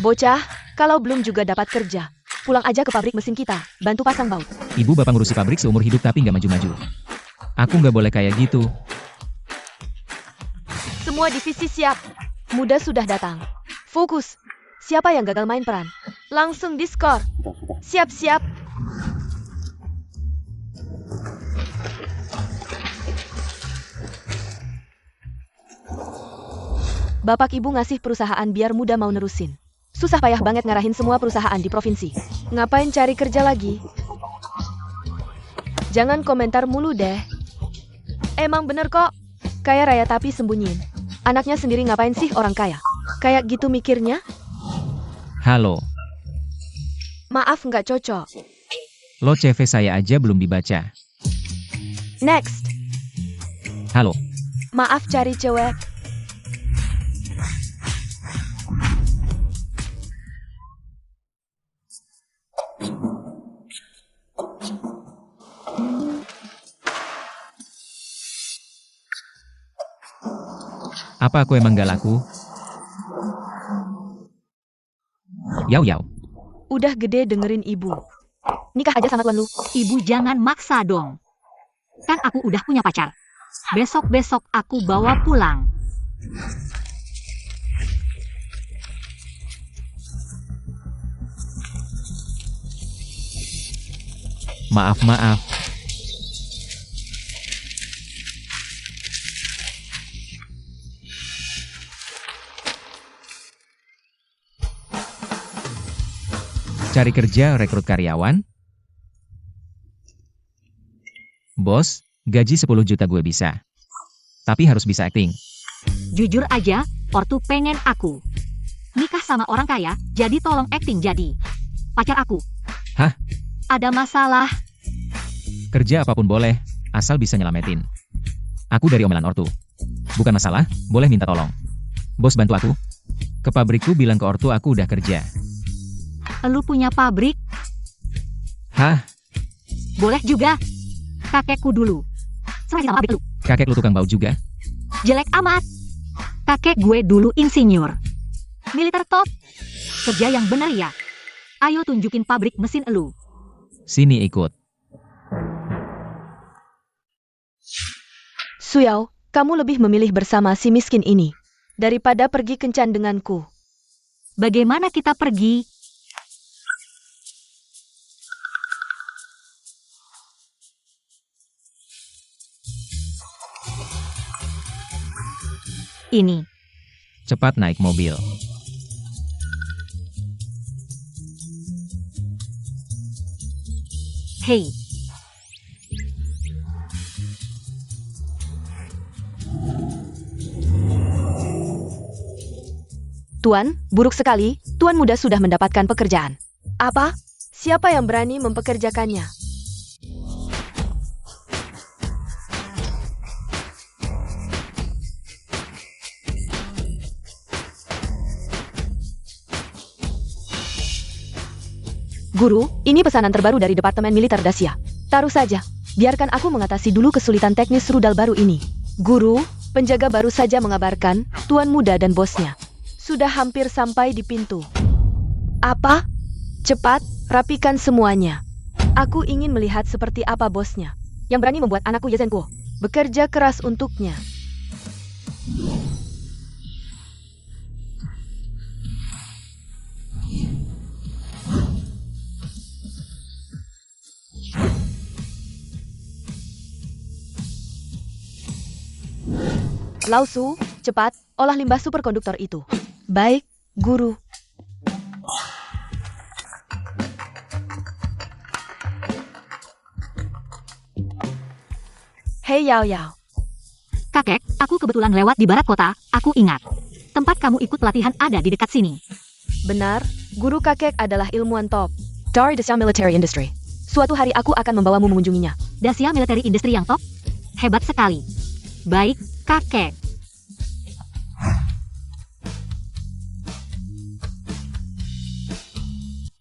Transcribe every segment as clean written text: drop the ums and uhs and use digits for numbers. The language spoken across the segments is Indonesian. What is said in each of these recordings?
Bocah, kalau belum juga dapat kerja, pulang aja ke pabrik mesin kita, bantu pasang baut. Ibu bapak ngurusi pabrik seumur hidup tapi nggak maju-maju. Aku nggak boleh kayak gitu. Semua divisi siap. Muda sudah datang. Fokus. Siapa yang gagal main peran? Langsung diskor. Siap-siap. Bapak ibu ngasih perusahaan biar muda mau nerusin. Susah payah banget ngarahin semua perusahaan di provinsi. Ngapain cari kerja lagi? Jangan komentar mulu deh. Emang bener kok. Kaya raya tapi sembunyiin. Anaknya sendiri ngapain sih orang kaya? Kayak gitu mikirnya? Halo, Maaf nggak cocok. lo CV saya aja belum dibaca. Next. Halo, Maaf cari cewek. apa aku emang gak laku? Yau yau. Udah gede dengerin ibu. Nikah aja sama tuan lu. Ibu jangan maksa dong. Kan aku udah punya pacar. Besok-besok aku bawa pulang. Maaf. Cari kerja rekrut karyawan? Bos, gaji 10 juta gue bisa. Tapi harus bisa acting. Jujur aja, ortu pengen aku nikah sama orang kaya, jadi tolong acting jadi pacar aku. Hah? Ada masalah? Kerja apapun boleh, asal bisa nyelamatin. Aku dari omelan ortu. Bukan masalah, boleh minta tolong. Bos bantu aku. Ke pabrikku bilang ke ortu aku udah kerja. Lu punya pabrik? Hah? Boleh juga. Kakekku dulu. Serahin sama pabrik lu. Kakek lu tukang baut juga? Jelek amat. Kakek gue dulu insinyur. Militer top. Kerja yang bener ya. Ayo tunjukin pabrik mesin elu. Sini ikut. Suyao, kamu lebih memilih bersama si miskin ini daripada pergi kencan denganku. Bagaimana kita pergi? Ini. Cepat naik mobil. Hei. Tuan, buruk sekali, Tuan muda sudah mendapatkan pekerjaan. Apa? Siapa yang berani mempekerjakannya? Guru, ini pesanan terbaru dari Departemen Militer Dacia. Taruh saja, biarkan aku mengatasi dulu kesulitan teknis rudal baru ini. Guru, penjaga baru saja mengabarkan, Tuan muda dan bosnya sudah hampir sampai di pintu. Apa? Cepat, rapikan semuanya. Aku ingin melihat seperti apa bosnya, yang berani membuat anakku Yezenko bekerja keras untuknya. Lausu, cepat, olah limbah superkonduktor itu. Baik, guru. Hei Yao Yao. Kakek, aku kebetulan lewat di barat kota, aku ingat. Tempat kamu ikut pelatihan ada di dekat sini. Benar, guru kakek adalah ilmuwan top dari Dacia Military Industry. Suatu hari aku akan membawamu mengunjunginya. Dacia Military Industry yang top? Hebat sekali. Baik, kakek.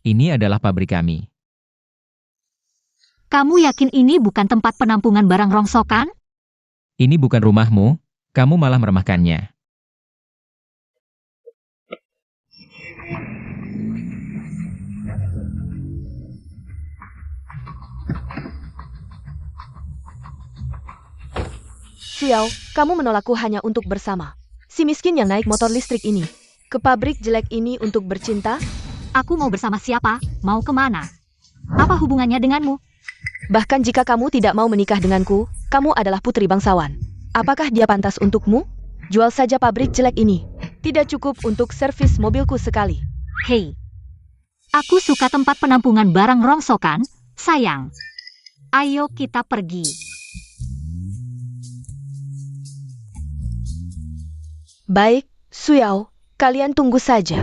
Ini adalah pabrik kami. Kamu yakin ini bukan tempat penampungan barang rongsokan? Ini bukan rumahmu, kamu malah meremehkannya. Xiao, kamu menolakku hanya untuk bersama si miskin yang naik motor listrik ini ke pabrik jelek ini untuk bercinta? Aku mau bersama siapa? Mau kemana? Apa hubungannya denganmu? Bahkan jika kamu tidak mau menikah denganku, kamu adalah putri bangsawan. Apakah dia pantas untukmu? Jual saja pabrik jelek ini. Tidak cukup untuk servis mobilku sekali. Hei, aku suka tempat penampungan barang rongsokan, sayang. Ayo kita pergi. Baik, Xiao, kalian tunggu saja.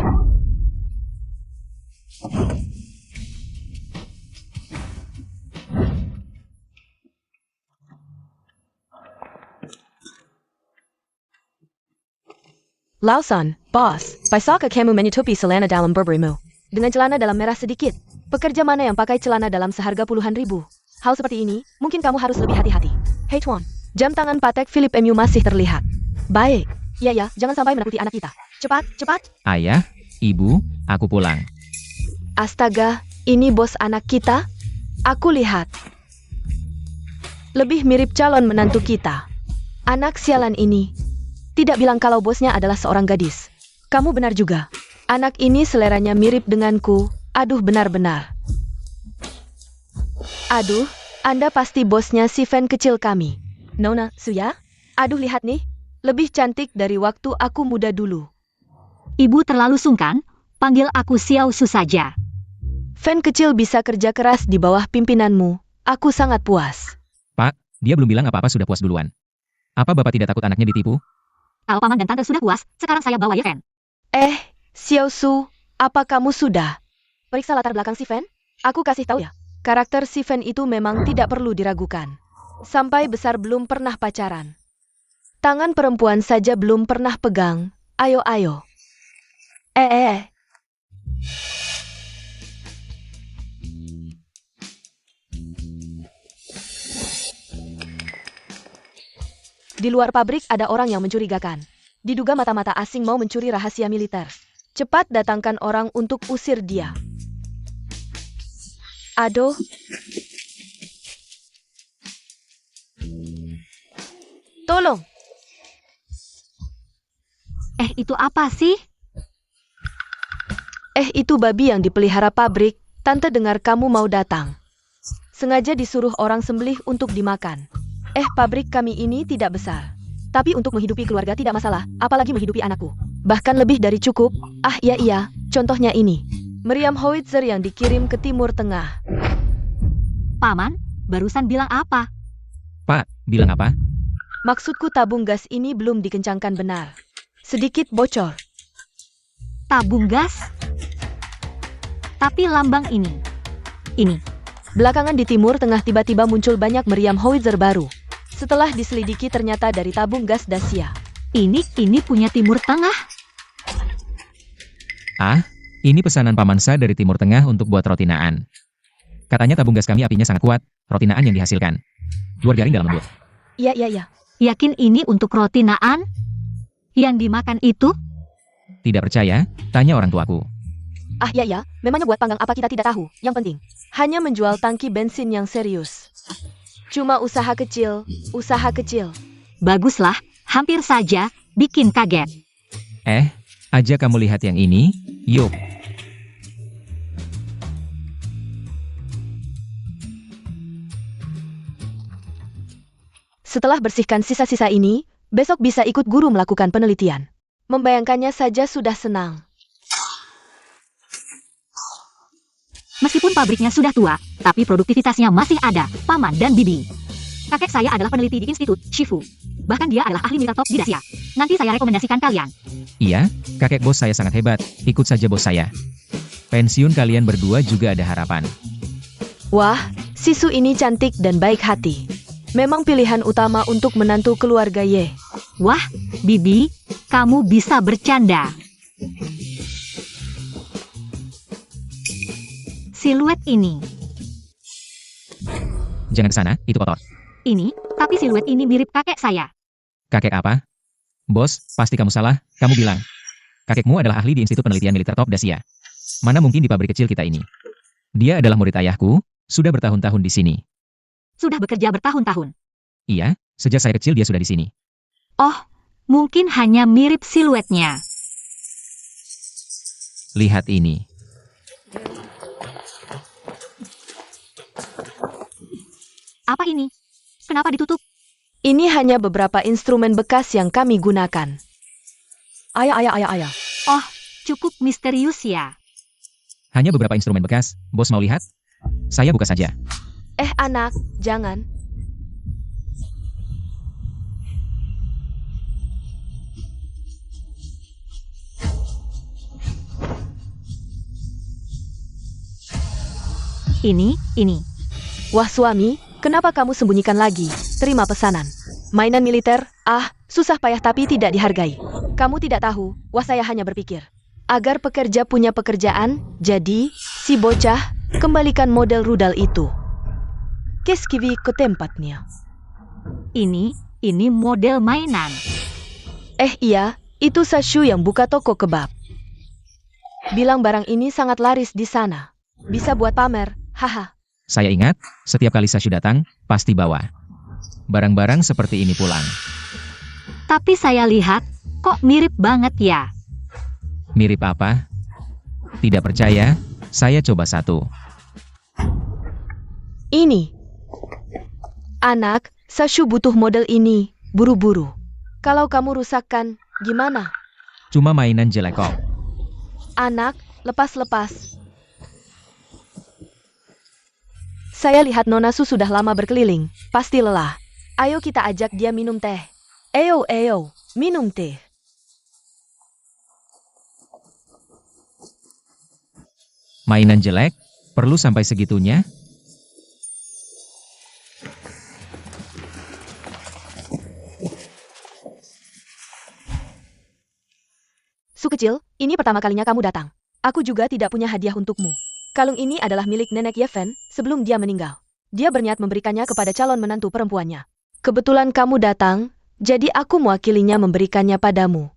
Lawson, bos, bisakah kamu menutupi celana dalam berberimu dengan celana dalam merah sedikit? Pekerja mana yang pakai celana dalam seharga puluhan ribu? Hal seperti ini, mungkin kamu harus lebih hati-hati. Hei Tuan, jam tangan Patek Philippe Mu masih terlihat. Baik, ya, jangan sampai menakuti anak kita. Cepat, cepat. Ayah, ibu, aku pulang. Astaga, ini bos anak kita? Aku lihat. Lebih mirip calon menantu kita. Anak sialan ini. Tidak bilang kalau bosnya adalah seorang gadis. Kamu benar juga. Anak ini seleranya mirip denganku. Aduh, benar-benar. Aduh, Anda pasti bosnya si fan kecil kami. Nona, Suya? Aduh, lihat nih. Lebih cantik dari waktu aku muda dulu. Ibu terlalu sungkan, panggil aku Xiao Su saja. Fan kecil bisa kerja keras di bawah pimpinanmu. Aku sangat puas. Pak, dia belum bilang apa-apa sudah puas duluan. Apa Bapak tidak takut anaknya ditipu? Kalau paman dan tante sudah puas, sekarang saya bawa Ye Fan. Xiao Su, apa kamu sudah periksa latar belakang si Fan? Aku kasih tahu ya, karakter si Fan itu memang tidak perlu diragukan. Sampai besar belum pernah pacaran. Tangan perempuan saja belum pernah pegang. Ayo. Di luar pabrik ada orang yang mencurigakan. Diduga mata-mata asing mau mencuri rahasia militer. Cepat datangkan orang untuk usir dia. Aduh. Tolong. Itu apa sih? Itu babi yang dipelihara pabrik. Tante dengar kamu mau datang. Sengaja disuruh orang sembelih untuk dimakan. Pabrik kami ini tidak besar. Tapi untuk menghidupi keluarga tidak masalah, apalagi menghidupi anakku. Bahkan lebih dari cukup. Iya, contohnya ini. Meriam howitzer yang dikirim ke Timur Tengah. Paman, barusan bilang apa? Pak, bilang apa? Maksudku tabung gas ini belum dikencangkan benar. Sedikit bocor. Tabung gas? Tapi lambang ini. Belakangan di Timur Tengah tiba-tiba muncul banyak meriam howitzer baru. Setelah diselidiki ternyata dari tabung gas Dacia. Ini punya Timur Tengah? Ini pesanan Pamansa dari Timur Tengah untuk buat roti naan. Katanya tabung gas kami apinya sangat kuat, roti naan yang dihasilkan. Luar garing dalam lembut. Iya. Yakin ini untuk roti naan? Yang dimakan itu? Tidak percaya? Tanya orang tuaku. Iya, memangnya buat panggang apa kita tidak tahu. Yang penting, hanya menjual tangki bensin yang serius. Cuma usaha kecil. Baguslah, hampir saja bikin kaget. Aja kamu lihat yang ini, yuk. Setelah bersihkan sisa-sisa ini, besok bisa ikut guru melakukan penelitian. Membayangkannya saja sudah senang. Meskipun pabriknya sudah tua, tapi produktivitasnya masih ada, Paman dan Bibi. Kakek saya adalah peneliti di Institut Shifu. Bahkan dia adalah ahli militer top di Dacia. Nanti saya rekomendasikan kalian. Iya, kakek bos saya sangat hebat. Ikut saja bos saya. Pensiun kalian berdua juga ada harapan. Wah, Sisu ini cantik dan baik hati. Memang pilihan utama untuk menantu keluarga Ye. Wah, Bibi, kamu bisa bercanda. Siluet ini. Jangan ke sana, itu kotor. Ini, tapi siluet ini mirip kakek saya. Kakek apa? Bos, pasti kamu salah, kamu bilang. Kakekmu adalah ahli di Institut Penelitian Militer Top Dacia. Mana mungkin di pabrik kecil kita ini. Dia adalah murid ayahku, sudah bertahun-tahun di sini. Sudah bekerja bertahun-tahun. Iya, sejak saya kecil dia sudah di sini. Oh, mungkin hanya mirip siluetnya. Lihat ini. Apa ini? Kenapa ditutup? Ini hanya beberapa instrumen bekas yang kami gunakan. Ayah. Oh, cukup misterius ya. Hanya beberapa instrumen bekas. Bos mau lihat? Saya buka saja. Anak, jangan. Ini. Wah suami, kenapa kamu sembunyikan lagi? Terima pesanan. Mainan militer, susah payah tapi tidak dihargai. Kamu tidak tahu, wah saya hanya berpikir. Agar pekerja punya pekerjaan, jadi, si bocah, kembalikan model rudal itu. Keskivi ke tempatnya. Ini model mainan. Iya, itu Sashu yang buka toko kebab. Bilang barang ini sangat laris di sana. Bisa buat pamer, haha. Saya ingat, setiap kali Sashu datang, pasti bawa barang-barang seperti ini pulang. Tapi saya lihat, kok mirip banget ya? Mirip apa? Tidak percaya? Saya coba satu. Ini. Anak, Sashu butuh model ini, buru-buru. Kalau kamu rusakkan, gimana? Cuma mainan jelek kok. Anak, lepas-lepas. Saya lihat Nona Su sudah lama berkeliling, pasti lelah. Ayo kita ajak dia minum teh. Eyo, minum teh. Mainan jelek? Perlu sampai segitunya? Su kecil, ini pertama kalinya kamu datang. Aku juga tidak punya hadiah untukmu. Kalung ini adalah milik nenek Yeven sebelum dia meninggal. Dia berniat memberikannya kepada calon menantu perempuannya. Kebetulan kamu datang, jadi aku mewakilinya memberikannya padamu.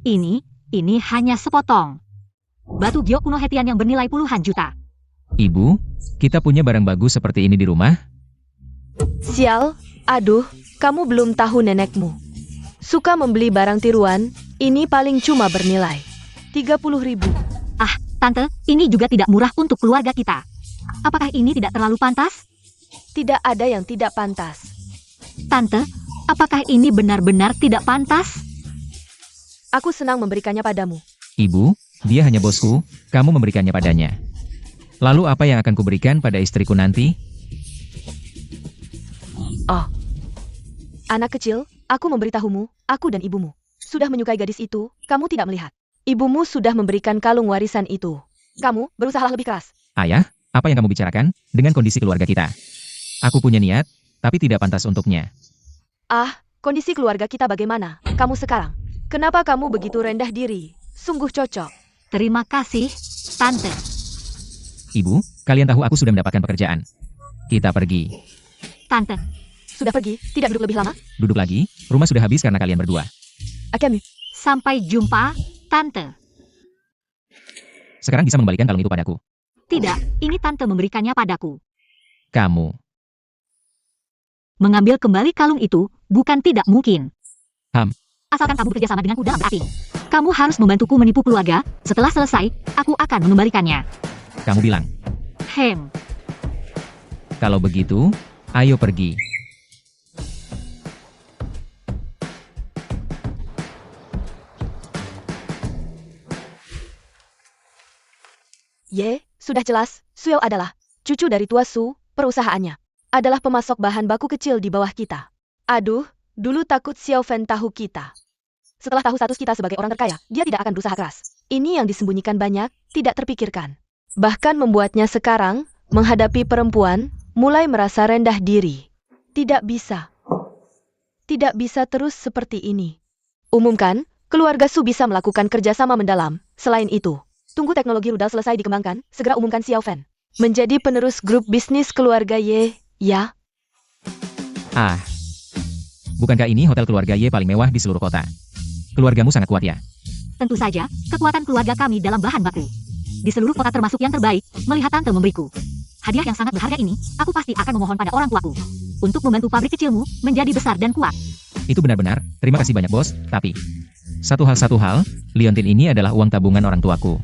Ini hanya sepotong. Batu giok kuno Hetian yang bernilai puluhan juta. Ibu, kita punya barang bagus seperti ini di rumah? Sial, aduh, kamu belum tahu nenekmu. Suka membeli barang tiruan, ini paling cuma bernilai 30.000. Tante, ini juga tidak murah untuk keluarga kita. Apakah ini tidak terlalu pantas? Tidak ada yang tidak pantas. Tante, apakah ini benar-benar tidak pantas? Aku senang memberikannya padamu. Ibu, dia hanya bosku, kamu memberikannya padanya. Lalu apa yang akan kuberikan pada istriku nanti? Oh. Anak kecil, aku memberitahumu, aku dan ibumu sudah menyukai gadis itu, kamu tidak melihat. Ibumu sudah memberikan kalung warisan itu. Kamu berusaha lebih keras. Ayah, apa yang kamu bicarakan dengan kondisi keluarga kita? Aku punya niat, tapi tidak pantas untuknya. Kondisi keluarga kita bagaimana? Kamu sekarang. Kenapa kamu begitu rendah diri? Sungguh cocok. Terima kasih, Tante. Ibu, kalian tahu aku sudah mendapatkan pekerjaan. Kita pergi. Tante, Sudah pergi, tidak duduk lebih lama? Duduk lagi, rumah sudah habis karena kalian berdua. Akemi. sampai jumpa, Tante. Sekarang bisa mengembalikan kalung itu padaku. Tidak, ini Tante memberikannya padaku. Kamu. Mengambil kembali kalung itu, bukan tidak mungkin. Asalkan kamu bekerja sama denganku dalam berarti. Kamu harus membantuku menipu keluarga, setelah selesai, aku akan mengembalikannya. Kamu bilang. Kalau begitu, ayo pergi. Sudah jelas, Suyo adalah cucu dari Tua Su, perusahaannya adalah pemasok bahan baku kecil di bawah kita. Aduh, dulu takut Xiao Fen tahu kita. Setelah tahu status kita sebagai orang terkaya, dia tidak akan berusaha keras. Ini yang disembunyikan banyak, tidak terpikirkan. Bahkan membuatnya sekarang, menghadapi perempuan, mulai merasa rendah diri. Tidak bisa. Tidak bisa terus seperti ini. Umumkan, keluarga Su bisa melakukan kerjasama mendalam. Selain itu, tunggu teknologi rudal selesai dikembangkan, segera umumkan Xiao Fen menjadi penerus grup bisnis keluarga Ye, ya? Bukankah ini hotel keluarga Ye paling mewah di seluruh kota? Keluargamu sangat kuat ya? Tentu saja, kekuatan keluarga kami dalam bahan baku. Di seluruh kota termasuk yang terbaik, melihat Tante memberiku hadiah yang sangat berharga ini, aku pasti akan memohon pada orang tuaku untuk membantu pabrik kecilmu menjadi besar dan kuat. Itu benar-benar, terima kasih banyak bos, tapi... Satu hal, liontin ini adalah uang tabungan orang tuaku.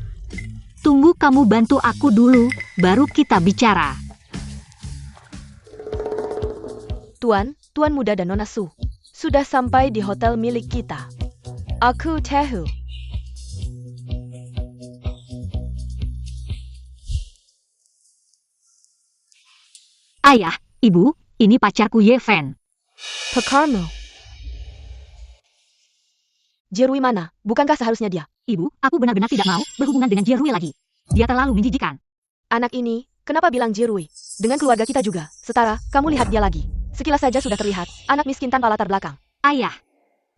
Tunggu kamu bantu aku dulu, baru kita bicara. Tuan muda dan Nona Su sudah sampai di hotel milik kita. Aku tahu. Ayah, ibu, ini pacarku Yeven. Pekarmu. Jerui mana? Bukankah seharusnya dia? Ibu, aku benar-benar tidak mau berhubungan dengan Jerui lagi. Dia terlalu menjijikan. Anak ini, kenapa bilang Jerui? Dengan keluarga kita juga. Setara, kamu lihat dia lagi. Sekilas saja sudah terlihat, anak miskin tanpa latar belakang. Ayah,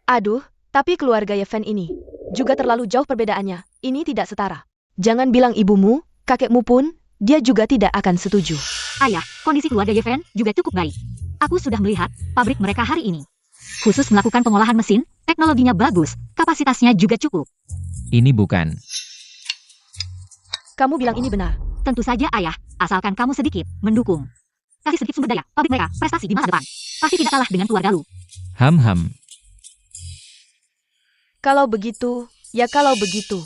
Aduh, tapi keluarga Yeven ini juga terlalu jauh perbedaannya. Ini tidak setara. Jangan bilang ibumu, kakekmu pun, dia juga tidak akan setuju. ayah, kondisi keluarga Yeven juga cukup baik. Aku sudah melihat pabrik mereka hari ini. Khusus melakukan pengolahan mesin, teknologinya bagus, kapasitasnya juga cukup. Ini bukan... Kamu bilang ini benar. Tentu saja ayah, asalkan kamu sedikit mendukung. Kasih sedikit sumber daya, pabrik mereka prestasi di masa depan. Pasti tidak kalah dengan keluarga lu. Ham. Kalau begitu, ya kalau begitu.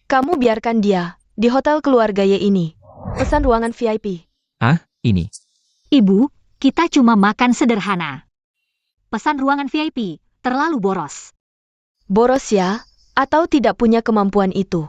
Kamu biarkan dia di hotel keluarga Y ini. Pesan ruangan VIP. Ini. Ibu, kita cuma makan sederhana. Pesan ruangan VIP, terlalu boros. Boros ya, atau tidak punya kemampuan itu.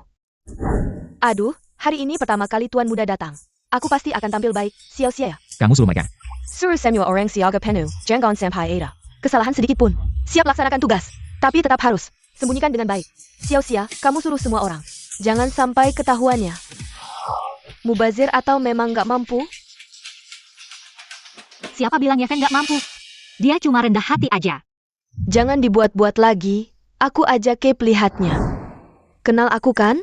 Aduh, hari ini pertama kali tuan muda datang. Aku pasti akan tampil baik, sia-sia ya. Kamu suruh mereka. Suruh Samuel orang siaga penuh, jangan sampai ada kesalahan sedikit pun. Siap laksanakan tugas, tapi tetap harus sembunyikan dengan baik. Sia-sia, kamu suruh semua orang. Jangan sampai ketahuannya. Mubazir atau memang nggak mampu? Siapa bilang Yeven nggak mampu? Dia cuma rendah hati aja. Jangan dibuat-buat lagi, aku aja Cape lihatnya. Kenal aku kan?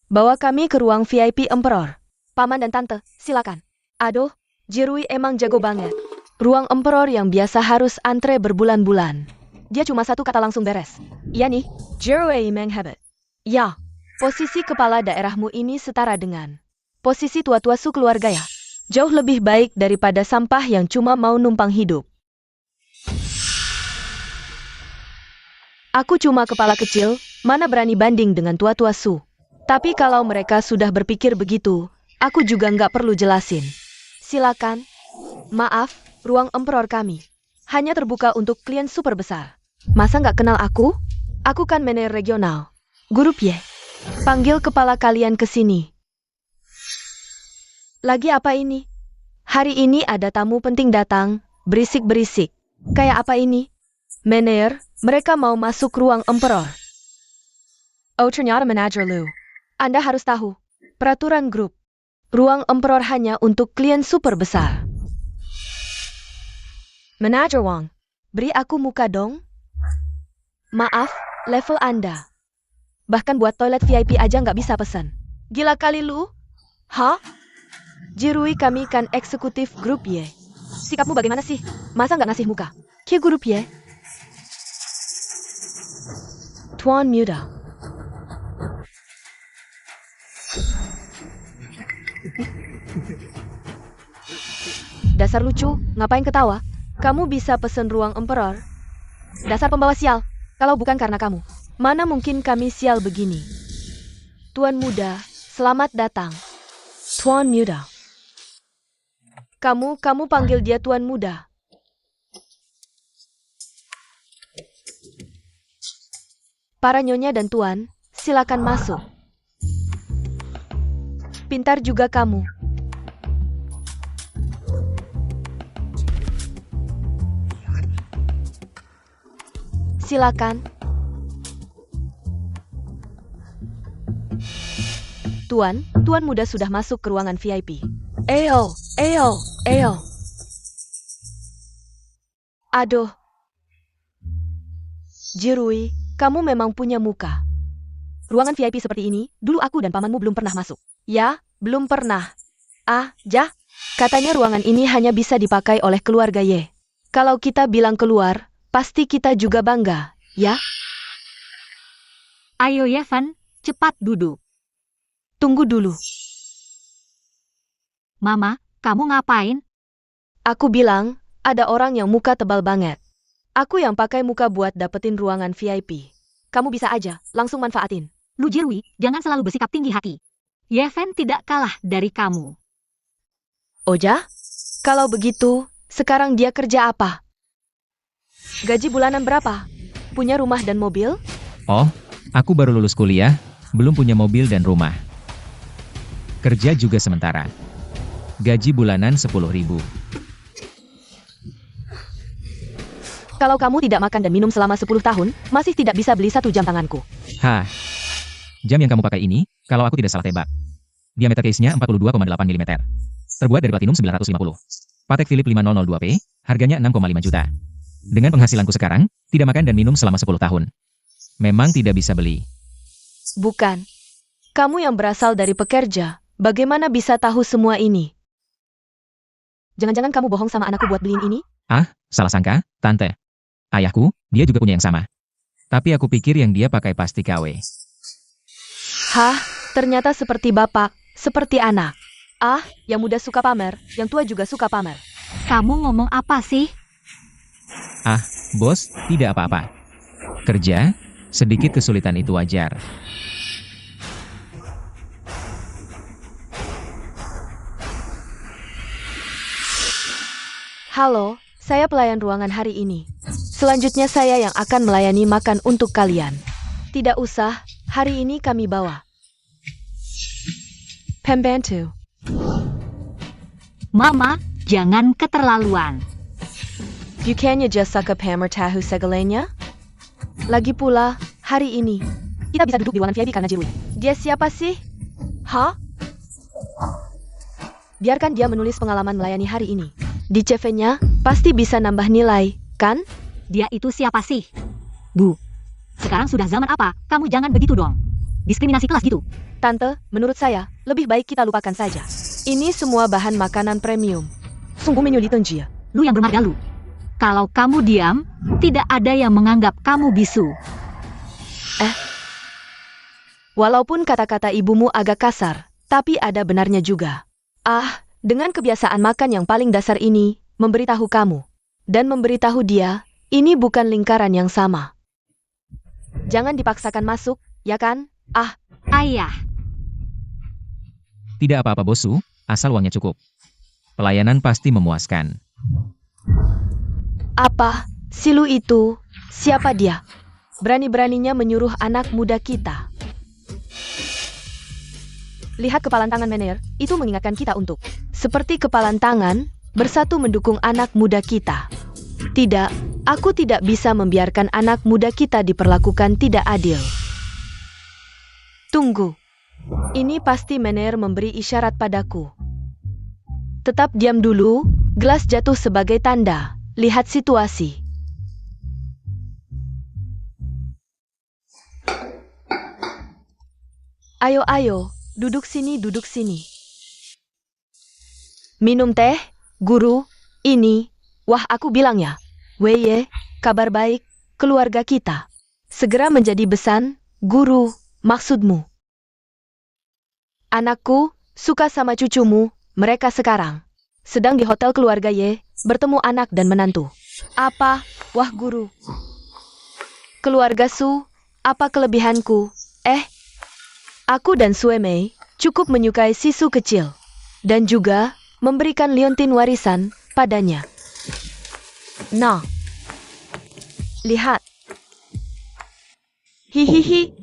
Bawa kami ke ruang VIP Emperor. Paman dan Tante, silakan. Aduh, Jerui emang jago banget. Ruang Emperor yang biasa harus antre berbulan-bulan. Dia cuma satu kata langsung beres. Iya nih, Jerui emang hebat. Ya, posisi kepala daerahmu ini setara dengan posisi tua-tua su keluarga ya. Jauh lebih baik daripada sampah yang cuma mau numpang hidup. Aku cuma kepala kecil, mana berani banding dengan tua-tua su. Tapi kalau mereka sudah berpikir begitu, aku juga nggak perlu jelasin. Silakan. Maaf, ruang Emperor kami hanya terbuka untuk klien super besar. Masa nggak kenal aku? Aku kan manajer regional. Guru Pie. Panggil kepala kalian ke sini. Lagi apa ini? Hari ini ada tamu penting datang, berisik-berisik. Kayak apa ini? Manajer, mereka mau masuk ruang Emperor. Oh ternyata manajer Lu. Anda harus tahu, peraturan grup. Ruang Emperor hanya untuk klien super besar. Manajer Wang, beri aku muka dong. Maaf, level Anda. Bahkan buat toilet VIP aja nggak bisa pesan. Gila kali lu? Hah? Jerui kami kan eksekutif grup Y. Sikapmu bagaimana sih? Masa nggak ngasih muka? Ke grup Y? Tuan muda. Dasar lucu, ngapain ketawa? Kamu bisa pesen ruang Emperor? Dasar pembawa sial, kalau bukan karena kamu. Mana mungkin kami sial begini? Tuan muda, selamat datang. Tuan muda. Kamu panggil dia tuan muda. Para nyonya dan tuan, silakan masuk. Pintar juga kamu. Silakan. Tuan muda sudah masuk ke ruangan VIP. Eyo. Aduh. Jerui, kamu memang punya muka. Ruangan VIP seperti ini, dulu aku dan pamanmu belum pernah masuk. Ya, belum pernah. Katanya ruangan ini hanya bisa dipakai oleh keluarga Y. Kalau kita bilang keluar, pasti kita juga bangga, ya? Ayo Yeven, cepat duduk. Tunggu dulu. Mama, kamu ngapain? Aku bilang, ada orang yang muka tebal banget. Aku yang pakai muka buat dapetin ruangan VIP. Kamu bisa aja, langsung manfaatin. Lu Jirwi, jangan selalu bersikap tinggi hati. Yeven tidak kalah dari kamu. Oja? Kalau begitu, sekarang dia kerja apa? Gaji bulanan berapa? Punya rumah dan mobil? Oh, aku baru lulus kuliah, belum punya mobil dan rumah. Kerja juga sementara. Gaji bulanan 10.000. Kalau kamu tidak makan dan minum selama 10 tahun, masih tidak bisa beli 1 jam tanganku. Hah. Jam yang kamu pakai ini, kalau aku tidak salah tebak. Diameter case-nya 42,8 mm. Terbuat dari platinum 950. Patek Philippe 5002P, harganya 6,5 juta. Dengan penghasilanku sekarang, tidak makan dan minum selama 10 tahun. Memang tidak bisa beli. Bukan. Kamu yang berasal dari pekerja, bagaimana bisa tahu semua ini? Jangan-jangan kamu bohong sama anakku buat beliin ini? Ah, salah sangka, Tante. Ayahku, dia juga punya yang sama. Tapi aku pikir yang dia pakai pasti KW. Hah, ternyata seperti bapak, seperti anak. Ah, yang muda suka pamer, yang tua juga suka pamer. Kamu ngomong apa sih? Ah, bos, tidak apa-apa. Kerja, sedikit kesulitan itu wajar. Halo, saya pelayan ruangan hari ini. Selanjutnya saya yang akan melayani makan untuk kalian. Tidak usah, hari ini kami bawa pembantu. Mama, jangan keterlaluan. Bukannya just suka pamer tahu segalanya? Lagi pula, hari ini, kita bisa duduk di ruangan VIP karena Jirwi. Dia siapa sih? Hah? Biarkan dia menulis pengalaman melayani hari ini. Di CV-nya, pasti bisa nambah nilai, kan? Dia itu siapa sih? Bu, sekarang sudah zaman apa? Kamu jangan begitu dong. Diskriminasi kelas gitu. Tante, menurut saya, lebih baik kita lupakan saja. Ini semua bahan makanan premium. Sungguh menu ditonji ya. Lu yang bermarga lu. Kalau kamu diam, tidak ada yang menganggap kamu bisu. Walaupun kata-kata ibumu agak kasar, tapi ada benarnya juga. Ah, dengan kebiasaan makan yang paling dasar ini, memberitahu kamu. Dan memberitahu dia, ini bukan lingkaran yang sama. Jangan dipaksakan masuk, ya kan? Ah, Ayah, Tidak apa-apa bosu, asal uangnya cukup. Pelayanan pasti memuaskan. apa? Silu itu, siapa dia? Berani-beraninya menyuruh anak muda kita. Lihat kepalan tangan Mener, itu mengingatkan kita untuk, seperti kepalan tangan, bersatu mendukung anak muda kita. Tidak, aku tidak bisa membiarkan anak muda kita diperlakukan tidak adil. Tunggu. Ini pasti Mener memberi isyarat padaku. Tetap diam dulu, gelas jatuh sebagai tanda. Lihat situasi. Ayo, duduk sini, duduk sini. Minum teh, guru, ini, wah aku bilang ya. Weye, kabar baik, keluarga kita. Segera menjadi besan, guru, maksudmu. Anakku, suka sama cucumu, mereka sekarang sedang di hotel keluarga Ye, bertemu anak dan menantu. Apa, wah guru? Keluarga Su, apa kelebihanku? Aku dan Suemei cukup menyukai si Su kecil. Dan juga memberikan liontin warisan padanya. Nah, lihat. Hihihi.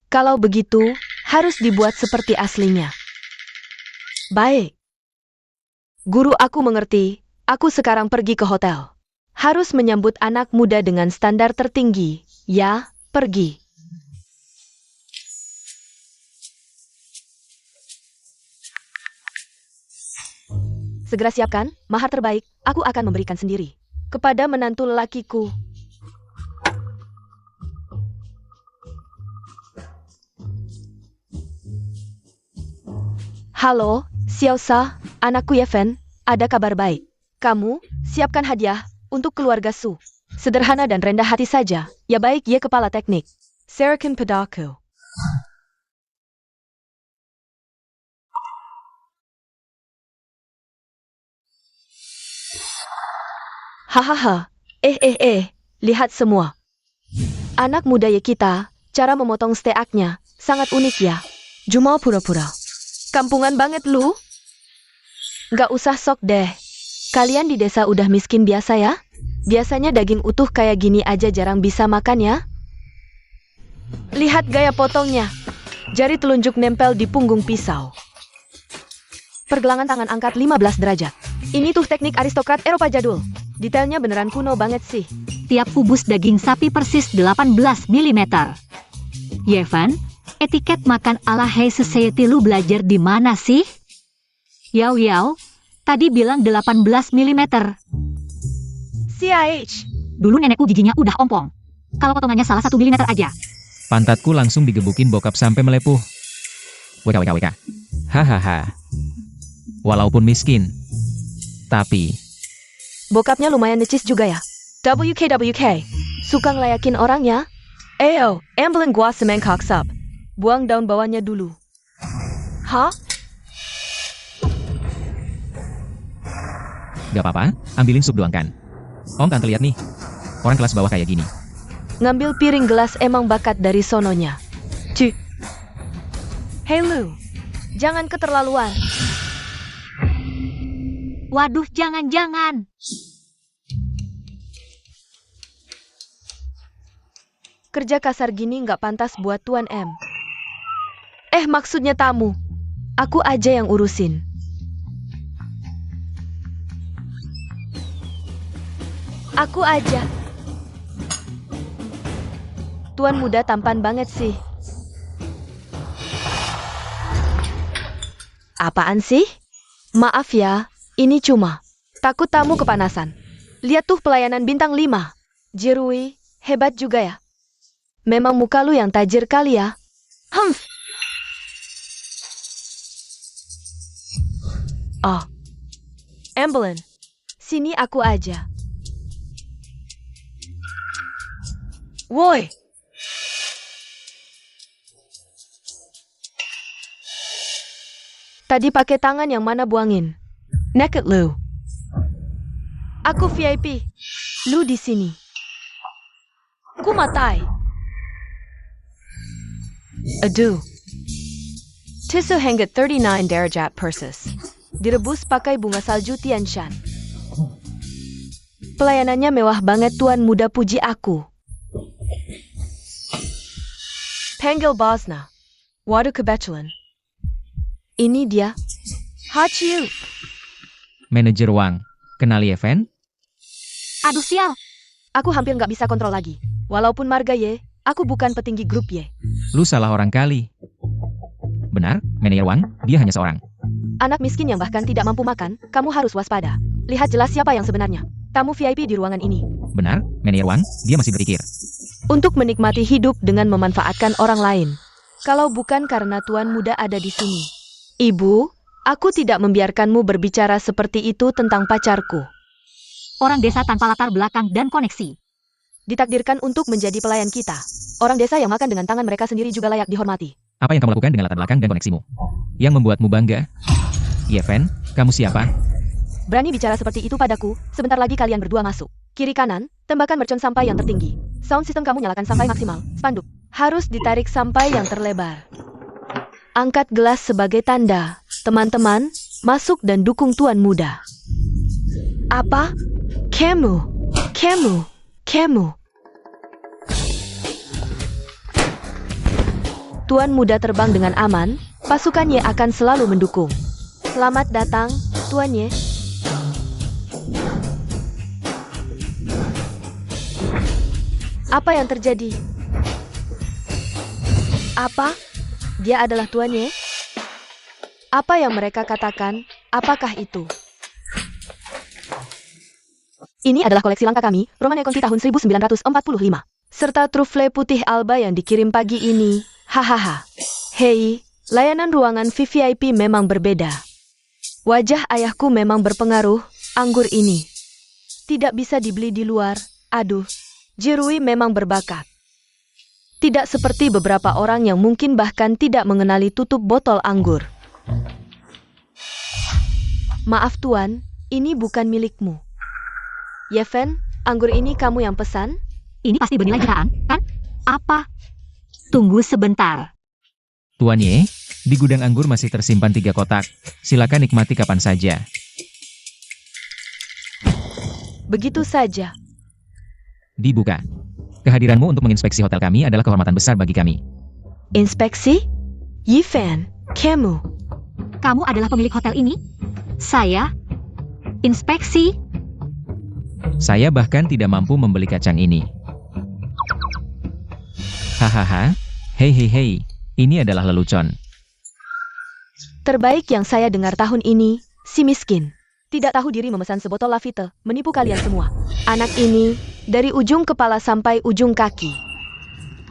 Kalau begitu, harus dibuat seperti aslinya. Baik. Guru, aku mengerti. Aku sekarang pergi ke hotel. Harus menyambut anak muda dengan standar tertinggi. Ya, pergi. Segera siapkan, mahar terbaik, aku akan memberikan sendiri. Kepada menantu lelakiku. Halo, Xiaosa, anakku Yeven, ada kabar baik. Kamu, siapkan hadiah untuk keluarga Su. Sederhana dan rendah hati saja, ya baik ya kepala teknik. Serakin padaku. Hahaha. Lihat semua. Anak muda ya kita, cara memotong steaknya sangat unik ya. Cuma pura-pura. Kampungan banget lu. Gak usah sok deh. Kalian di desa udah miskin biasa ya? Biasanya daging utuh kayak gini aja jarang bisa makan ya? Lihat gaya potongnya. Jari telunjuk nempel di punggung pisau. Pergelangan tangan angkat 15 derajat. Ini tuh teknik aristokrat Eropa jadul. Detailnya beneran kuno banget sih. Tiap kubus daging sapi persis 18 mm. Yevan, etiket makan ala High Society lu belajar di mana sih? Yao, tadi bilang 18 mm. CIH. Dulu nenekku giginya udah ompong. Kalau potongannya salah 1 mm aja. Pantatku langsung digebukin bokap sampai melepuh. WKWKWK. Hahaha. Walaupun miskin. Tapi Bokapnya lumayan necis juga ya. WK. Suka ngelayakin orangnya. Ayo, ambilin gua semen kaksap. Buang daun bawahnya dulu. Hah? gak apa-apa, ambilin sup doang kan. Om tante lihat nih. Orang kelas bawah kayak gini. Ngambil piring gelas emang bakat dari sononya. Cuy. Hey lu. Jangan keterlaluan. Waduh, jangan. Kerja kasar gini nggak pantas buat Tuan M. Maksudnya tamu. Aku aja yang urusin. Aku aja. Tuan muda tampan banget sih. Apaan sih? Maaf ya, ini cuma. Takut tamu kepanasan. Lihat tuh pelayanan bintang 5. Jirui, hebat juga ya. Memang muka lu yang tajir kali ya. Oh. Amberlin. Sini aku aja. Woi. Tadi pakai tangan yang mana buangin? Naked lu. Aku VIP. Lu di sini. Ku matai. Aduh. Tisu hanggat 39 derajat persis. Direbus pakai bunga salju Tianshan. Pelayanannya mewah banget tuan muda, puji aku. Panggil Bosna. Waduh kebetulan. Ini dia. Hachiu. Manajer Wang. Kenal Yevan? Aduh sial. Aku hampir nggak bisa kontrol lagi. Walaupun marga Ye, aku bukan petinggi grup Ye. Lu salah orang kali. Benar, manajer Wang, dia hanya seorang. Anak miskin yang bahkan tidak mampu makan, kamu harus waspada. Lihat jelas siapa yang sebenarnya. Tamu VIP di ruangan ini. Benar, manajer Wang, dia masih berpikir. Untuk menikmati hidup dengan memanfaatkan orang lain. Kalau bukan karena tuan muda ada di sini. Ibu, aku tidak membiarkanmu berbicara seperti itu tentang pacarku. Orang desa tanpa latar belakang dan koneksi. Ditakdirkan untuk menjadi pelayan kita. Orang desa yang makan dengan tangan mereka sendiri juga layak dihormati. Apa yang kamu lakukan dengan latar belakang dan koneksimu? Yang membuatmu bangga? Yevan, kamu siapa? Berani bicara seperti itu padaku, sebentar lagi kalian berdua masuk. Kiri kanan, tembakan mercon sampai yang tertinggi. Sound system kamu nyalakan sampai maksimal. Spanduk harus ditarik sampai yang terlebar. Angkat gelas sebagai tanda. Teman-teman, masuk dan dukung tuan muda. Apa? Kamu. Tuan muda terbang dengan aman, pasukan Ye akan selalu mendukung. Selamat datang, Tuan Ye. Apa yang terjadi? Apa? Dia adalah Tuan Ye? Apa yang mereka katakan? Apakah itu? Ini adalah koleksi langka kami, Roman Ekonti tahun 1945. Serta trufle putih alba yang dikirim pagi ini. Hahaha. Hei, layanan ruangan VVIP memang berbeda. Wajah ayahku memang berpengaruh, anggur ini. Tidak bisa dibeli di luar, aduh. Jirui memang berbakat. Tidak seperti beberapa orang yang mungkin bahkan tidak mengenali tutup botol anggur. Maaf tuan, ini bukan milikmu. Yeven, anggur ini kamu yang pesan? Ini pasti bernilai jutaan, kan? Apa? Tunggu sebentar. Tuan Ye, di gudang anggur masih tersimpan 3 kotak. Silakan nikmati kapan saja. Begitu saja. Dibuka. Kehadiranmu untuk menginspeksi hotel kami adalah kehormatan besar bagi kami. Inspeksi? Yeven, kamu. Kamu adalah pemilik hotel ini? Saya? Inspeksi? Saya bahkan tidak mampu membeli kacang ini. Hahaha, hei, ini adalah lelucon. Terbaik yang saya dengar tahun ini, si miskin. Tidak tahu diri memesan sebotol Lafite, menipu kalian semua. Anak ini, dari ujung kepala sampai ujung kaki.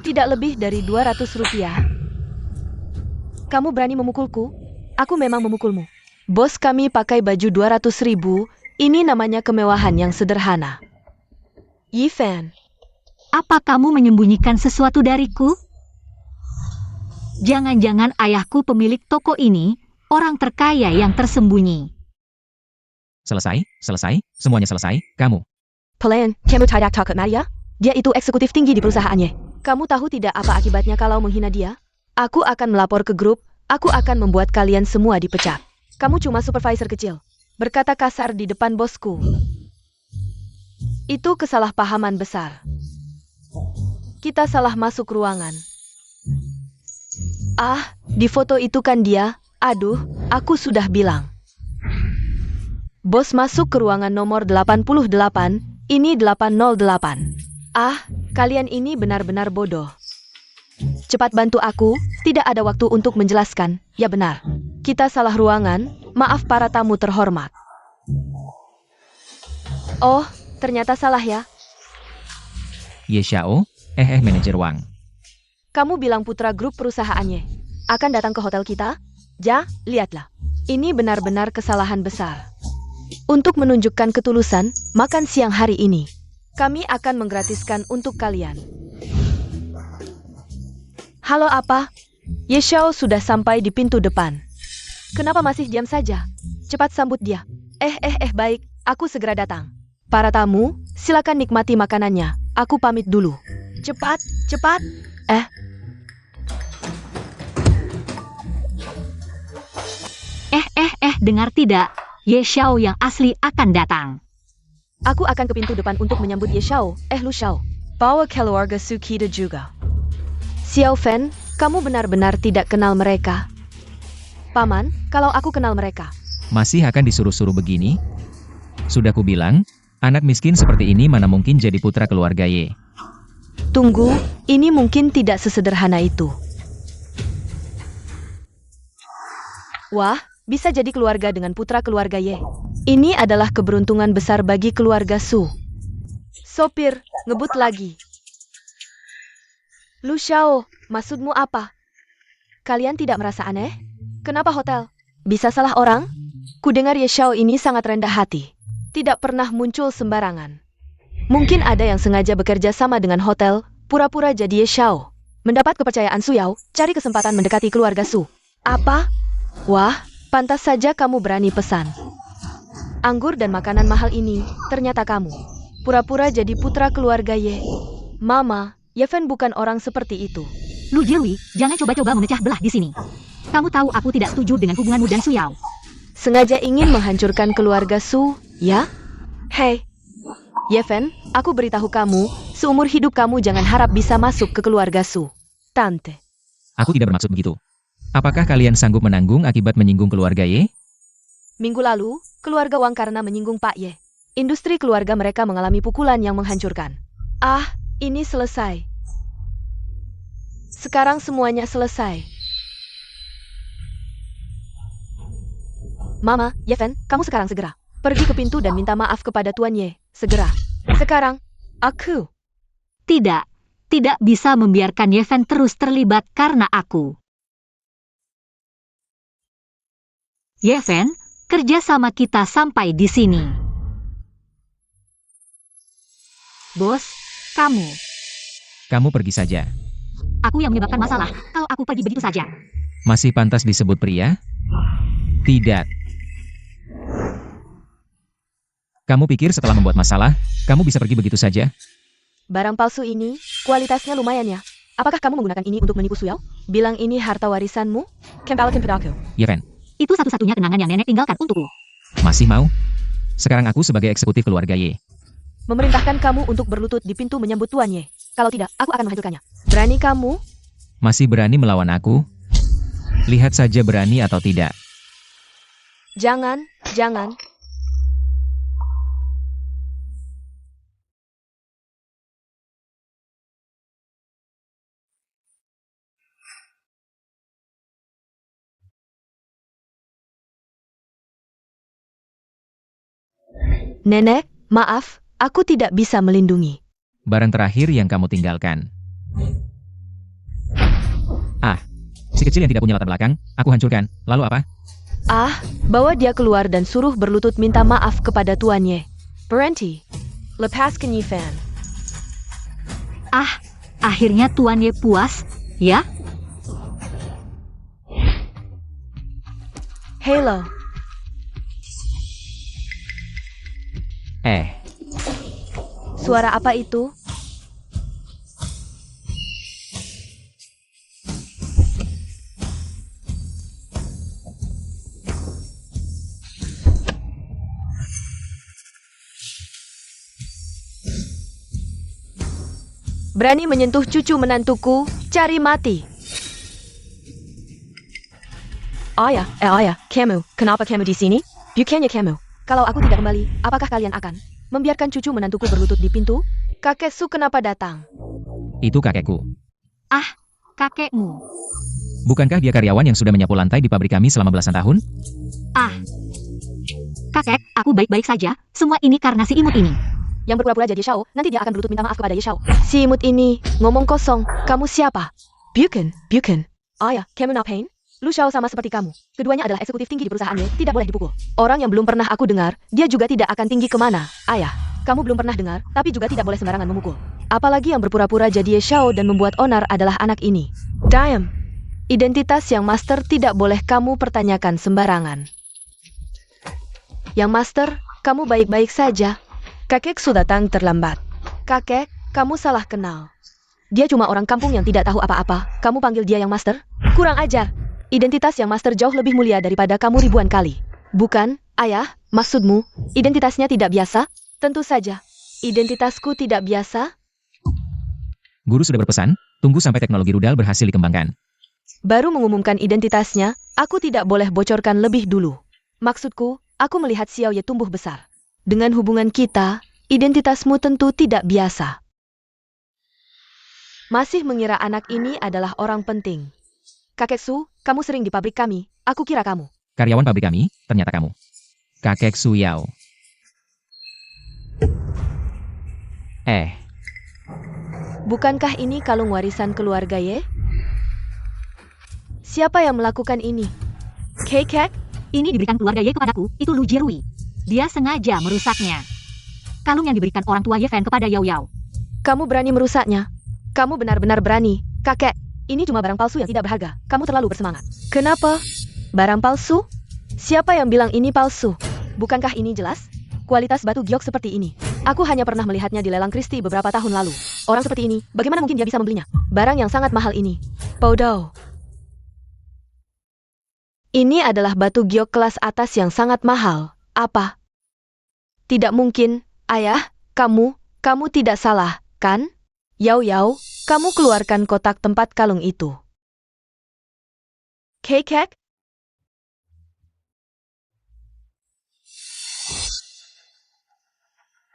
Tidak lebih dari 200 rupiah. Kamu berani memukulku? Aku memang memukulmu. Bos kami pakai baju 200 ribu, ini namanya kemewahan yang sederhana. Yeven, Apa kamu menyembunyikan sesuatu dariku? Jangan-jangan ayahku pemilik toko ini, orang terkaya yang tersembunyi. Selesai, semuanya selesai, kamu. pelayan, kamu tidak takut Maria? Dia itu eksekutif tinggi di perusahaannya. Kamu tahu tidak apa akibatnya kalau menghina dia? Aku akan melapor ke grup, aku akan membuat kalian semua dipecat. Kamu cuma supervisor kecil. Berkata kasar di depan bosku. Itu kesalahpahaman besar. Kita salah masuk ruangan. Ah, di foto itu kan dia. Aduh, aku sudah bilang. Bos masuk ke ruangan nomor 88, ini 808. Ah, kalian ini benar-benar bodoh. Cepat bantu aku, tidak ada waktu untuk menjelaskan. Ya benar. Kita salah ruangan, maaf para tamu terhormat. Oh, ternyata salah ya. Ye Xiao, manajer Wang. Kamu bilang putra grup perusahaannya akan datang ke hotel kita? Ja, lihatlah. Ini benar-benar kesalahan besar. Untuk menunjukkan ketulusan, makan siang hari ini. Kami akan menggratiskan untuk kalian. Halo apa? Ye Xiao sudah sampai di pintu depan. Kenapa masih diam saja? Cepat sambut dia. Baik, aku segera datang. Para tamu, silakan nikmati makanannya. Aku pamit dulu. Cepat. Dengar tidak? Ye Xiao yang asli akan datang. Aku akan ke pintu depan untuk menyambut Ye Xiao. Lu Xiao. Bawa keluarga Sukida juga. Xiao Fen, kamu benar-benar tidak kenal mereka. Paman, kalau aku kenal mereka. Masih akan disuruh-suruh begini? Sudah kubilang, anak miskin seperti ini mana mungkin jadi putra keluarga Ye. Tunggu, ini mungkin tidak sesederhana itu. Wah, bisa jadi keluarga dengan putra keluarga Ye. Ini adalah keberuntungan besar bagi keluarga Su. Sopir, ngebut lagi. Lu Xiao, maksudmu apa? Kalian tidak merasa aneh? Kenapa hotel? Bisa salah orang? Kudengar Ye Xiao ini sangat rendah hati. Tidak pernah muncul sembarangan. Mungkin ada yang sengaja bekerja sama dengan hotel, pura-pura jadi Ye Xiao. Mendapat kepercayaan Su Yao, cari kesempatan mendekati keluarga Su. Apa? Wah, pantas saja kamu berani pesan. Anggur dan makanan mahal ini, ternyata kamu. Pura-pura jadi putra keluarga Ye. Mama, Yeven bukan orang seperti itu. Lu Jiwi, jangan coba-coba memecah belah di sini. Kamu tahu aku tidak setuju dengan hubunganmu dan Su Yao. Sengaja ingin menghancurkan keluarga Su, ya? Hei, Yeven, aku beritahu kamu, seumur hidup kamu jangan harap bisa masuk ke keluarga Su. Tante. Aku tidak bermaksud begitu. Apakah kalian sanggup menanggung akibat menyinggung keluarga Ye? Minggu lalu, keluarga Wang karena menyinggung Pak Ye. Industri keluarga mereka mengalami pukulan yang menghancurkan. Ah, ini selesai. Sekarang semuanya selesai. Mama, Yeven, kamu sekarang segera pergi ke pintu dan minta maaf kepada Tuan Ye. Segera. Sekarang, aku. Tidak bisa membiarkan Yeven terus terlibat karena aku. Yeven, kerja sama kita sampai di sini. Bos, kamu. Kamu pergi saja. Aku yang menyebabkan masalah, kalau aku pergi begitu saja. Masih pantas disebut pria? Tidak. Kamu pikir setelah membuat masalah, kamu bisa pergi begitu saja? Barang palsu ini, kualitasnya lumayan ya. Apakah kamu menggunakan ini untuk menipu Suyao? Bilang ini harta warisanmu? Kembalikan padaku. Ya, Fen. Itu satu-satunya kenangan yang nenek tinggalkan untukku. Masih mau? Sekarang aku sebagai eksekutif keluarga Ye. Memerintahkan kamu untuk berlutut di pintu menyambut Tuan Ye. Kalau tidak, aku akan menghancurkannya. Berani kamu? Masih berani melawan aku? Lihat saja berani atau tidak. Jangan. Nenek, maaf, aku tidak bisa melindungi. Barang terakhir yang kamu tinggalkan. Si kecil yang tidak punya latar belakang, aku hancurkan. Lalu apa? Bawa dia keluar dan suruh berlutut minta maaf kepada Tuan Ye. Berhenti. Lepaskan Yi Fan. Akhirnya Tuan Ye puas, ya? Halo. Suara apa itu? Berani menyentuh cucu menantuku, cari mati. Ayah, kamu, kenapa kamu di sini? Bukannya kamu. Kalau aku tidak kembali, apakah kalian akan membiarkan cucu menantuku berlutut di pintu? Kakek Su kenapa datang? Itu kakekku. Kakekmu. Bukankah dia karyawan yang sudah menyapu lantai di pabrik kami selama belasan tahun? Kakek, aku baik-baik saja. Semua ini karena si imut ini. Yang berpura-pura jadi Shao, nanti dia akan berlutut minta maaf kepada Ye Shao. Si imut ini, ngomong kosong, kamu siapa? Bukan. Ayah, kamu ngapain? Lu Shao sama seperti kamu. Keduanya adalah eksekutif tinggi di perusahaan Ye, tidak boleh dipukul. Orang yang belum pernah aku dengar, dia juga tidak akan tinggi kemana. Ayah, kamu belum pernah dengar, tapi juga tidak boleh sembarangan memukul. Apalagi yang berpura-pura jadi Ye Shao dan membuat onar adalah anak ini. Diam. Identitas yang master tidak boleh kamu pertanyakan sembarangan. Yang master, kamu baik-baik saja. Kakek Su datang terlambat. Kakek, kamu salah kenal. Dia cuma orang kampung yang tidak tahu apa-apa. Kamu panggil dia yang master? Kurang ajar. Identitas yang master jauh lebih mulia daripada kamu ribuan kali. Bukan, ayah, maksudmu, identitasnya tidak biasa? Tentu saja. Identitasku tidak biasa? Guru sudah berpesan, tunggu sampai teknologi rudal berhasil dikembangkan. Baru mengumumkan identitasnya, aku tidak boleh bocorkan lebih dulu. Maksudku, aku melihat Xiao Ye tumbuh besar. Dengan hubungan kita, identitasmu tentu tidak biasa. Masih mengira anak ini adalah orang penting. Kakek Su, kamu sering di pabrik kami, aku kira kamu. Karyawan pabrik kami, ternyata kamu. Kakek Su Yao. Bukankah ini kalung warisan keluarga Ye? Siapa yang melakukan ini? Kakek? Ini diberikan keluarga Ye kepadaku, itu Lu Jirui. Dia sengaja merusaknya. Kalung yang diberikan orang tua Ye Fan kepada Yao Yao. Kamu berani merusaknya? Kamu benar-benar berani. Kakek, ini cuma barang palsu yang tidak berharga. Kamu terlalu bersemangat. Kenapa? Barang palsu? Siapa yang bilang ini palsu? Bukankah ini jelas? Kualitas batu giok seperti ini. Aku hanya pernah melihatnya di lelang Christie beberapa tahun lalu. Orang seperti ini, bagaimana mungkin dia bisa membelinya? Barang yang sangat mahal ini. Podo. Ini adalah batu giok kelas atas yang sangat mahal. Apa? Tidak mungkin, ayah, kamu tidak salah, kan? Yao Yao, kamu keluarkan kotak tempat kalung itu. Kakek?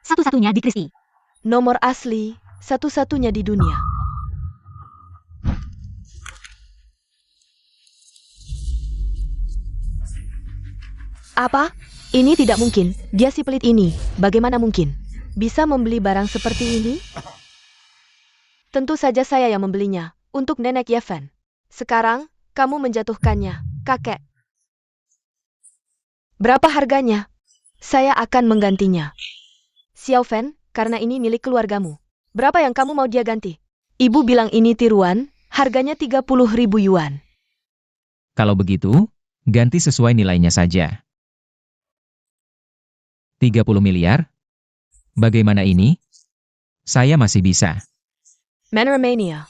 Satu-satunya di Christie. Nomor asli, satu-satunya di dunia. Apa? Ini tidak mungkin. Dia si pelit ini. Bagaimana mungkin? Bisa membeli barang seperti ini? Tentu saja saya yang membelinya. Untuk nenek Ye Fan. Sekarang, kamu menjatuhkannya, kakek. Berapa harganya? Saya akan menggantinya. Xiao Fan, karena ini milik keluargamu. Berapa yang kamu mau dia ganti? Ibu bilang ini tiruan, harganya 30.000 yuan. Kalau begitu, ganti sesuai nilainya saja. 30 miliar? Bagaimana ini? Saya masih bisa. Manor Mania.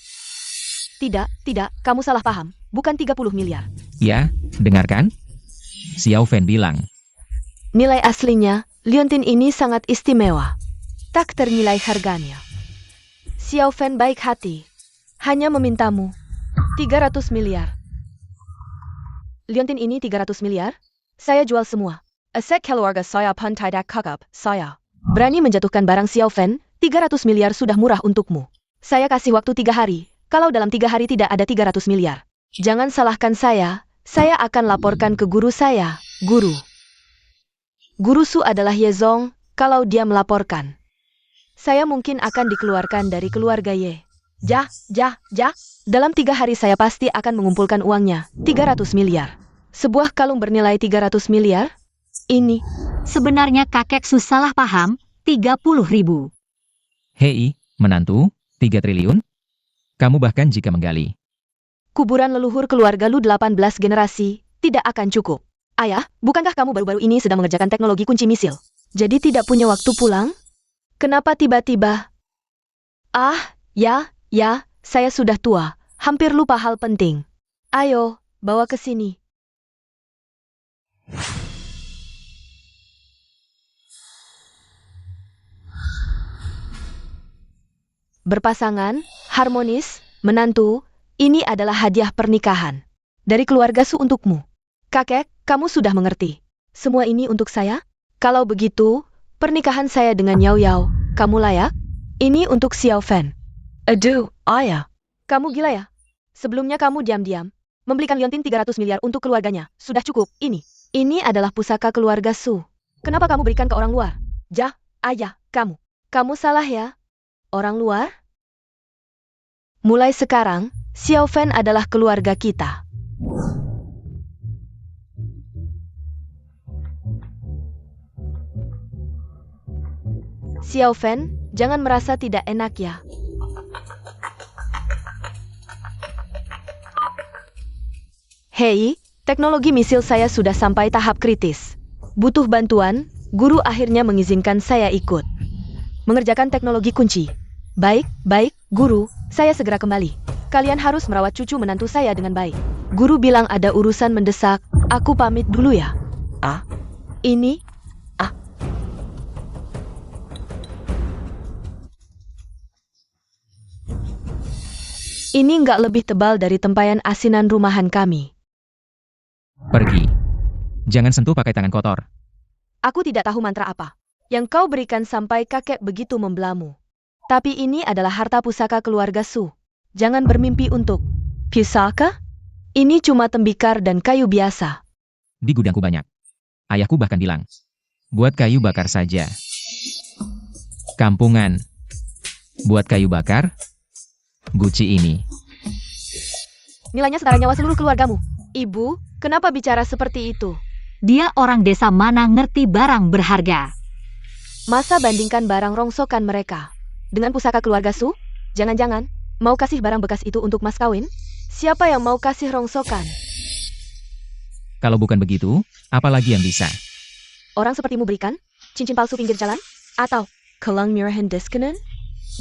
Tidak, kamu salah paham. Bukan 30 miliar. Ya, dengarkan. Xiao Fan bilang. Nilai aslinya, liontin ini sangat istimewa. Tak ternilai harganya. Xiao Fan baik hati. Hanya memintamu 300 miliar. Liontin ini 300 miliar? Saya jual semua. Aset keluarga saya pun tidak kakap, saya. Berani menjatuhkan barang Xiao Fan, 300 miliar sudah murah untukmu. Saya kasih waktu 3 hari. Kalau dalam 3 hari tidak ada 300 miliar. Jangan salahkan saya akan laporkan ke guru saya, guru. Guru Su adalah Yezong, kalau dia melaporkan. Saya mungkin akan dikeluarkan dari keluarga Ye. Dalam 3 hari saya pasti akan mengumpulkan uangnya, 300 miliar. Sebuah kalung bernilai 300 miliar? Ini. Sebenarnya kakek Su salah paham, 30.000. Hei, menantu, 3 triliun? Kamu bahkan jika menggali. Kuburan leluhur keluarga lu 18 generasi, tidak akan cukup. Ayah, bukankah kamu baru-baru ini sedang mengerjakan teknologi kunci misil? Jadi tidak punya waktu pulang? Kenapa tiba-tiba? Ya, saya sudah tua, hampir lupa hal penting. Ayo, bawa ke sini. Berpasangan, harmonis, menantu, ini adalah hadiah pernikahan. Dari keluarga Su untukmu. Kakek, kamu sudah mengerti. Semua ini untuk saya? Kalau begitu, pernikahan saya dengan Yao Yao, kamu layak? Ini untuk Xiao Fan. Aduh, ayah. Kamu gila ya? Sebelumnya kamu diam-diam membelikan liontin 300 miliar untuk keluarganya. Sudah cukup, ini. Ini adalah pusaka keluarga Su. Kenapa kamu berikan ke orang luar? Ayah, kamu. Kamu salah ya? Orang luar? Mulai sekarang, Xiao Fan adalah keluarga kita. Xiao Fan, jangan merasa tidak enak ya. Hei, teknologi misil saya sudah sampai tahap kritis. Butuh bantuan, guru akhirnya mengizinkan saya ikut. Mengerjakan teknologi kunci. Baik, guru, saya segera kembali. Kalian harus merawat cucu menantu saya dengan baik. Guru bilang ada urusan mendesak, aku pamit dulu ya. Ini? Ini nggak lebih tebal dari tempayan asinan rumahan kami. Pergi. Jangan sentuh pakai tangan kotor. Aku tidak tahu mantra apa yang kau berikan sampai kakek begitu membelamu. Tapi ini adalah harta pusaka keluarga Su. Jangan bermimpi untuk pusaka? Ini cuma tembikar dan kayu biasa. Di gudangku banyak. Ayahku bahkan bilang, buat kayu bakar saja. Kampungan. Buat kayu bakar? Guci ini. Nilainya setara nyawa seluruh keluargamu. Ibu, kenapa bicara seperti itu? Dia orang desa mana ngerti barang berharga. Masa bandingkan barang rongsokan mereka dengan pusaka keluarga Su? Jangan-jangan mau kasih barang bekas itu untuk mas kawin? Siapa yang mau kasih rongsokan? Kalau bukan begitu, apa lagi yang bisa? Orang sepertimu berikan cincin palsu pinggir jalan? Atau kelang murahan deskenen?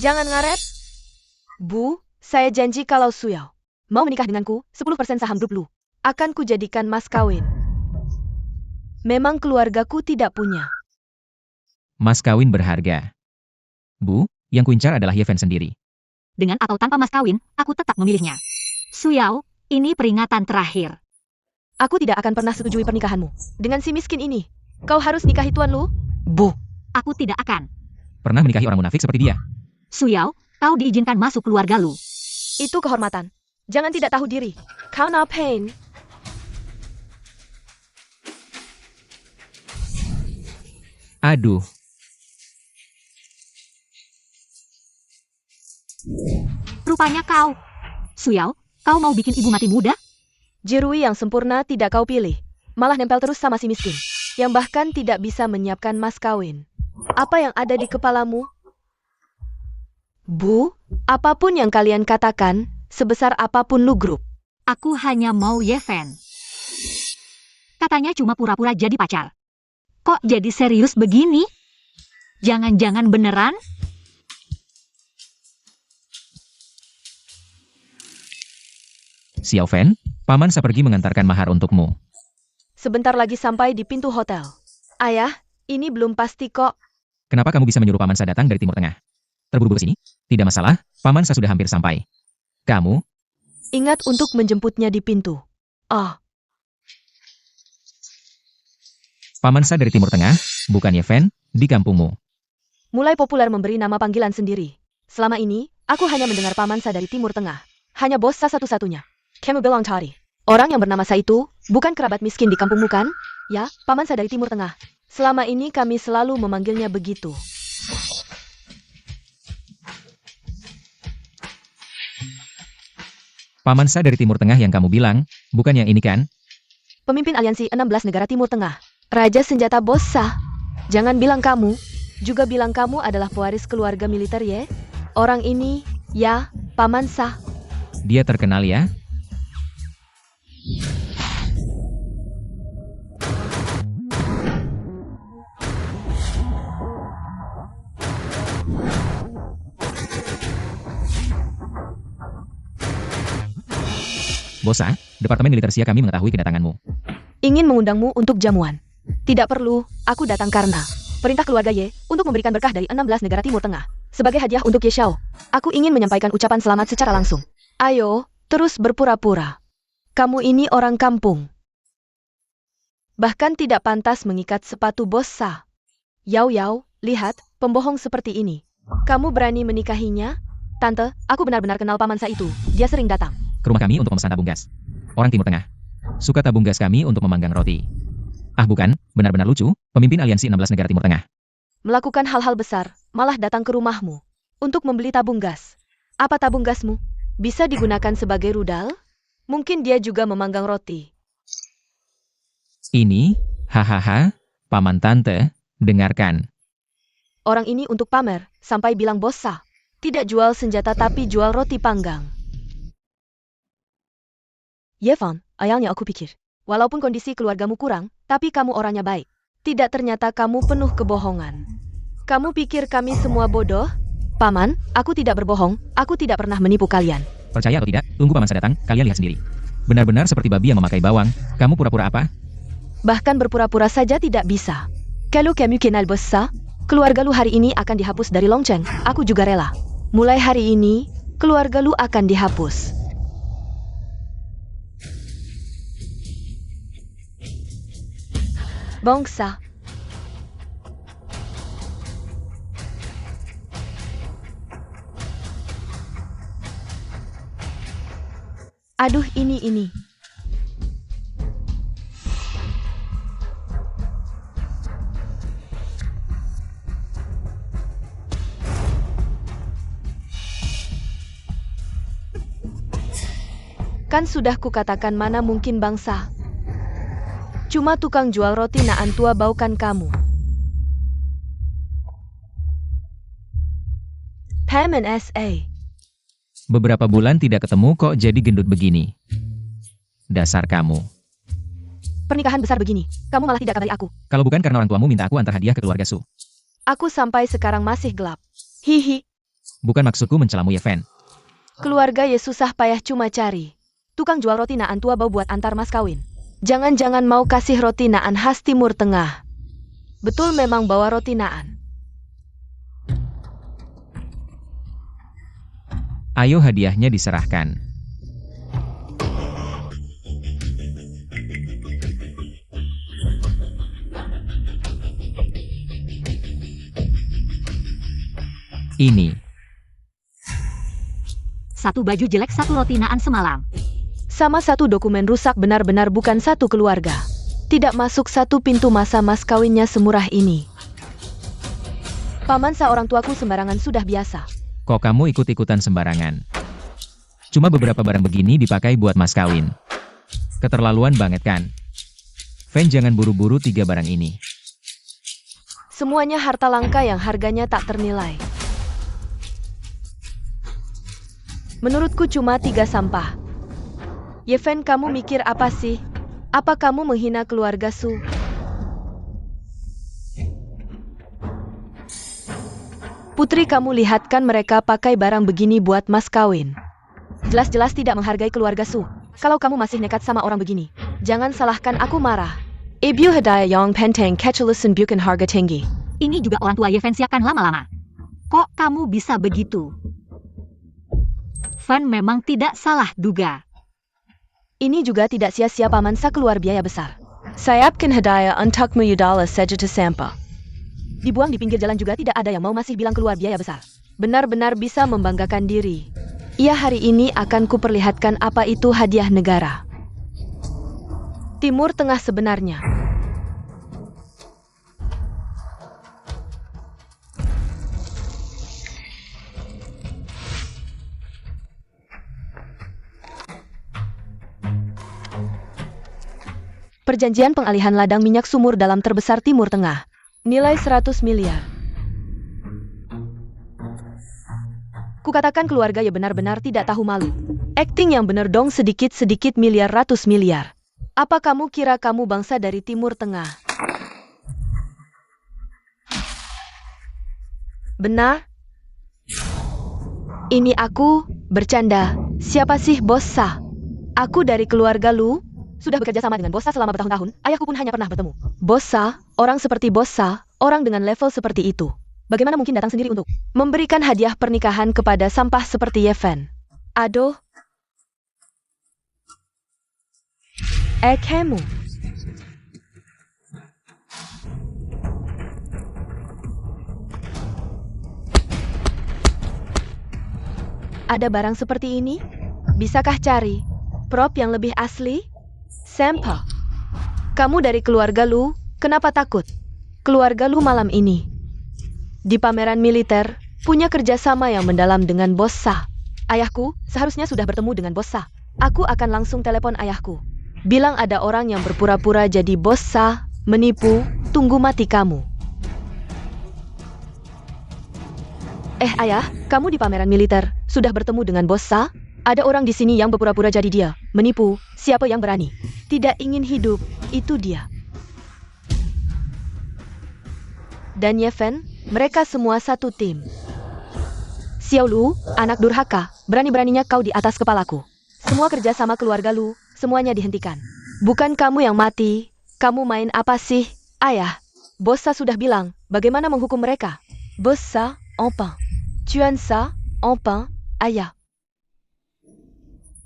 Jangan ngaret. Bu, saya janji kalau Suyao mau menikah denganku, 10% saham grup Lu akan kujadikan mas kawin. Memang keluargaku tidak punya. Mas kawin berharga. Bu, yang kuincar adalah Ye Fan sendiri. Dengan atau tanpa mas kawin, aku tetap memilihnya. Suyao, ini peringatan terakhir. Aku tidak akan pernah setujui pernikahanmu dengan si miskin ini. Kau harus nikahi Tuan Lu. Bu, Aku tidak akan. Pernah menikahi orang munafik seperti dia. Suyao, kau diizinkan masuk keluarga Lu. itu kehormatan. Jangan tidak tahu diri. Kau no pain. Aduh. Rupanya kau. Suyao, kau mau bikin ibu mati muda? Jirui yang sempurna tidak kau pilih. Malah nempel terus sama si miskin. Yang bahkan tidak bisa menyiapkan mas kawin. Apa yang ada di kepalamu? Bu, apapun yang kalian katakan, sebesar apapun lu grup. Aku hanya mau Ye Fan. Katanya cuma pura-pura jadi pacar. Kok jadi serius begini? Jangan-jangan beneran? Xiao Fan, Paman Sa pergi mengantarkan mahar untukmu. Sebentar lagi sampai di pintu hotel. Ayah, ini belum pasti kok. Kenapa kamu bisa menyuruh Paman Sa datang dari Timur Tengah? Terburu-buru sini? Tidak masalah, Paman Sa sudah hampir sampai. Kamu, Ingat untuk menjemputnya di pintu. Ah, Paman Sa dari Timur Tengah, bukan Ye Fan, di kampungmu. mulai populer memberi nama panggilan sendiri. Selama ini, aku hanya mendengar Paman Sa dari Timur Tengah. Hanya bos Sa satu-satunya. Kamu bilang cari. Orang yang bernama Sa itu, bukan kerabat miskin di kampungmu kan? Ya, Paman Sa dari Timur Tengah. Selama ini kami selalu memanggilnya begitu. Paman Sa dari Timur Tengah yang kamu bilang, bukan yang ini kan? Pemimpin aliansi 16 negara Timur Tengah. Raja senjata bos Sa. Jangan bilang kamu. Juga bilang kamu adalah pewaris keluarga militer ya. Orang ini, ya, Paman Sa. Dia terkenal ya? Bosa, Departemen Militer Sia kami mengetahui kedatanganmu. Ingin mengundangmu untuk jamuan. Tidak perlu, aku datang karena perintah keluarga Ye untuk memberikan berkah dari 16 negara Timur Tengah. Sebagai hadiah untuk Ye Xiao, aku ingin menyampaikan ucapan selamat secara langsung. Ayo, terus berpura-pura. Kamu ini orang kampung. Bahkan tidak pantas mengikat sepatu bos Sa. Yao Yao, lihat, pembohong seperti ini. Kamu berani menikahinya? Tante, aku benar-benar kenal Paman Sa itu. Dia sering datang Ke rumah kami untuk memesan tabung gas. Orang Timur Tengah. Suka tabung gas kami untuk memanggang roti. Ah bukan, benar-benar lucu, pemimpin aliansi 16 negara Timur Tengah. melakukan hal-hal besar, malah datang ke rumahmu untuk membeli tabung gas. Apa tabung gasmu? Bisa digunakan sebagai rudal? Mungkin dia juga memanggang roti. Ini, hahaha, Paman Tante, dengarkan. Orang ini untuk pamer, sampai bilang bos Sa. Tidak jual senjata tapi jual roti panggang. Yevan, ayahnya aku pikir. Walaupun kondisi keluargamu kurang, tapi kamu orangnya baik. Tidak, ternyata kamu penuh kebohongan. Kamu pikir kami semua bodoh? Paman, aku tidak berbohong, aku tidak pernah menipu kalian. Percaya atau tidak, tunggu Paman Sa datang, kalian lihat sendiri. Benar-benar seperti babi yang memakai bawang, kamu pura-pura apa? Bahkan berpura-pura saja tidak bisa. Kalau kamu kenal bos Sa, keluarga lu hari ini akan dihapus dari Longcheng, aku juga rela. Mulai hari ini, keluarga lu akan dihapus. Bangsa. Aduh, ini. Kan sudah kukatakan mana mungkin bangsa. Cuma tukang jual roti naan tua baukan kamu. Pam and SA. Beberapa bulan tidak ketemu kok jadi gendut begini. Dasar kamu. Pernikahan besar begini, kamu malah tidak kabari aku. Kalau bukan karena orang tuamu minta aku antar hadiah ke keluarga Su. Aku sampai sekarang masih gelap. Hihi, Bukan maksudku mencelamu Yeven. keluarga Ye susah payah cuma cari tukang jual roti naan tua bau buat antar mas kawin. Jangan-jangan mau kasih roti naan khas Timur Tengah. Betul memang bawa roti naan. Ayo hadiahnya diserahkan. Ini. Satu baju jelek, satu roti naan semalam. Sama satu dokumen rusak, benar-benar bukan satu keluarga. Tidak masuk satu pintu masa mas kawinnya semurah ini. Paman Sa, orang tuaku sembarangan sudah biasa. Kok kamu ikut-ikutan sembarangan? Cuma beberapa barang begini dipakai buat mas kawin. Keterlaluan banget kan? Fen, jangan buru-buru 3 barang ini. Semuanya harta langka yang harganya tak ternilai. Menurutku cuma 3 sampah. Yeven, kamu mikir apa sih? Apa kamu menghina keluarga Su? Putri, kamu lihatkan mereka pakai barang begini buat mas kawin. Jelas-jelas tidak menghargai keluarga Su. Kalau kamu masih nekat sama orang begini, jangan salahkan aku marah. Ibu hadiah yang penting kecelasan bukan harga tinggi. Ini juga orang tua Yeven siapkan lama-lama. Kok kamu bisa begitu? Fan memang tidak salah duga. Ini juga tidak sia-sia paman Sa keluar biaya besar. Sayapkan hadiah untukmu Yudala saja sampah. Dibuang di pinggir jalan juga tidak ada yang mau masih bilang keluar biaya besar. Benar-benar bisa membanggakan diri. Ia hari ini akan kuperlihatkan apa itu hadiah negara. Timur Tengah sebenarnya. Perjanjian pengalihan ladang minyak sumur dalam terbesar Timur Tengah. Nilai 100 miliar. Kukatakan keluarga ya benar-benar tidak tahu malu. Acting yang benar dong, sedikit-sedikit miliar ratus miliar. Apa kamu kira kamu bangsa dari Timur Tengah? Benar? Ini aku, bercanda. Siapa sih bos Sa? Aku dari keluarga Lu. Sudah bekerja sama dengan bos Sa selama bertahun-tahun, ayahku pun hanya pernah bertemu. Bos Sa, orang seperti bos Sa, orang dengan level seperti itu. Bagaimana mungkin datang sendiri untuk memberikan hadiah pernikahan kepada sampah seperti Yeven? Aduh. Kamu. Ada barang seperti ini? Bisakah cari prop yang lebih asli? Sampah. Kamu dari keluarga Lu, kenapa takut? Keluarga Lu malam ini di pameran militer punya kerjasama yang mendalam dengan bos Sa. Ayahku seharusnya sudah bertemu dengan bos Sa. Aku akan langsung telepon ayahku. Bilang ada orang yang berpura-pura jadi bos Sa, menipu, tunggu mati kamu. Ayah, kamu di pameran militer sudah bertemu dengan bos Sa? Ada orang di sini yang berpura-pura jadi dia, menipu. Siapa yang berani? Tidak ingin hidup, itu dia. Dan Yeven, mereka semua satu tim. Xiao Lu, anak durhaka, berani-beraninya kau di atas kepalaku. Semua kerja sama keluarga Lu, semuanya dihentikan. Bukan kamu yang mati, kamu main apa sih, ayah? Bos Sa sudah bilang, bagaimana menghukum mereka? Bos Sa, enfin. Tuan Sa, enfin, ayah.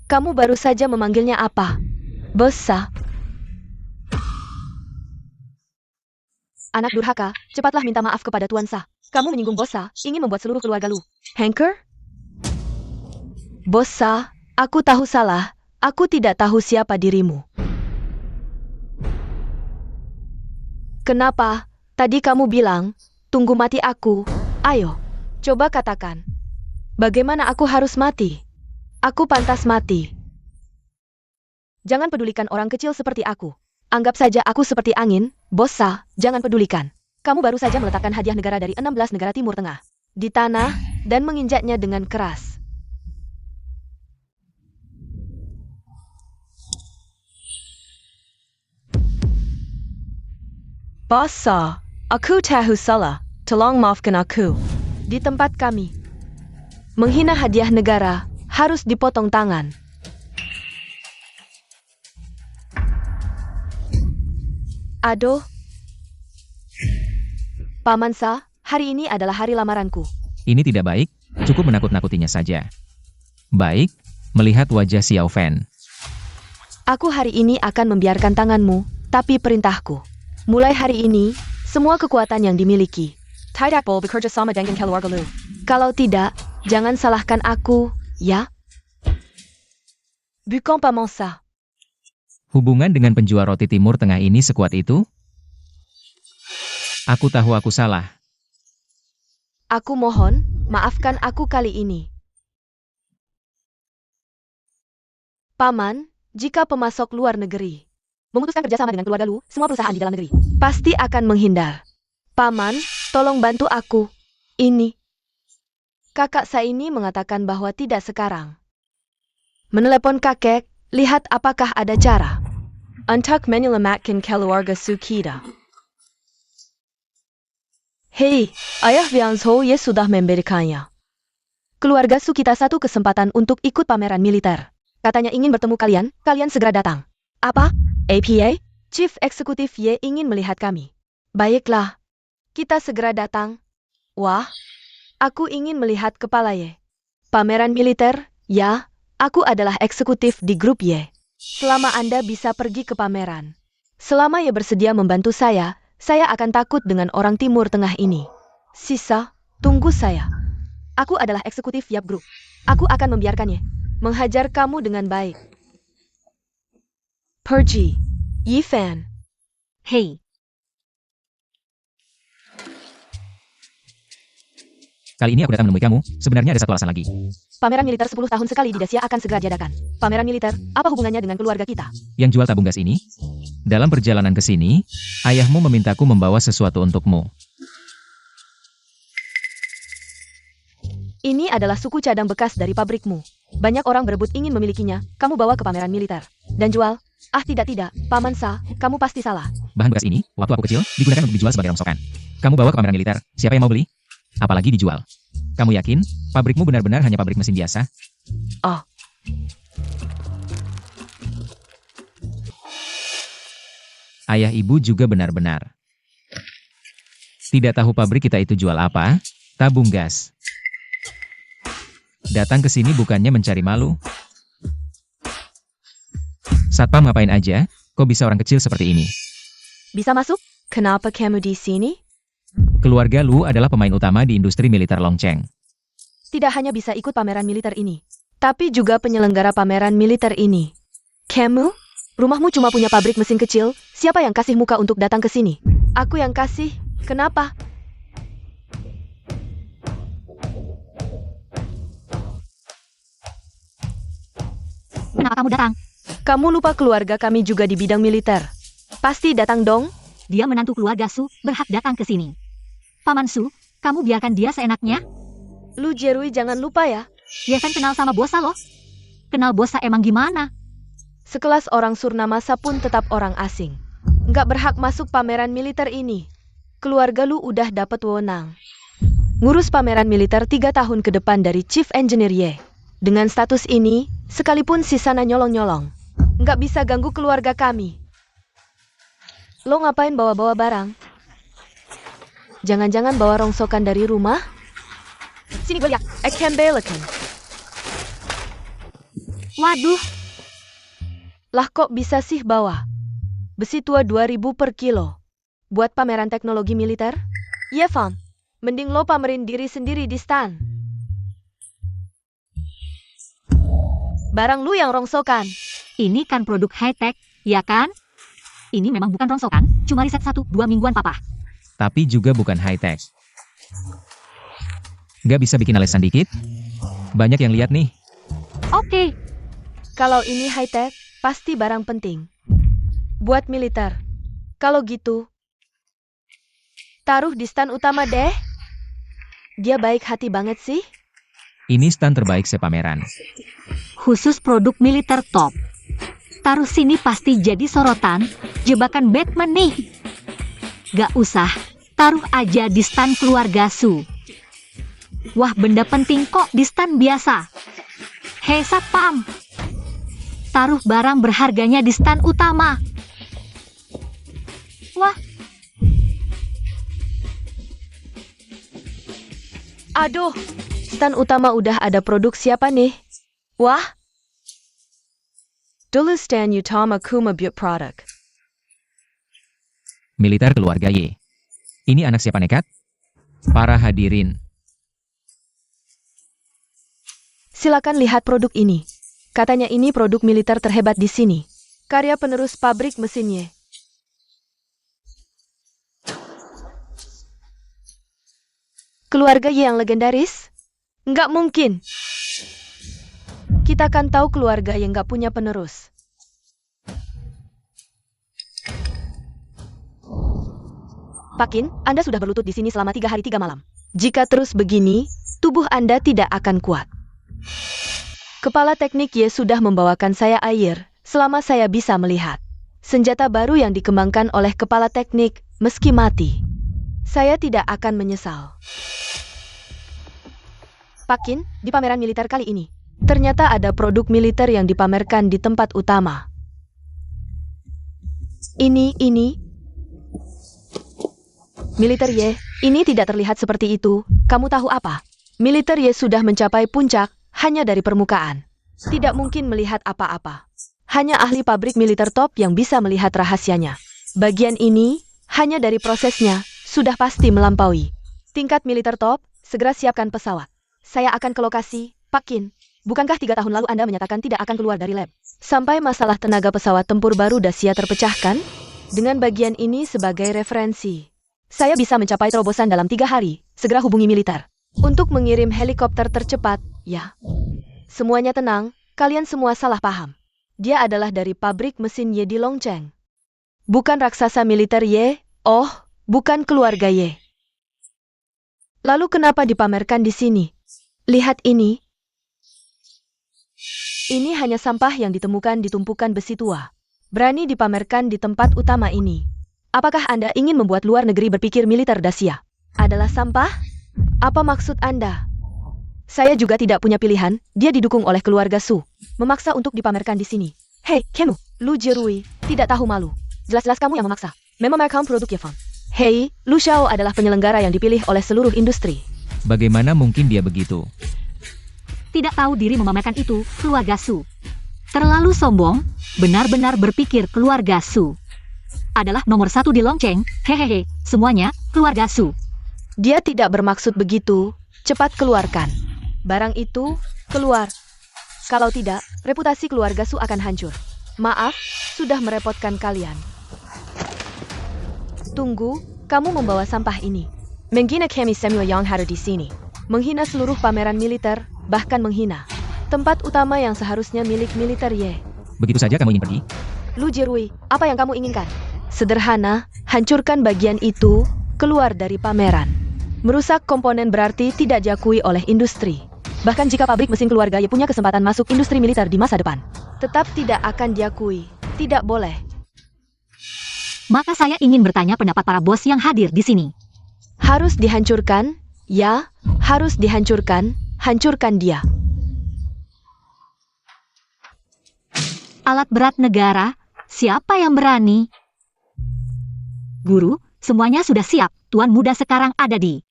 Kamu baru saja memanggilnya apa? Bos Sa. Anak durhaka, cepatlah minta maaf kepada Tuan Sa. Kamu menyinggung bos Sa, ingin membuat seluruh keluarga Lu Hanker? Bos Sa, aku tahu salah. Aku tidak tahu siapa dirimu. Kenapa? Tadi kamu bilang, tunggu mati aku. Ayo, coba katakan. Bagaimana aku harus mati? Aku pantas mati. Jangan pedulikan orang kecil seperti aku. Anggap saja aku seperti angin, bos Sa, jangan pedulikan. Kamu baru saja meletakkan hadiah negara dari 16 negara Timur Tengah di tanah dan menginjaknya dengan keras. Bos Sa, aku tahu salah, tolong maafkan aku. Di tempat kami, menghina hadiah negara harus dipotong tangan. Aduh. Paman Sa, hari ini adalah hari lamaranku. Ini tidak baik, cukup menakut-nakutinya saja. Baik, melihat wajah Xiao Fan. Aku hari ini akan membiarkan tanganmu, tapi perintahku. Mulai hari ini, semua kekuatan yang dimiliki. Tidak boleh bekerja sama dengan keluarga Lu. Kalau tidak, jangan salahkan aku, ya? Bukan Paman Sa. Hubungan dengan penjual roti Timur Tengah ini sekuat itu? Aku tahu aku salah. Aku mohon, maafkan aku kali ini. Paman, jika pemasok luar negeri memutuskan kerjasama dengan keluarga Lu, semua perusahaan di dalam negeri pasti akan menghindar. Paman, tolong bantu aku. Ini. Kakak saya ini mengatakan bahwa tidak sekarang. Menelepon kakek, lihat apakah ada cara untuk menyelamatkan keluarga Su kita. Hei, ayah Vian Zhou Ye sudah memberikannya. Keluarga Su kita satu kesempatan untuk ikut pameran militer. Katanya ingin bertemu kalian, kalian segera datang. Apa? APA? Chief Eksekutif Ye ingin melihat kami. Baiklah. Kita segera datang. Wah, aku ingin melihat kepala Ye. Pameran militer? Ya, aku adalah eksekutif di grup Ye. Selama Anda bisa pergi ke pameran. Selama Ye bersedia membantu saya akan takut dengan orang Timur Tengah ini. Sisa, tunggu saya. Aku adalah eksekutif Yap Group. Aku akan membiarkannya menghajar kamu dengan baik. Pergi, Yi Fan. Hei, Kali ini aku datang menemui kamu, sebenarnya ada satu alasan lagi. Pameran militer 10 tahun sekali di Dacia akan segera diadakan. Pameran militer, apa hubungannya dengan keluarga kita? Yang jual tabung gas ini? Dalam perjalanan ke sini, ayahmu memintaku membawa sesuatu untukmu. Ini adalah suku cadang bekas dari pabrikmu. Banyak orang berebut ingin memilikinya, kamu bawa ke pameran militer. Dan jual. Ah tidak, Paman Sa, kamu pasti salah. Bahan bekas ini, waktu aku kecil, digunakan untuk dijual sebagai rongsokan. Kamu bawa ke pameran militer, siapa yang mau beli? Apalagi dijual. Kamu yakin, pabrikmu benar-benar hanya pabrik mesin biasa? Oh. Ayah ibu juga benar-benar tidak tahu pabrik kita itu jual apa? Tabung gas. Datang ke sini bukannya mencari malu. Satpam ngapain aja? Kok bisa orang kecil seperti ini? Bisa masuk? Kenapa kamu di sini? Keluarga Lu adalah pemain utama di industri militer Longcheng. Tidak hanya bisa ikut pameran militer ini, tapi juga penyelenggara pameran militer ini. Kamu? Rumahmu cuma punya pabrik mesin kecil, siapa yang kasih muka untuk datang ke sini? Aku yang kasih. Kenapa? kenapa kamu datang? Kamu lupa keluarga kami juga di bidang militer. Pasti datang dong? Dia menantu keluarga Su, berhak datang ke sini. Paman Su, kamu biarkan dia seenaknya? Lu Jerui jangan lupa ya. Ye Fan kenal sama Bosa loh. Kenal Bosa emang gimana? Sekelas orang Surnamasa pun tetap orang asing. Nggak berhak masuk pameran militer ini. Keluarga lu udah dapat wewenang. Ngurus pameran militer 3 tahun ke depan dari Chief Engineer Ye. Dengan status ini, sekalipun si sana nyolong-nyolong, nggak bisa ganggu keluarga kami. Lo ngapain bawa-bawa barang? Jangan-jangan bawa rongsokan dari rumah? Sini gue lihat. Ekembelekan. Waduh, Lah kok bisa sih bawa? Besi tua 2000 per kilo. Buat pameran teknologi militer? Iya, Fam. Mending lo pamerin diri sendiri di stand. Barang lu yang rongsokan. ini kan produk high-tech, ya kan? Ini memang bukan rongsokan, cuma riset 1-2 mingguan papa. Tapi juga bukan high-tech. Nggak bisa bikin alesan dikit? Banyak yang lihat nih. Oke, Kalau ini high-tech, pasti barang penting. Buat militer. Kalau gitu, taruh di stand utama deh. Dia baik hati banget sih. Ini stand terbaik sepameran. khusus produk militer top. Taruh sini pasti jadi sorotan, jebakan Batman nih. Gak usah, taruh aja di stand keluarga Su. Wah, benda penting kok di stand biasa. Hei Satpam, taruh barang berharganya di stand utama. Wah, Aduh, stand utama udah ada produk siapa nih? Wah. Dulu stand utama Kuma Built Product. Militer keluarga Y. Ini anak siapa nekat? Para hadirin. Silakan lihat produk ini. Katanya ini produk militer terhebat di sini. Karya penerus pabrik mesinnya. Keluarga Y yang legendaris? Nggak mungkin. Kita kan tahu keluarga yang nggak punya penerus. Pakin, Anda sudah berlutut di sini selama 3 hari 3 malam. Jika terus begini, tubuh Anda tidak akan kuat. Kepala teknik Y sudah membawakan saya air, selama saya bisa melihat. Senjata baru yang dikembangkan oleh kepala teknik, meski mati. Saya tidak akan menyesal. Pak Qin, di pameran militer kali ini, ternyata ada produk militer yang dipamerkan di tempat utama. Ini. Militer Ye, ini tidak terlihat seperti itu. Kamu tahu apa? Militer Ye sudah mencapai puncak hanya dari permukaan. Tidak mungkin melihat apa-apa. Hanya ahli pabrik militer top yang bisa melihat rahasianya. Bagian ini, hanya dari prosesnya, sudah pasti melampaui tingkat militer top. Segera siapkan pesawat. Saya akan ke lokasi. Pak Qin, bukankah 3 tahun lalu Anda menyatakan tidak akan keluar dari lab? Sampai masalah tenaga pesawat tempur baru Dacia terpecahkan? Dengan bagian ini sebagai referensi, saya bisa mencapai terobosan dalam 3 hari. Segera hubungi militer untuk mengirim helikopter tercepat, ya. Semuanya tenang, kalian semua salah paham. Dia adalah dari pabrik mesin Ye di Longcheng. Bukan raksasa militer Ye, oh, bukan keluarga Ye. Lalu kenapa dipamerkan di sini? Lihat ini. Ini hanya sampah yang ditemukan di tumpukan besi tua. Berani dipamerkan di tempat utama ini. Apakah Anda ingin membuat luar negeri berpikir militer Dacia adalah sampah? Apa maksud Anda? Saya juga tidak punya pilihan, dia didukung oleh keluarga Su. Memaksa untuk dipamerkan di sini. Hei, kamu, Lu Jirui, tidak tahu malu. Jelas-jelas kamu yang memaksa. Memamerkan produk Yevon. Hei, Lu Xiao adalah penyelenggara yang dipilih oleh seluruh industri. Bagaimana mungkin dia begitu? Tidak tahu diri memamerkan itu, keluarga Su. Terlalu sombong, benar-benar berpikir keluarga Su adalah nomor 1 di Longcheng. Hehehe, semuanya, keluarga Su. Dia tidak bermaksud begitu. Cepat keluarkan barang itu, keluar. Kalau tidak, reputasi keluarga Su akan hancur. Maaf, sudah merepotkan kalian. Tunggu, kamu membawa sampah ini. Menghina kami semua yang hadir di sini. Menghina seluruh pameran militer, bahkan menghina tempat utama yang seharusnya milik militer Ye. Begitu saja kamu ingin pergi? Lu Jirui, apa yang kamu inginkan? Sederhana, hancurkan bagian itu, keluar dari pameran. Merusak komponen berarti tidak diakui oleh industri. Bahkan jika pabrik mesin keluarga Ye punya kesempatan masuk industri militer di masa depan, tetap tidak akan diakui. Tidak boleh. Maka saya ingin bertanya pendapat para bos yang hadir di sini. Harus dihancurkan? Ya, harus dihancurkan. Hancurkan dia. Alat berat negara, siapa yang berani? Guru, semuanya sudah siap. Tuan muda sekarang ada di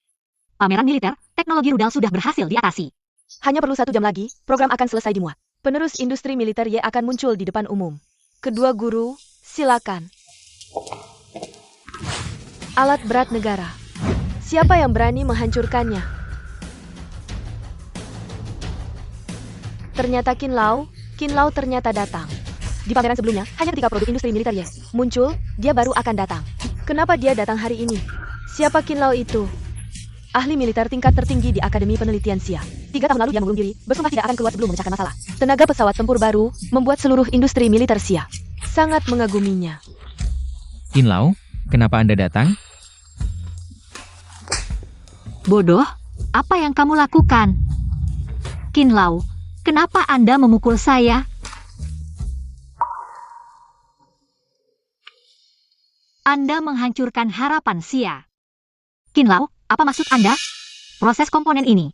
pameran militer. Teknologi rudal sudah berhasil diatasi. Hanya perlu 1 jam lagi, program akan selesai dimuat. Penerus industri militer Ye akan muncul di depan umum. Kedua guru, silakan. Alat berat negara. Siapa yang berani menghancurkannya? Ternyata Qin Lao ternyata datang. Di pameran sebelumnya, hanya ketika produk industri militer Ye muncul, dia baru akan datang. Kenapa dia datang hari ini? Siapa Qin Lao itu? Ahli militer tingkat tertinggi di Akademi Penelitian Xia. 3 tahun lalu dia mengurung diri, bersumpah tidak akan keluar sebelum memecahkan masalah. Tenaga pesawat tempur baru, membuat seluruh industri militer Xia sangat mengaguminya. Qin Lao, kenapa Anda datang? Bodoh, apa yang kamu lakukan? Qin Lao, kenapa Anda memukul saya? Anda menghancurkan harapan Xia. Qin Lao, apa maksud Anda? Proses komponen ini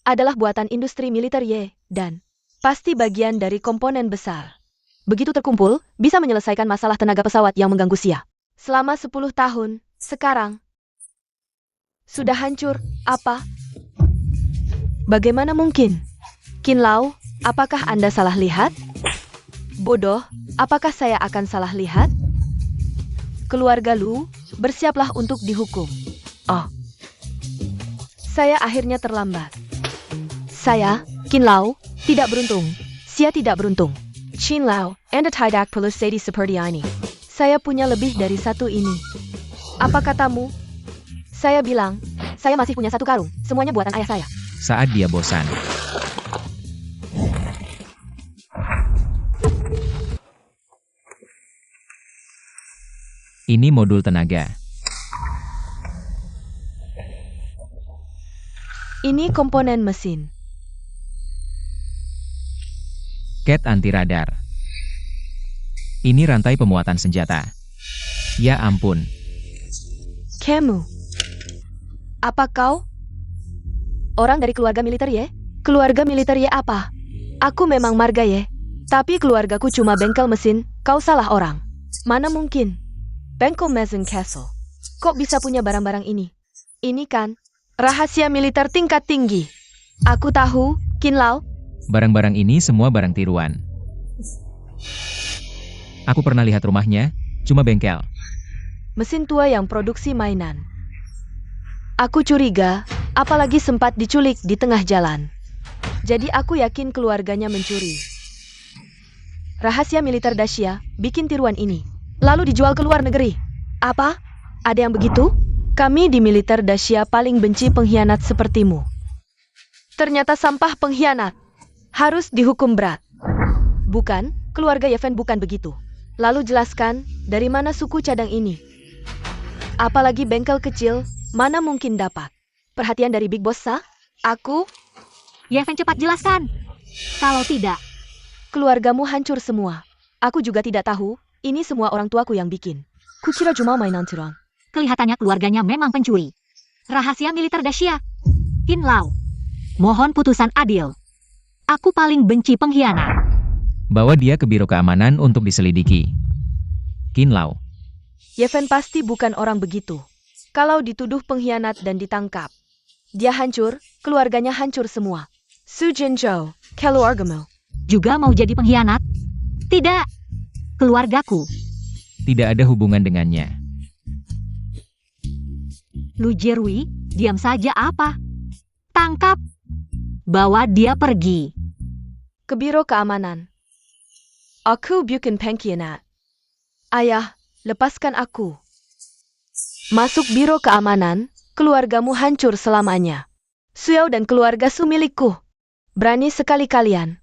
Adalah buatan industri militer Ye, dan pasti bagian dari komponen besar. Begitu terkumpul, bisa menyelesaikan masalah tenaga pesawat yang mengganggu Xia. Selama 10 tahun, sekarang sudah hancur, apa? Bagaimana mungkin? Qin Lao, apakah Anda salah lihat? Bodoh, apakah saya akan salah lihat? Keluarga Lu, bersiaplah untuk dihukum. Oh. Saya akhirnya terlambat. Saya, Qin Lao, tidak beruntung. Xia tidak beruntung. Qin Lao, Anda tidak perlu sedih seperti ini. Saya punya lebih dari 1 ini. Apa katamu? Saya bilang, saya masih punya 1 karung. Semuanya buatan ayah saya. Saat dia bosan. Ini modul tenaga. Ini komponen mesin. Cat anti radar. Ini rantai pemuatan senjata. Ya ampun. Kamu. Apa kau? Orang dari keluarga militer ye? Keluarga militer ye apa? Aku memang marga ye. Tapi keluargaku cuma bengkel mesin, kau salah orang. Mana mungkin? Bengkel Mesin Castle. Kok bisa punya barang-barang ini? Ini kan rahasia militer tingkat tinggi. Aku tahu, Kinlau. Barang-barang ini semua barang tiruan. Aku pernah lihat rumahnya, cuma bengkel. Mesin tua yang produksi mainan. Aku curiga, apalagi sempat diculik di tengah jalan. Jadi aku yakin keluarganya mencuri. Rahasia militer Dacia bikin tiruan ini, lalu dijual ke luar negeri. Apa? Ada yang begitu? Kami di militer Dacia paling benci pengkhianat sepertimu. Ternyata sampah pengkhianat. Harus dihukum berat. Bukan, keluarga Yeven bukan begitu. Lalu jelaskan, dari mana suku cadang ini? Apalagi bengkel kecil, mana mungkin dapat? Perhatian dari Big Boss, sah? Aku? Yeven, cepat jelaskan. Kalau tidak, Keluargamu hancur semua. Aku juga tidak tahu, ini semua orang tuaku yang bikin. Kukira cuma mainan tirang. kelihatannya keluarganya memang pencuri. Rahasia militer Dacia. Kinlau. Mohon putusan adil. Aku paling benci pengkhianat. Bawa dia ke Biro Keamanan untuk diselidiki. Kinlau. Yeven pasti bukan orang begitu. Kalau dituduh pengkhianat dan ditangkap, dia hancur, keluarganya hancur semua. Su Jinzhou, keluargamu. Juga mau jadi pengkhianat? Tidak. Keluargaku. Tidak ada hubungan dengannya. Lu Jerui, diam saja apa? Tangkap. Bawa dia pergi. Ke Biro Keamanan. Aku bukan pengkhianat. Ayah, lepaskan aku. Masuk Biro Keamanan, keluargamu hancur selamanya. Suyao dan keluarga Su milikku. Berani sekali kalian.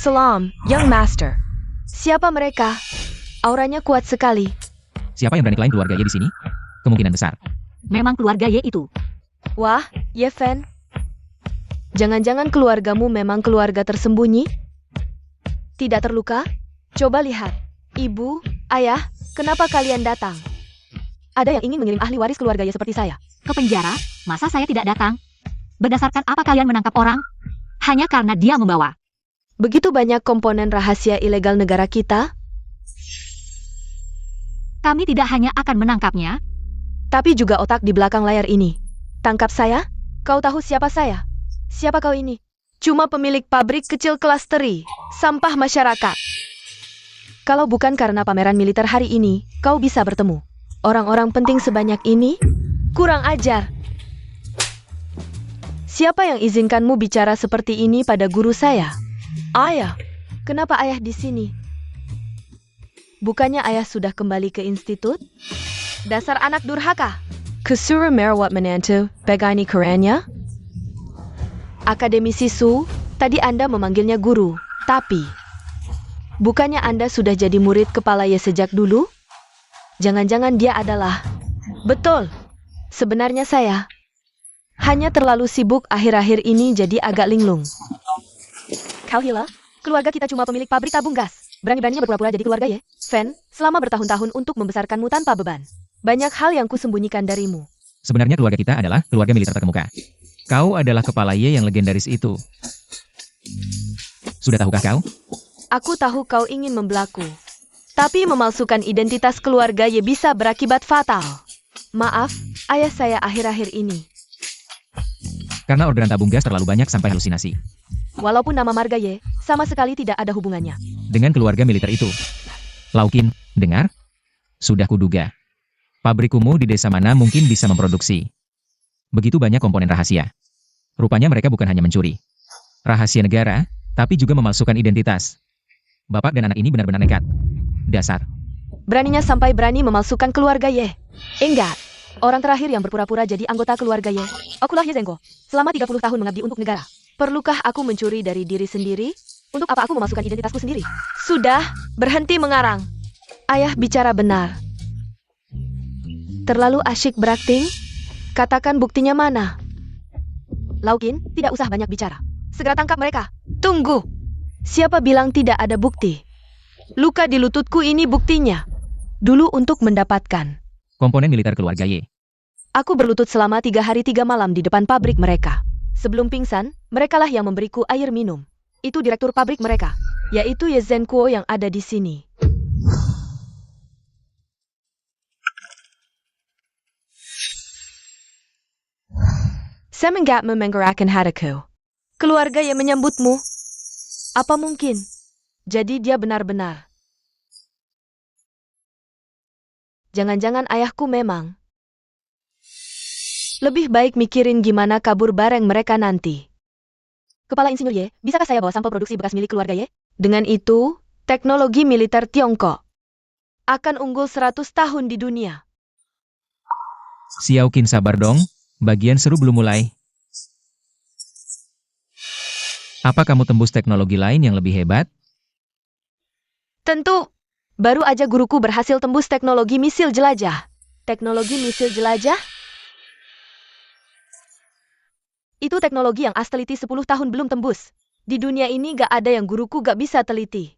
Salam, Young Master. Siapa mereka? Auranya kuat sekali. Siapa yang berani klaim keluarga Ye di sini? Kemungkinan besar. Memang keluarga Ye itu. Wah, Yeven. Jangan-jangan keluargamu memang keluarga tersembunyi? Tidak terluka? Coba lihat. Ibu, ayah, kenapa kalian datang? Ada yang ingin mengirim ahli waris keluarga Ye seperti saya. Ke penjara? Masa saya tidak datang? Berdasarkan apa kalian menangkap orang? Hanya karena dia membawa. Begitu banyak komponen rahasia ilegal negara kita, Kami tidak hanya akan menangkapnya, tapi juga otak di belakang layar ini. Tangkap saya? Kau tahu siapa saya? Siapa kau ini? Cuma pemilik pabrik kecil kelas teri, sampah masyarakat. Kalau bukan karena pameran militer hari ini, kau bisa bertemu. Orang-orang penting sebanyak ini? Kurang ajar. Siapa yang izinkanmu bicara seperti ini pada guru saya? Ayah. Kenapa ayah di sini? Bukannya ayah sudah kembali ke institut? Dasar anak durhaka. Kusura merawat menantu, begini kerennya? Akademisi Su, tadi Anda memanggilnya guru, tapi bukannya Anda sudah jadi murid kepala Ye sejak dulu? Jangan-jangan dia adalah... Betul, sebenarnya saya hanya terlalu sibuk akhir-akhir ini jadi agak linglung. Kau gila? Keluarga kita cuma pemilik pabrik tabung gas. Berani-beraninya berpura-pura jadi keluarga Ye. Fen, selama bertahun-tahun untuk membesarkanmu tanpa beban. Banyak hal yang kusembunyikan darimu. Sebenarnya keluarga kita adalah keluarga militer terkemuka. Kau adalah kepala Ye yang legendaris itu. Sudah tahukah kau? Aku tahu kau ingin membelaku. Tapi memalsukan identitas keluarga Ye bisa berakibat fatal. Maaf, ayah saya akhir-akhir ini. Karena orderan tabung gas terlalu banyak sampai halusinasi. Walaupun nama marga Ye, sama sekali tidak ada hubungannya. Dengan keluarga militer itu. Laukin, dengar? Sudah kuduga. Pabrik kumuh di desa mana mungkin bisa memproduksi begitu banyak komponen rahasia. Rupanya mereka bukan hanya mencuri rahasia negara, tapi juga memalsukan identitas. Bapak dan anak ini benar-benar nekat. Dasar. Beraninya sampai berani memalsukan keluarga Ye. Enggak. Orang terakhir yang berpura-pura jadi anggota keluarga Ye. Akulah Ye Zengko. Selama 30 tahun mengabdi untuk negara. Perlukah aku mencuri dari diri sendiri? Untuk apa aku memasukkan identitasku sendiri? Sudah, berhenti mengarang. Ayah bicara benar. Terlalu asyik berakting? Katakan buktinya mana? Laukin, tidak usah banyak bicara. Segera tangkap mereka. Tunggu. Siapa bilang tidak ada bukti? Luka di lututku ini buktinya. Dulu untuk mendapatkan. Komponen militer keluarga Y. Aku berlutut selama 3 hari 3 malam di depan pabrik mereka. Sebelum pingsan, merekalah yang memberiku air minum. Itu direktur pabrik mereka, yaitu Ye Zhenguo yang ada di sini. Semenjak memenggarakan hatiku. Keluarga yang menyambutmu. Apa mungkin? Jadi dia benar-benar. Jangan-jangan ayahku memang. Lebih baik mikirin gimana kabur bareng mereka nanti. Kepala Insinyur Ye, bisakah saya bawa sampel produksi bekas milik keluarga Ye? Dengan itu, teknologi militer Tiongkok akan unggul 100 tahun di dunia. Xiao Qin sabar dong, bagian seru belum mulai. Apa kamu tembus teknologi lain yang lebih hebat? Tentu, baru aja guruku berhasil tembus teknologi misil jelajah. Teknologi misil jelajah? Itu teknologi yang As teliti 10 tahun belum tembus. Di dunia ini gak ada yang guruku gak bisa teliti.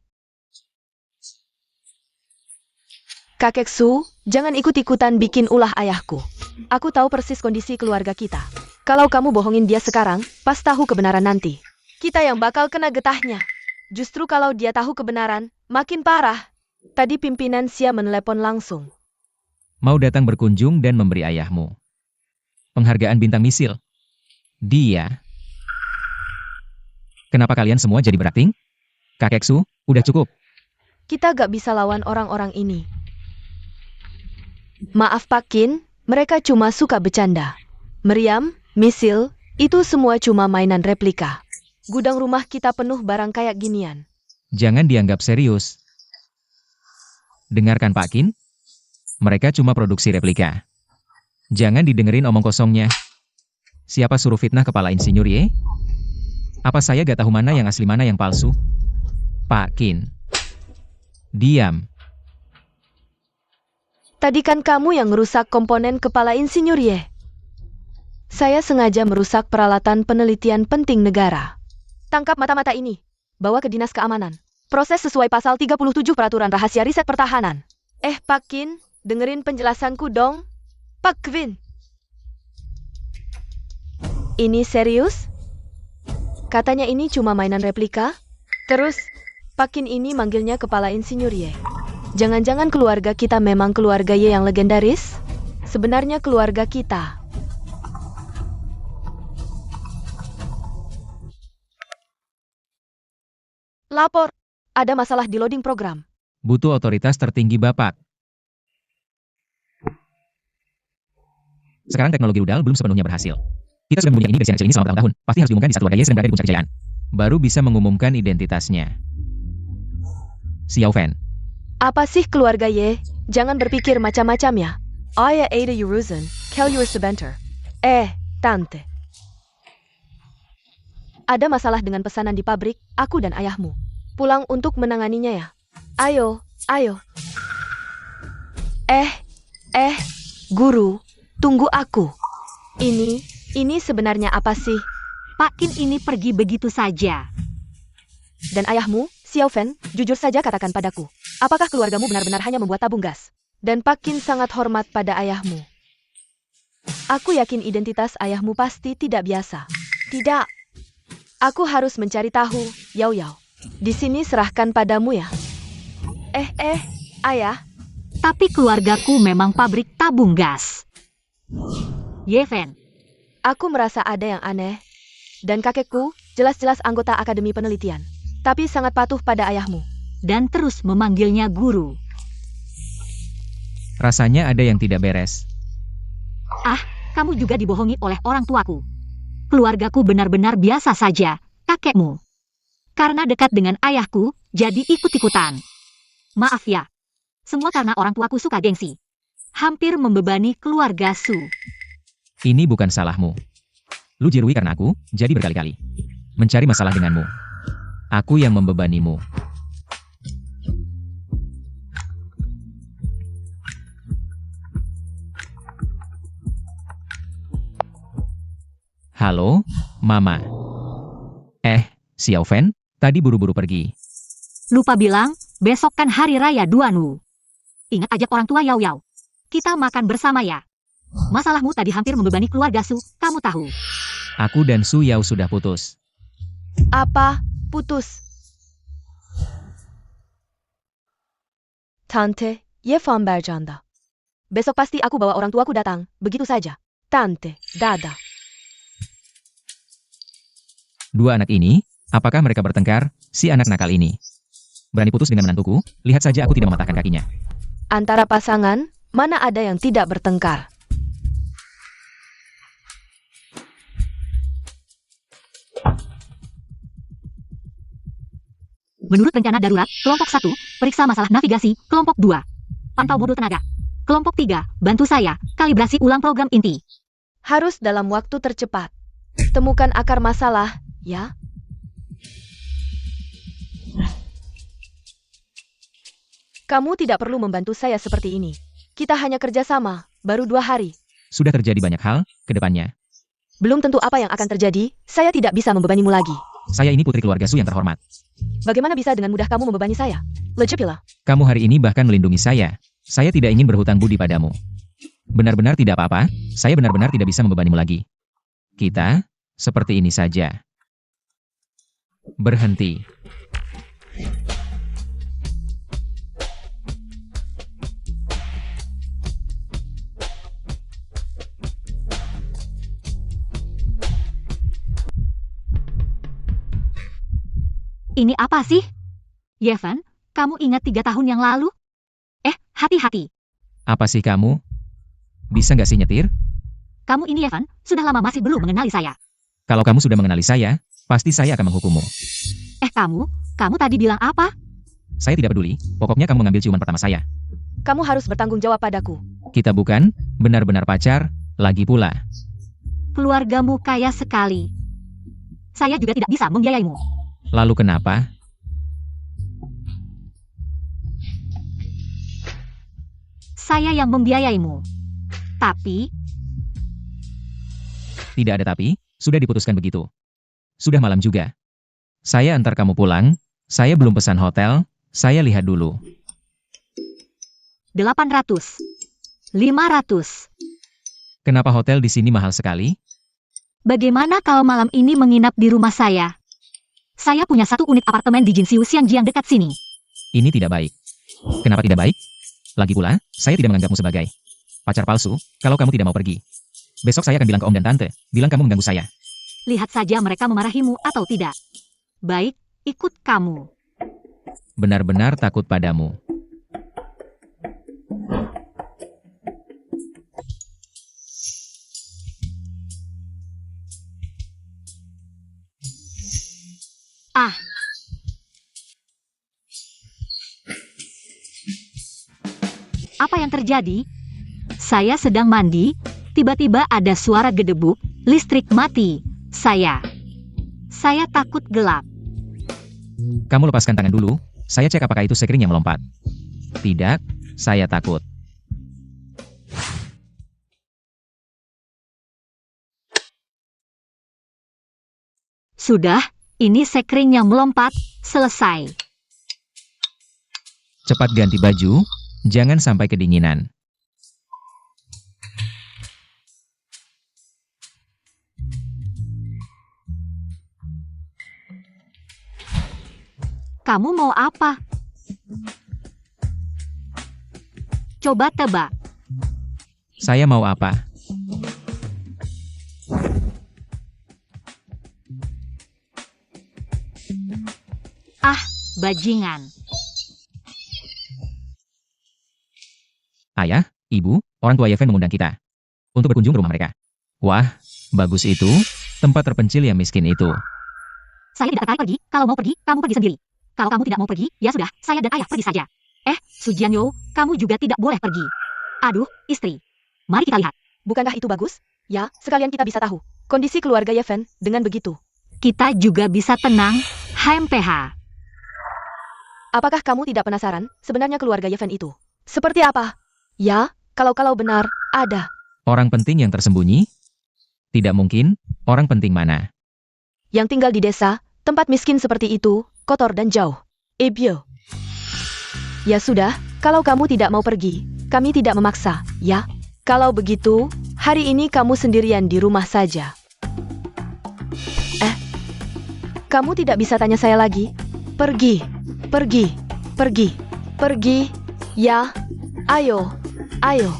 Kakek Su, jangan ikut-ikutan bikin ulah ayahku. Aku tahu persis kondisi keluarga kita. Kalau kamu bohongin dia sekarang, pas tahu kebenaran nanti. Kita yang bakal kena getahnya. Justru kalau dia tahu kebenaran, makin parah. Tadi pimpinan Xia menelepon langsung. Mau datang berkunjung dan memberi ayahmu penghargaan bintang misil. Dia. Kenapa kalian semua jadi berakting? Kakek Su, udah cukup. Kita gak bisa lawan orang-orang ini. Maaf Pak Qin, mereka cuma suka bercanda. Meriam, misil, itu semua cuma mainan replika. Gudang rumah kita penuh barang kayak ginian. Jangan dianggap serius. Dengarkan Pak Qin, mereka cuma produksi replika. Jangan didengerin omong kosongnya. Siapa suruh fitnah kepala Insinyur Ye? Apa saya gak tahu mana yang asli mana yang palsu? Pak Qin. Diam. Tadi kan kamu yang merusak komponen kepala Insinyur Ye. Saya sengaja merusak peralatan penelitian penting negara. Tangkap mata-mata ini. Bawa ke Dinas Keamanan. Proses sesuai pasal 37 Peraturan Rahasia Riset Pertahanan. Pak Qin, dengerin penjelasanku dong. Pak Qin. Ini serius? Katanya ini cuma mainan replika? Terus, Pak Qin ini manggilnya kepala Insinyur Ye. Jangan-jangan keluarga kita memang keluarga Ye yang legendaris? Sebenarnya keluarga kita. Lapor, ada masalah di loading program. Butuh otoritas tertinggi Bapak. Sekarang teknologi rudal belum sepenuhnya berhasil. Kita sudah mempunyai ini dari si kecil ini selama bertahun-tahun. Pasti harus diumumkan di satu keluarga Y sedang berada di puncak kejayaan. Baru bisa mengumumkan identitasnya. Xiao Fan. Apa sih keluarga Y? Jangan berpikir macam-macam ya. Ayah Ada Yuruzen, Kel Yur Sebenter. Tante. Ada masalah dengan pesanan di pabrik, aku dan ayahmu. Pulang untuk menanganinya ya. Ayo. Guru, tunggu aku. Ini sebenarnya apa sih? Pak Qin ini pergi begitu saja. Dan ayahmu, Xiao Fan, jujur saja katakan padaku. Apakah keluargamu benar-benar hanya membuat tabung gas? Dan Pak Qin sangat hormat pada ayahmu. Aku yakin identitas ayahmu pasti tidak biasa. Tidak. Aku harus mencari tahu, Yao. Di sini serahkan padamu ya. Ayah. Tapi keluargaku memang pabrik tabung gas. Ye Fan. Aku merasa ada yang aneh. Dan kakekku, jelas-jelas anggota Akademi Penelitian. Tapi sangat patuh pada ayahmu. Dan terus memanggilnya guru. Rasanya ada yang tidak beres. Kamu juga dibohongi oleh orang tuaku. Keluargaku benar-benar biasa saja, kakekmu. Karena dekat dengan ayahku, jadi ikut-ikutan. Maaf ya. Semua karena orang tuaku suka gengsi. Hampir membebani keluarga Su. Ini bukan salahmu. Lu jirui karena aku, jadi berkali-kali mencari masalah denganmu. Aku yang membebanimu. Halo, Mama. Xiao Fan, tadi buru-buru pergi. Lupa bilang, Besok kan hari raya Duanu. Ingat ajak orang tua Yao Yao. Kita makan bersama ya. Masalahmu tadi hampir membebani keluarga Su, kamu tahu. Aku dan Su Yao sudah putus. Apa? Putus. Tante, Yefan bercanda. Besok pasti aku bawa orang tuaku datang, begitu saja. Tante, dadah. Dua anak ini, apakah mereka bertengkar? Si anak nakal ini berani putus dengan menantuku, lihat saja aku tidak mematahkan kakinya. Antara pasangan, mana ada yang tidak bertengkar? Menurut rencana darurat, kelompok 1, periksa masalah navigasi, kelompok 2, pantau modul tenaga. Kelompok 3, bantu saya, kalibrasi ulang program inti. Harus dalam waktu tercepat. Temukan akar masalah, ya. Kamu tidak perlu membantu saya seperti ini. Kita hanya kerjasama, baru 2 hari. Sudah terjadi banyak hal, ke depannya. Belum tentu apa yang akan terjadi, saya tidak bisa membebanimu lagi. Saya ini putri keluarga Su yang terhormat. Bagaimana bisa dengan mudah kamu membebani saya? Lecipila. Kamu hari ini bahkan melindungi saya. Saya tidak ingin berhutang budi padamu. Benar-benar tidak apa-apa, saya benar-benar tidak bisa membebanimu lagi. Kita, seperti ini saja. Berhenti. Ini apa sih? Yevan, kamu ingat 3 tahun yang lalu? Hati-hati. Apa sih kamu? Bisa nggak sih nyetir? Kamu ini Yevan, sudah lama masih belum mengenali saya. Kalau kamu sudah mengenali saya, pasti saya akan menghukummu. Kamu tadi bilang apa? Saya tidak peduli, pokoknya kamu mengambil ciuman pertama saya. Kamu harus bertanggung jawab padaku. Kita bukan benar-benar pacar, lagi pula. Keluargamu kaya sekali. Saya juga tidak bisa membiayaimu. Lalu kenapa? Saya yang membiayaimu. Tapi, Tidak ada tapi, sudah diputuskan begitu. Sudah malam juga. Saya antar kamu pulang, saya belum pesan hotel, saya lihat dulu. 800. 500. Kenapa hotel di sini mahal sekali? Bagaimana kalau malam ini menginap di rumah saya? Saya punya 1 unit apartemen di Jinsiu Xianjiang dekat sini. Ini tidak baik. Kenapa tidak baik? Lagi pula, saya tidak menganggapmu sebagai pacar palsu, kalau kamu tidak mau pergi. Besok saya akan bilang ke om dan tante, bilang kamu mengganggu saya. Lihat saja mereka memarahimu atau tidak. Baik, ikut kamu. Benar-benar takut padamu. Apa yang terjadi? Saya sedang mandi, tiba-tiba ada suara gedebuk, listrik mati. Saya takut gelap. Kamu lepaskan tangan dulu, saya cek apakah itu sekring yang melompat. Tidak, saya takut. Sudah, ini sekring yang melompat, selesai. Cepat ganti baju, jangan sampai kedinginan. Kamu mau apa? Coba tebak. Saya mau apa? Bajingan. Ayah, ibu, orang tua Yeven mengundang kita untuk berkunjung ke rumah mereka. Wah, bagus itu, tempat terpencil yang miskin itu. Saya tidak tertarik pergi, kalau mau pergi, kamu pergi sendiri. Kalau kamu tidak mau pergi, ya sudah, saya dan ayah pergi saja. Su Jianyo, kamu juga tidak boleh pergi. Aduh, istri. Mari kita lihat. Bukankah itu bagus? Ya, sekalian kita bisa tahu kondisi keluarga Yeven. Dengan begitu, Kita juga bisa tenang, HMPH. apakah kamu tidak penasaran sebenarnya keluarga Yeven itu seperti apa? Ya, kalau benar, ada. Orang penting yang tersembunyi? Tidak mungkin, orang penting mana? Yang tinggal di desa, tempat miskin seperti itu, kotor dan jauh. Ebyo. Ya sudah, kalau kamu tidak mau pergi, kami tidak memaksa, ya. Kalau begitu, hari ini kamu sendirian di rumah saja. Kamu tidak bisa tanya saya lagi? Pergi, pergi, pergi, pergi. Ya, ayo, ayo.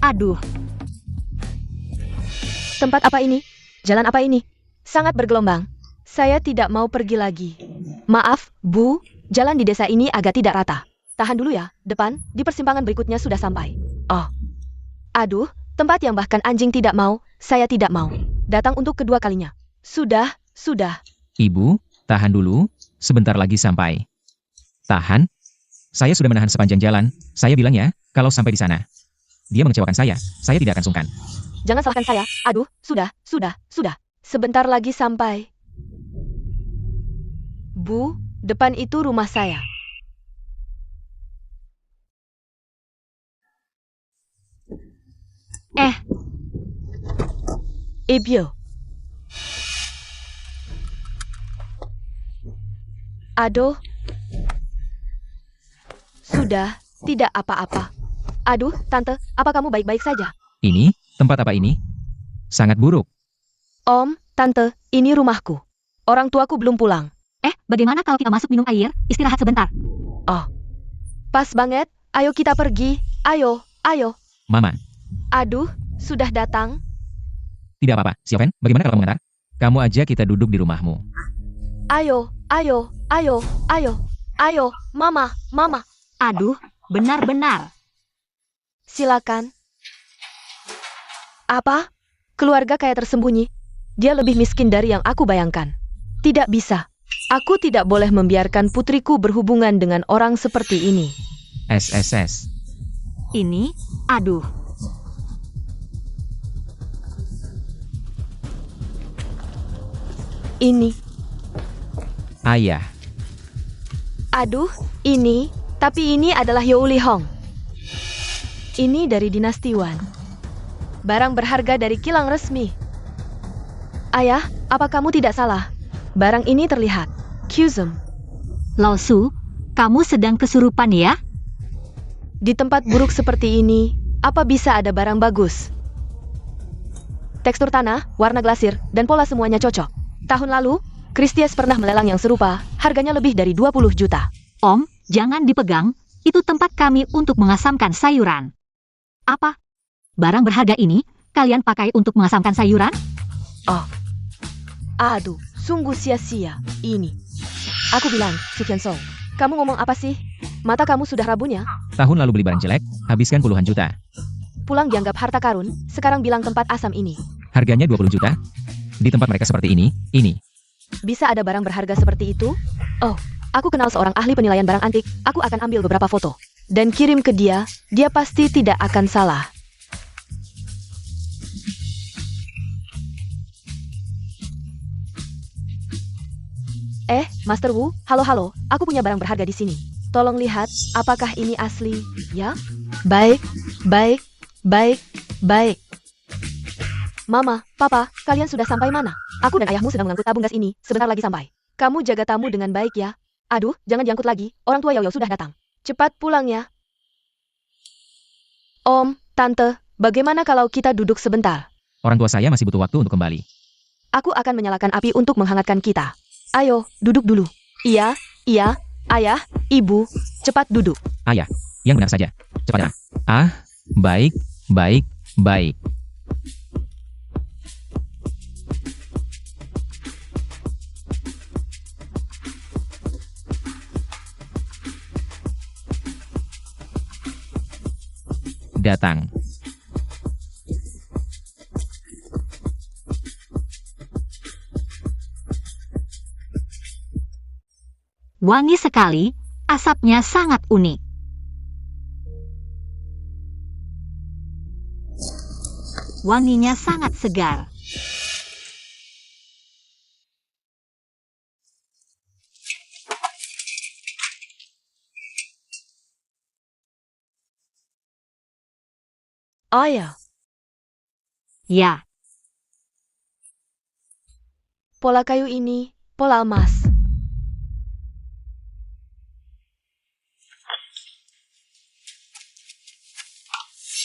Aduh, Tempat apa ini? Jalan apa ini? Sangat bergelombang. Saya tidak mau pergi lagi. Maaf, Bu, jalan di desa ini agak tidak rata. Tahan dulu ya, depan, di persimpangan berikutnya sudah sampai. Oh. Aduh, tempat yang bahkan anjing tidak mau, saya tidak mau. Datang untuk kedua kalinya. Sudah, sudah. Ibu, tahan dulu, sebentar lagi sampai. Tahan? Saya sudah menahan sepanjang jalan, saya bilang ya, kalau sampai di sana. Dia mengecewakan saya tidak akan sungkan. Jangan salahkan saya. Aduh, sudah, sudah. Sebentar lagi sampai. Bu, depan itu rumah saya. Ibyo. Aduh. Sudah, tidak apa-apa. Aduh, Tante, apa kamu baik-baik saja? Ini, tempat apa ini? Sangat buruk. Om, Tante, ini rumahku. Orang tuaku belum pulang. bagaimana kalau kita masuk minum air, istirahat sebentar? Pas banget, ayo kita pergi. Ayo, ayo. Mama, Aduh, sudah datang. tidak apa-apa. Sioven, bagaimana kalau kamu mengantar? Kamu aja kita duduk di rumahmu. Ayo, ayo, ayo, ayo. Ayo, Mama, Mama. Aduh, benar-benar. Silakan. Apa? Keluarga kaya tersembunyi. Dia lebih miskin dari yang aku bayangkan. Tidak bisa. Aku tidak boleh membiarkan putriku berhubungan dengan orang seperti ini. SSS. Ini, aduh. Ini. Ayah. Aduh, ini. Tapi ini adalah Youli Hong. Ini dari dinasti Wan. Barang berharga dari kilang resmi. Ayah, apa kamu tidak salah? Barang ini terlihat. Kyuzum. Lao Su, kamu sedang kesurupan ya? Di tempat buruk seperti ini, apa bisa ada barang bagus? Tekstur tanah, warna glasir, dan pola semuanya cocok. Tahun lalu, Christies pernah melelang yang serupa, harganya lebih dari 20 juta. Om, jangan dipegang, itu tempat kami untuk mengasamkan sayuran. Apa? Barang berharga ini, kalian pakai untuk mengasamkan sayuran? Aduh, sungguh sia-sia. Ini. Aku bilang, Sufyan Song, kamu ngomong apa sih? Mata kamu sudah rabun ya? Tahun lalu beli barang jelek, habiskan puluhan juta. Pulang dianggap harta karun, sekarang bilang tempat asam ini. Harganya 20 juta. Di tempat mereka seperti ini. Bisa ada barang berharga seperti itu? Oh, aku kenal seorang ahli penilaian barang antik, aku akan ambil beberapa foto. Dan kirim ke dia, dia pasti tidak akan salah. Master Wu, halo, aku punya barang berharga di sini. Tolong lihat, apakah ini asli, ya? Baik. Mama, Papa, kalian sudah sampai mana? Aku dan ayahmu sedang mengangkut tabung gas ini, sebentar lagi sampai. Kamu jaga tamu dengan baik ya. Aduh, jangan diangkut lagi, orang tua Yoyo sudah datang. Cepat pulang ya. Om, Tante, bagaimana kalau kita duduk sebentar? Orang tua saya masih butuh waktu untuk kembali. Aku akan menyalakan api untuk menghangatkan kita. Ayo, duduk dulu. Iya, ayah, ibu, cepat duduk. Ayah, yang benar saja. Cepatlah. Baik. Datang. Wangi sekali, asapnya sangat unik. Wanginya sangat segar. Ayah, Ya, pola kayu ini, pola emas.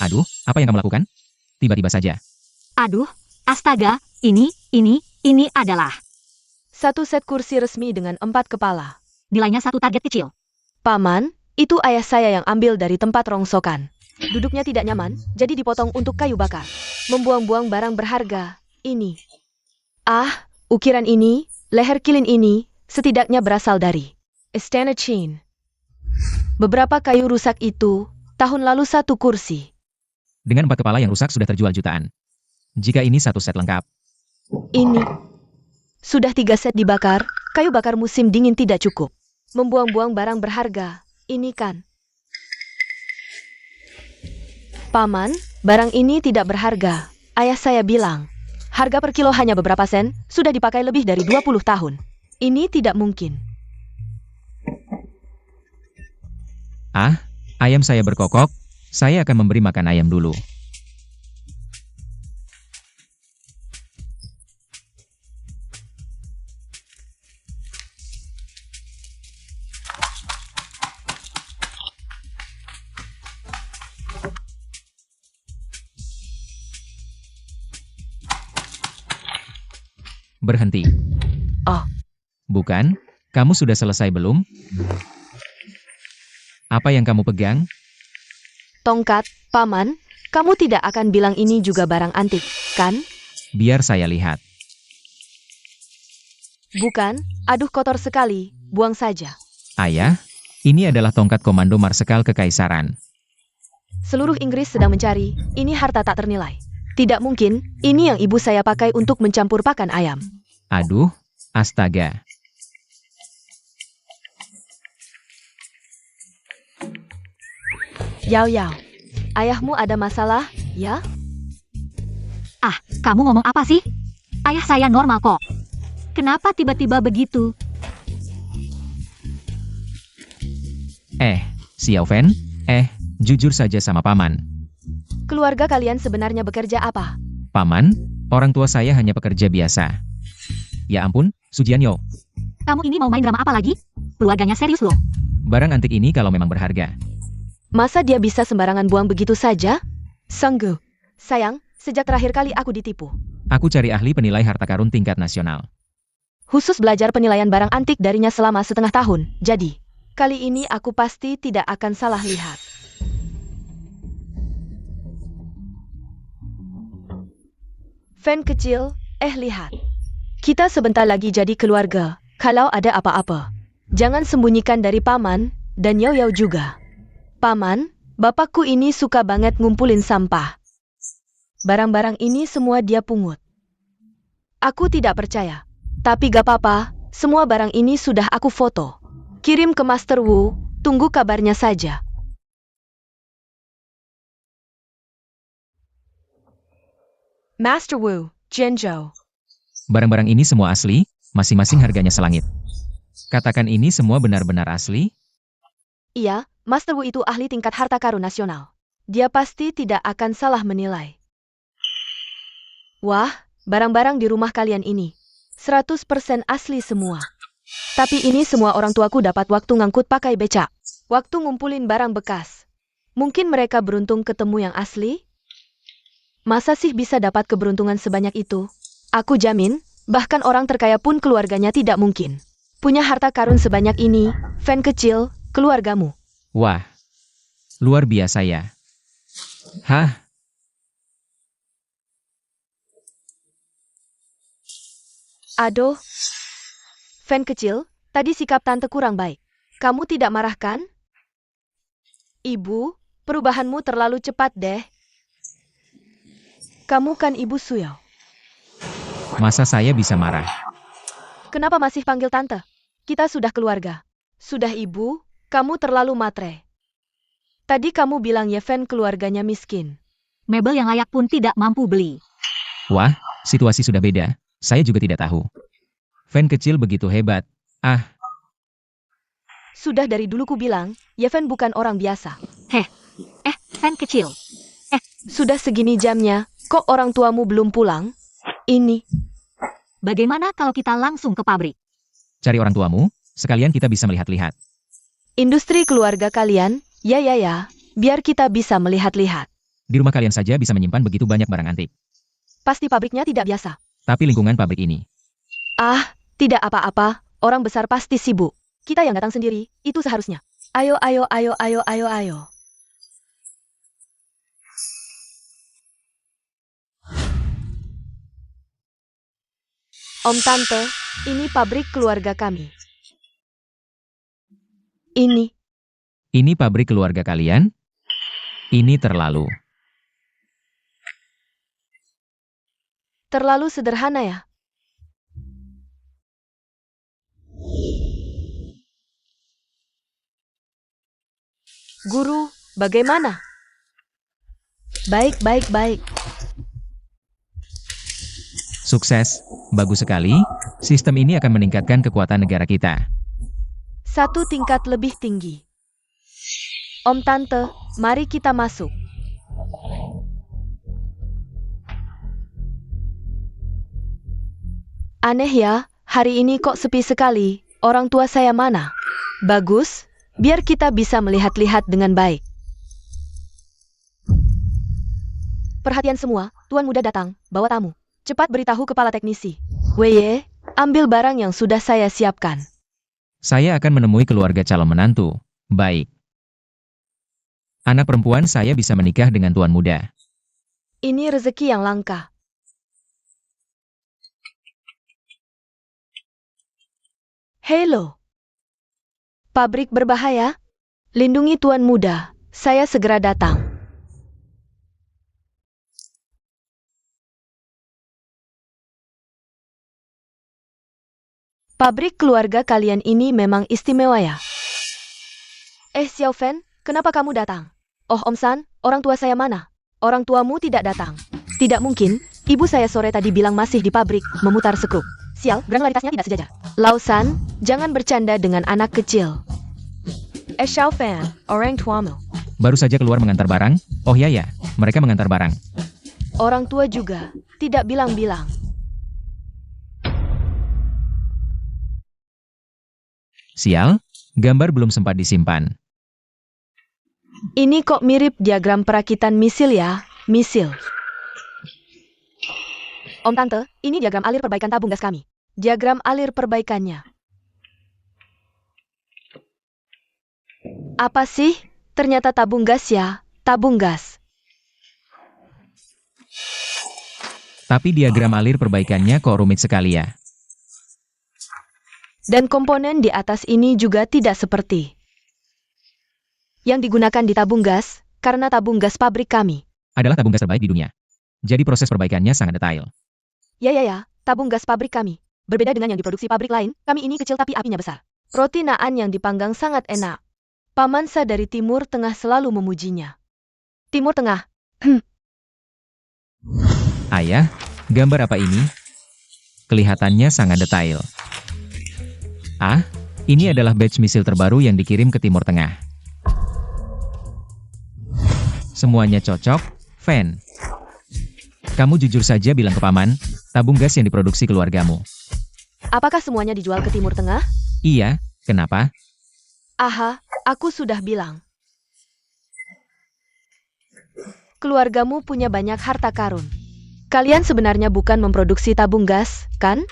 Aduh, apa yang kamu lakukan? Tiba-tiba saja. Aduh, astaga, ini adalah. Satu set kursi resmi dengan 4 kepala. Nilainya satu target kecil. Paman, itu ayah saya yang ambil dari tempat rongsokan. Duduknya tidak nyaman, jadi dipotong untuk kayu bakar. Membuang-buang barang berharga, ini. Ah, ukiran ini, leher kilin ini, setidaknya berasal dari Istana Qin. Beberapa kayu rusak itu, tahun lalu satu kursi. Dengan 4 kepala yang rusak sudah terjual jutaan. Jika ini satu set lengkap. Ini. Sudah 3 set dibakar, kayu bakar musim dingin tidak cukup. Membuang-buang barang berharga, ini kan. Paman, barang ini tidak berharga. Ayah saya bilang, harga per kilo hanya beberapa sen, sudah dipakai lebih dari 20 tahun. Ini tidak mungkin. Ah, ayam saya berkokok. Saya akan memberi makan ayam dulu. Berhenti. Oh, Bukan? Kamu sudah selesai belum? Apa yang kamu pegang? tongkat, Paman, kamu tidak akan bilang ini juga barang antik, kan? Biar saya lihat. Bukan, aduh kotor sekali, buang saja. Ayah, ini adalah tongkat komando Marsekal Kekaisaran. Seluruh Inggris sedang mencari, ini harta tak ternilai. Tidak mungkin, ini yang ibu saya pakai untuk mencampur pakan ayam. Aduh, astaga. Yao Yao, ayahmu ada masalah, ya? Ah, kamu ngomong apa sih? Ayah saya normal kok. Kenapa tiba-tiba begitu? Xiao Fen, jujur saja sama Paman. Keluarga kalian sebenarnya bekerja apa? Paman, orang tua saya hanya pekerja biasa. Ya ampun, Sujianyo, Kamu ini mau main drama apa lagi? Keluarganya serius loh. barang antik ini kalau memang berharga. Masa dia bisa sembarangan buang begitu saja? Sanggu. Sayang, sejak terakhir kali aku ditipu. Aku cari ahli penilai harta karun tingkat nasional. Khusus belajar penilaian barang antik darinya selama setengah tahun. Jadi, kali ini aku pasti tidak akan salah lihat. Fan kecil, lihat. Kita sebentar lagi jadi keluarga. Kalau ada apa-apa, jangan sembunyikan dari Paman, dan Yao Yao juga. Paman, bapakku ini suka banget ngumpulin sampah. Barang-barang ini semua dia pungut. Aku tidak percaya. Tapi gak apa-apa, semua barang ini sudah aku foto. Kirim ke Master Wu, tunggu kabarnya saja. Master Wu, Zhenzhou. Barang-barang ini semua asli, masing-masing harganya selangit. Katakan ini semua benar-benar asli? Iya, Master Wu itu ahli tingkat harta karun nasional. Dia pasti tidak akan salah menilai. Wah, barang-barang di rumah kalian ini 100% asli semua. Tapi ini semua orang tuaku dapat waktu ngangkut pakai becak. Waktu ngumpulin barang bekas. Mungkin mereka beruntung ketemu yang asli? Masa sih bisa dapat keberuntungan sebanyak itu? Aku jamin, bahkan orang terkaya pun keluarganya tidak mungkin punya harta karun sebanyak ini. Fan kecil, keluargamu. Wah, luar biasa ya. Hah? Aduh. Fan kecil, tadi sikap tante kurang baik. Kamu tidak marah kan? Ibu, perubahanmu terlalu cepat deh. Kamu kan ibu Suyao. Masa saya bisa marah? Kenapa masih panggil tante? Kita sudah keluarga. Sudah ibu, kamu terlalu matre. Tadi kamu bilang Yeven keluarganya miskin. Mebel yang layak pun tidak mampu beli. Wah, situasi sudah beda. Saya juga tidak tahu. Fan kecil begitu hebat. Ah, Sudah dari dulu ku bilang, Yeven bukan orang biasa. Fan kecil. Sudah segini jamnya, kok orang tuamu belum pulang? Ini. Bagaimana kalau kita langsung ke pabrik? Cari orang tuamu, sekalian kita bisa melihat-lihat. Industri keluarga kalian? Ya, biar kita bisa melihat-lihat. Di rumah kalian saja bisa menyimpan begitu banyak barang antik. Pasti pabriknya tidak biasa. Tapi lingkungan pabrik ini. Ah, tidak apa-apa, orang besar pasti sibuk. Kita yang datang sendiri, itu seharusnya. Ayo. Om Tante, ini pabrik keluarga kami. Ini pabrik keluarga kalian? Ini terlalu Sederhana ya? Guru, bagaimana? Baik. sukses, bagus sekali. Sistem ini akan meningkatkan kekuatan negara kita. 1 tingkat lebih tinggi. Om Tante, mari kita masuk. Aneh ya, hari ini kok sepi sekali. Orang tua saya mana? Bagus, biar kita bisa melihat-lihat dengan baik. Perhatian semua, Tuan Muda datang, bawa tamu. Cepat beritahu kepala teknisi. Weye, ambil barang yang sudah saya siapkan. Saya akan menemui keluarga calon menantu. Baik. Anak perempuan saya bisa menikah dengan tuan muda. Ini rezeki yang langka. Halo. Pabrik berbahaya? Lindungi tuan muda. Saya segera datang. Pabrik keluarga kalian ini memang istimewa ya? Xiao Fen, kenapa kamu datang? Oh Om San, orang tua saya mana? Orang tuamu tidak datang. Tidak mungkin, ibu saya sore tadi bilang masih di pabrik, memutar sekrup. Sial, granularitasnya tidak sejajar. Lau San, jangan bercanda dengan anak kecil. Xiao Fen, orang tuamu. Baru saja keluar mengantar barang. Oh ya, mereka mengantar barang. Orang tua juga, tidak bilang-bilang. Sial, gambar belum sempat disimpan. Ini kok mirip diagram perakitan misil ya? Misil. Om Tante, ini diagram alir perbaikan tabung gas kami. Diagram alir perbaikannya. Apa sih? Ternyata tabung gas ya, tabung gas. Tapi diagram alir perbaikannya kok rumit sekali ya. Dan komponen di atas ini juga tidak seperti yang digunakan di tabung gas, karena tabung gas pabrik kami Adalah tabung gas terbaik di dunia. Jadi proses perbaikannya sangat detail. Ya, tabung gas pabrik kami. Berbeda dengan yang diproduksi pabrik lain, kami ini kecil tapi apinya besar. Roti naan yang dipanggang sangat enak. Pamansa dari Timur Tengah selalu memujinya. Timur Tengah. Ayah, gambar apa ini? Kelihatannya sangat detail. Ah, ini adalah batch misil terbaru yang dikirim ke Timur Tengah. Semuanya cocok, Fen. Kamu jujur saja bilang ke paman, tabung gas yang diproduksi keluargamu. Apakah semuanya dijual ke Timur Tengah? Iya, kenapa? Aha, aku sudah bilang. Keluargamu punya banyak harta karun. Kalian sebenarnya bukan memproduksi tabung gas, kan?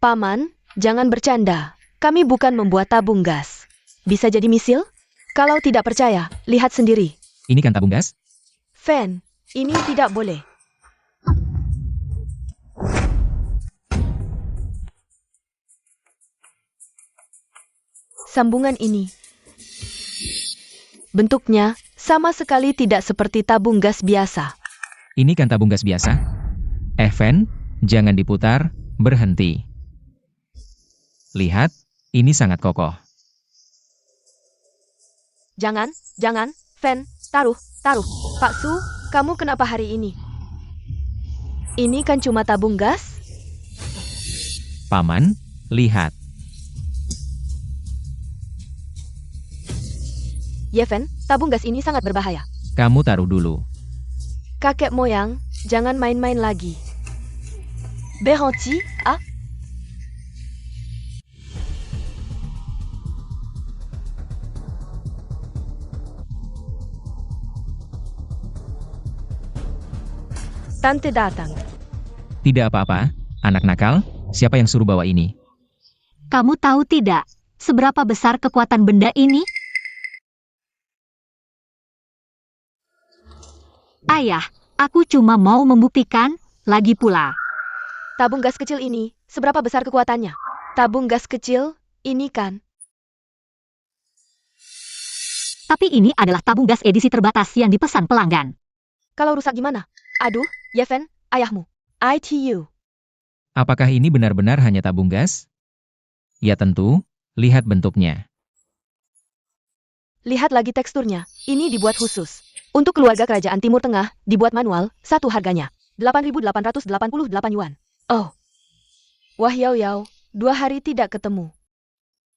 Paman, jangan bercanda. Kami bukan membuat tabung gas. Bisa jadi misil? Kalau tidak percaya, lihat sendiri. Ini kan tabung gas? Fen, ini tidak boleh. Sambungan ini. Bentuknya sama sekali tidak seperti tabung gas biasa. Ini kan tabung gas biasa? Fen, jangan diputar, berhenti. Lihat, ini sangat kokoh. Jangan, Fen, taruh. Pak Su, kamu kenapa hari ini? Ini kan cuma tabung gas? Paman, lihat. Ya, Fen, tabung gas ini sangat berbahaya. Kamu taruh dulu. Kakek moyang, jangan main-main lagi. Behonci, Tante datang. Tidak apa-apa, anak nakal, siapa yang suruh bawa ini? Kamu tahu tidak, seberapa besar kekuatan benda ini? Ayah, aku cuma mau membuktikan, lagi pula. Tabung gas kecil ini, seberapa besar kekuatannya? Tabung gas kecil, ini kan. Tapi ini adalah tabung gas edisi terbatas yang dipesan pelanggan. Kalau rusak gimana? Aduh, Yeven, ayahmu. ITU. Apakah ini benar-benar hanya tabung gas? Ya tentu, lihat bentuknya. Lihat lagi teksturnya, ini dibuat khusus. Untuk keluarga kerajaan Timur Tengah, dibuat manual, satu harganya. 8.888 yuan. Oh. Wah Yao, 2 hari tidak ketemu.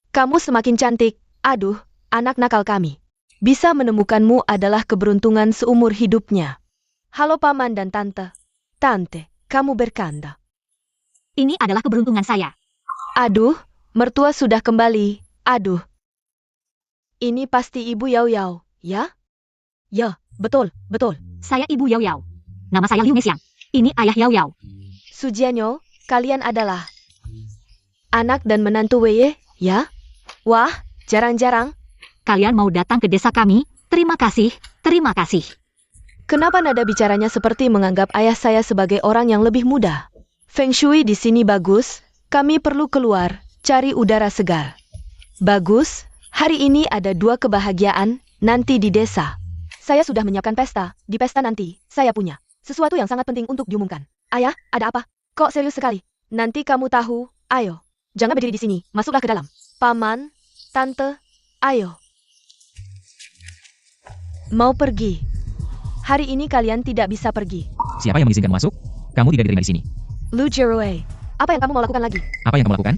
Kamu semakin cantik, aduh, anak nakal kami. Bisa menemukanmu adalah keberuntungan seumur hidupnya. Halo paman dan tante. Tante, kamu bercanda. Ini adalah keberuntungan saya. Aduh, mertua sudah kembali, aduh. Ini pasti ibu Yao, ya? Ya, betul. Saya Ibu Yao Yao. Nama saya Liu Mesiang. Ini ayah Yao Yao. Sujianyo, kalian adalah anak dan menantu Wei, ya? Wah, jarang-jarang. Kalian mau datang ke desa kami? Terima kasih. Kenapa nada bicaranya seperti menganggap ayah saya sebagai orang yang lebih muda? Feng Shui di sini bagus, kami perlu keluar, cari udara segar. Bagus, hari ini ada 2 kebahagiaan, nanti di desa. Saya sudah menyiapkan pesta, di pesta nanti, saya punya sesuatu yang sangat penting untuk diumumkan. Ayah, ada apa? Kok serius sekali? Nanti kamu tahu, ayo. Jangan berdiri di sini, masuklah ke dalam. Paman, tante, ayo. Mau pergi. Hari ini kalian tidak bisa pergi. Siapa yang mengizinkan masuk? Kamu tidak diterima di sini. Lu Jirue, apa yang kamu mau lakukan lagi? Apa yang kamu lakukan?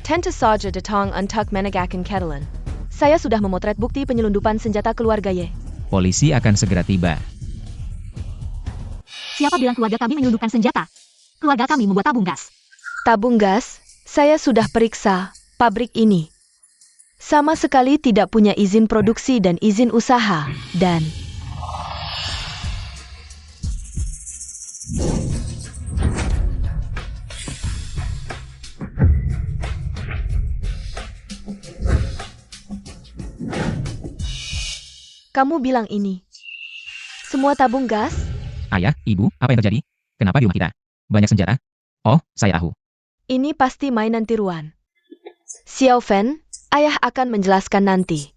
Tente saja datang untuk menegakkan keadilan. Saya sudah memotret bukti penyelundupan senjata keluarga Ye. Polisi akan segera tiba. Siapa bilang keluarga kami menyelundupkan senjata? Keluarga kami membuat tabung gas. Tabung gas, saya sudah periksa pabrik ini. Sama sekali tidak punya izin produksi dan izin usaha, dan kamu bilang ini semua tabung gas? Ayah, ibu, apa yang terjadi? Kenapa di rumah kita banyak senjata? Oh, saya Ahu. Ini pasti mainan tiruan. Xiao Fen, ayah akan menjelaskan nanti.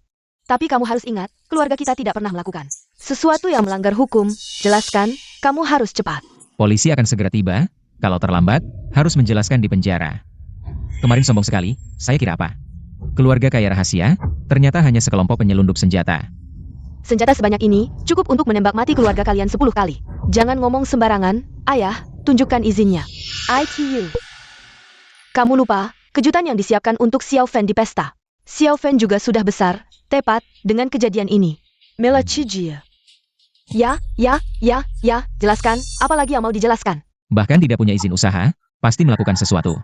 Tapi kamu harus ingat, keluarga kita tidak pernah melakukan sesuatu yang melanggar hukum. Jelaskan, kamu harus cepat. Polisi akan segera tiba. Kalau terlambat, harus menjelaskan di penjara. Kemarin sombong sekali, saya kira apa? Keluarga kaya rahasia, ternyata hanya sekelompok penyelundup senjata. Senjata sebanyak ini cukup untuk menembak mati keluarga kalian 10 kali. Jangan ngomong sembarangan, ayah, tunjukkan izinnya. ITU. Kamu lupa, kejutan yang disiapkan untuk Xiao Fen di pesta. Xiao Fen juga sudah besar, tepat, dengan kejadian ini. Mela Cijia. Ya, jelaskan, apalagi yang mau dijelaskan? Bahkan tidak punya izin usaha, pasti melakukan sesuatu.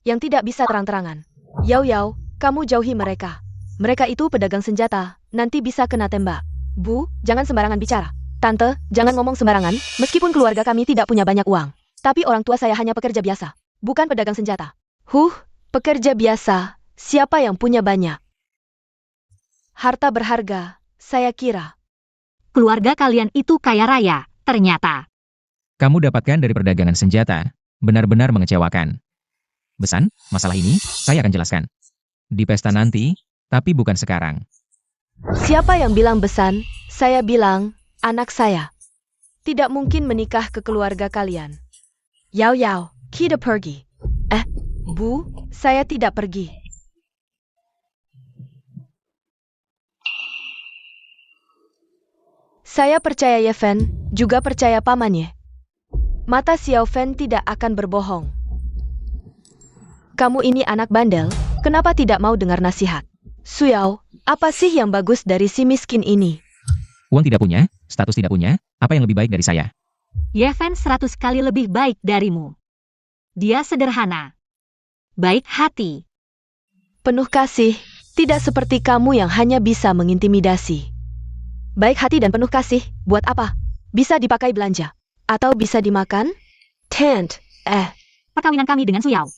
Yang tidak bisa terang-terangan. Yao, kamu jauhi mereka. Mereka itu pedagang senjata, nanti bisa kena tembak. Bu, jangan sembarangan bicara. Tante, jangan ngomong sembarangan, meskipun keluarga kami tidak punya banyak uang. Tapi orang tua saya hanya pekerja biasa, bukan pedagang senjata. Pekerja biasa, siapa yang punya banyak harta berharga, saya kira. Keluarga kalian itu kaya raya, ternyata. Kamu dapatkan dari perdagangan senjata, benar-benar mengecewakan. Besan, masalah ini, saya akan jelaskan. Di pesta nanti, tapi bukan sekarang. Siapa yang bilang besan? Saya bilang, anak saya. Tidak mungkin menikah ke keluarga kalian. Yao, kita pergi. Bu, saya tidak pergi. Saya percaya Yeven, juga percaya pamannya. Mata Xiao Fen tidak akan berbohong. Kamu ini anak bandel, kenapa tidak mau dengar nasihat? Suyao, apa sih yang bagus dari si miskin ini? Uang tidak punya, status tidak punya, apa yang lebih baik dari saya? Yeven 100 kali lebih baik darimu. Dia sederhana. Baik hati. Penuh kasih, tidak seperti kamu yang hanya bisa mengintimidasi. Baik hati dan penuh kasih, buat apa? Bisa dipakai belanja. Atau bisa dimakan? Tent. Perkawinan kami dengan Suyao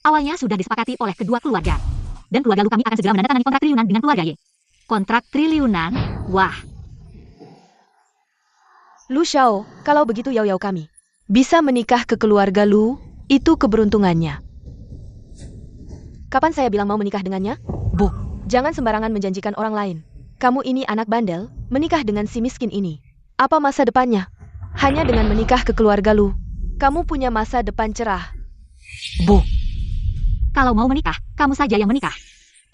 awalnya sudah disepakati oleh kedua keluarga. Dan keluarga Lu kami akan segera menandatangani kontrak triliunan dengan keluarga Ye. Kontrak triliunan? Wah, Lu Xiao, kalau begitu Yao kami bisa menikah ke keluarga Lu, itu keberuntungannya. Kapan saya bilang mau menikah dengannya? Bu, jangan sembarangan menjanjikan orang lain. Kamu ini anak bandel, menikah dengan si miskin ini. Apa masa depannya? Hanya dengan menikah ke keluarga Lu, kamu punya masa depan cerah. Bu, kalau mau menikah, kamu saja yang menikah.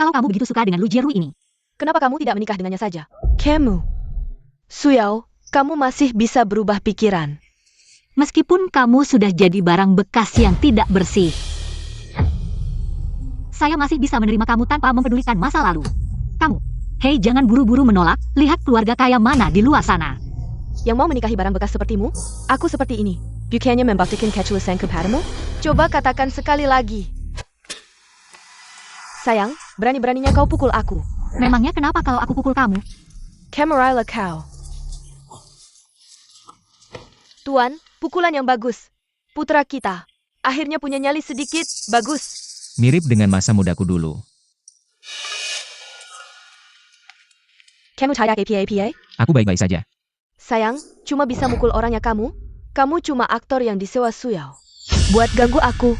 Kalau kamu begitu suka dengan Lu Jieru ini. kenapa kamu tidak menikah dengannya saja? Kamu, Suyao, kamu masih bisa berubah pikiran. Meskipun kamu sudah jadi barang bekas yang tidak bersih, saya masih bisa menerima kamu tanpa mempedulikan masa lalu. Kamu, hei jangan buru-buru menolak, lihat keluarga kaya mana di luar sana. Yang mau menikahi barang bekas sepertimu? Aku seperti ini. Bukannya membaktikan keculisan kepadamu? Coba katakan sekali lagi. Sayang, berani-beraninya kau pukul aku. Memangnya kenapa kalau aku pukul kamu? Camarilla kau. Tuan, pukulan yang bagus. Putra kita. Akhirnya punya nyali sedikit, bagus. Mirip dengan masa mudaku dulu. Kamu caya APA? Aku baik-baik saja. Sayang, cuma bisa mukul orangnya kamu? Kamu cuma aktor yang disewa Suyao. Buat ganggu aku.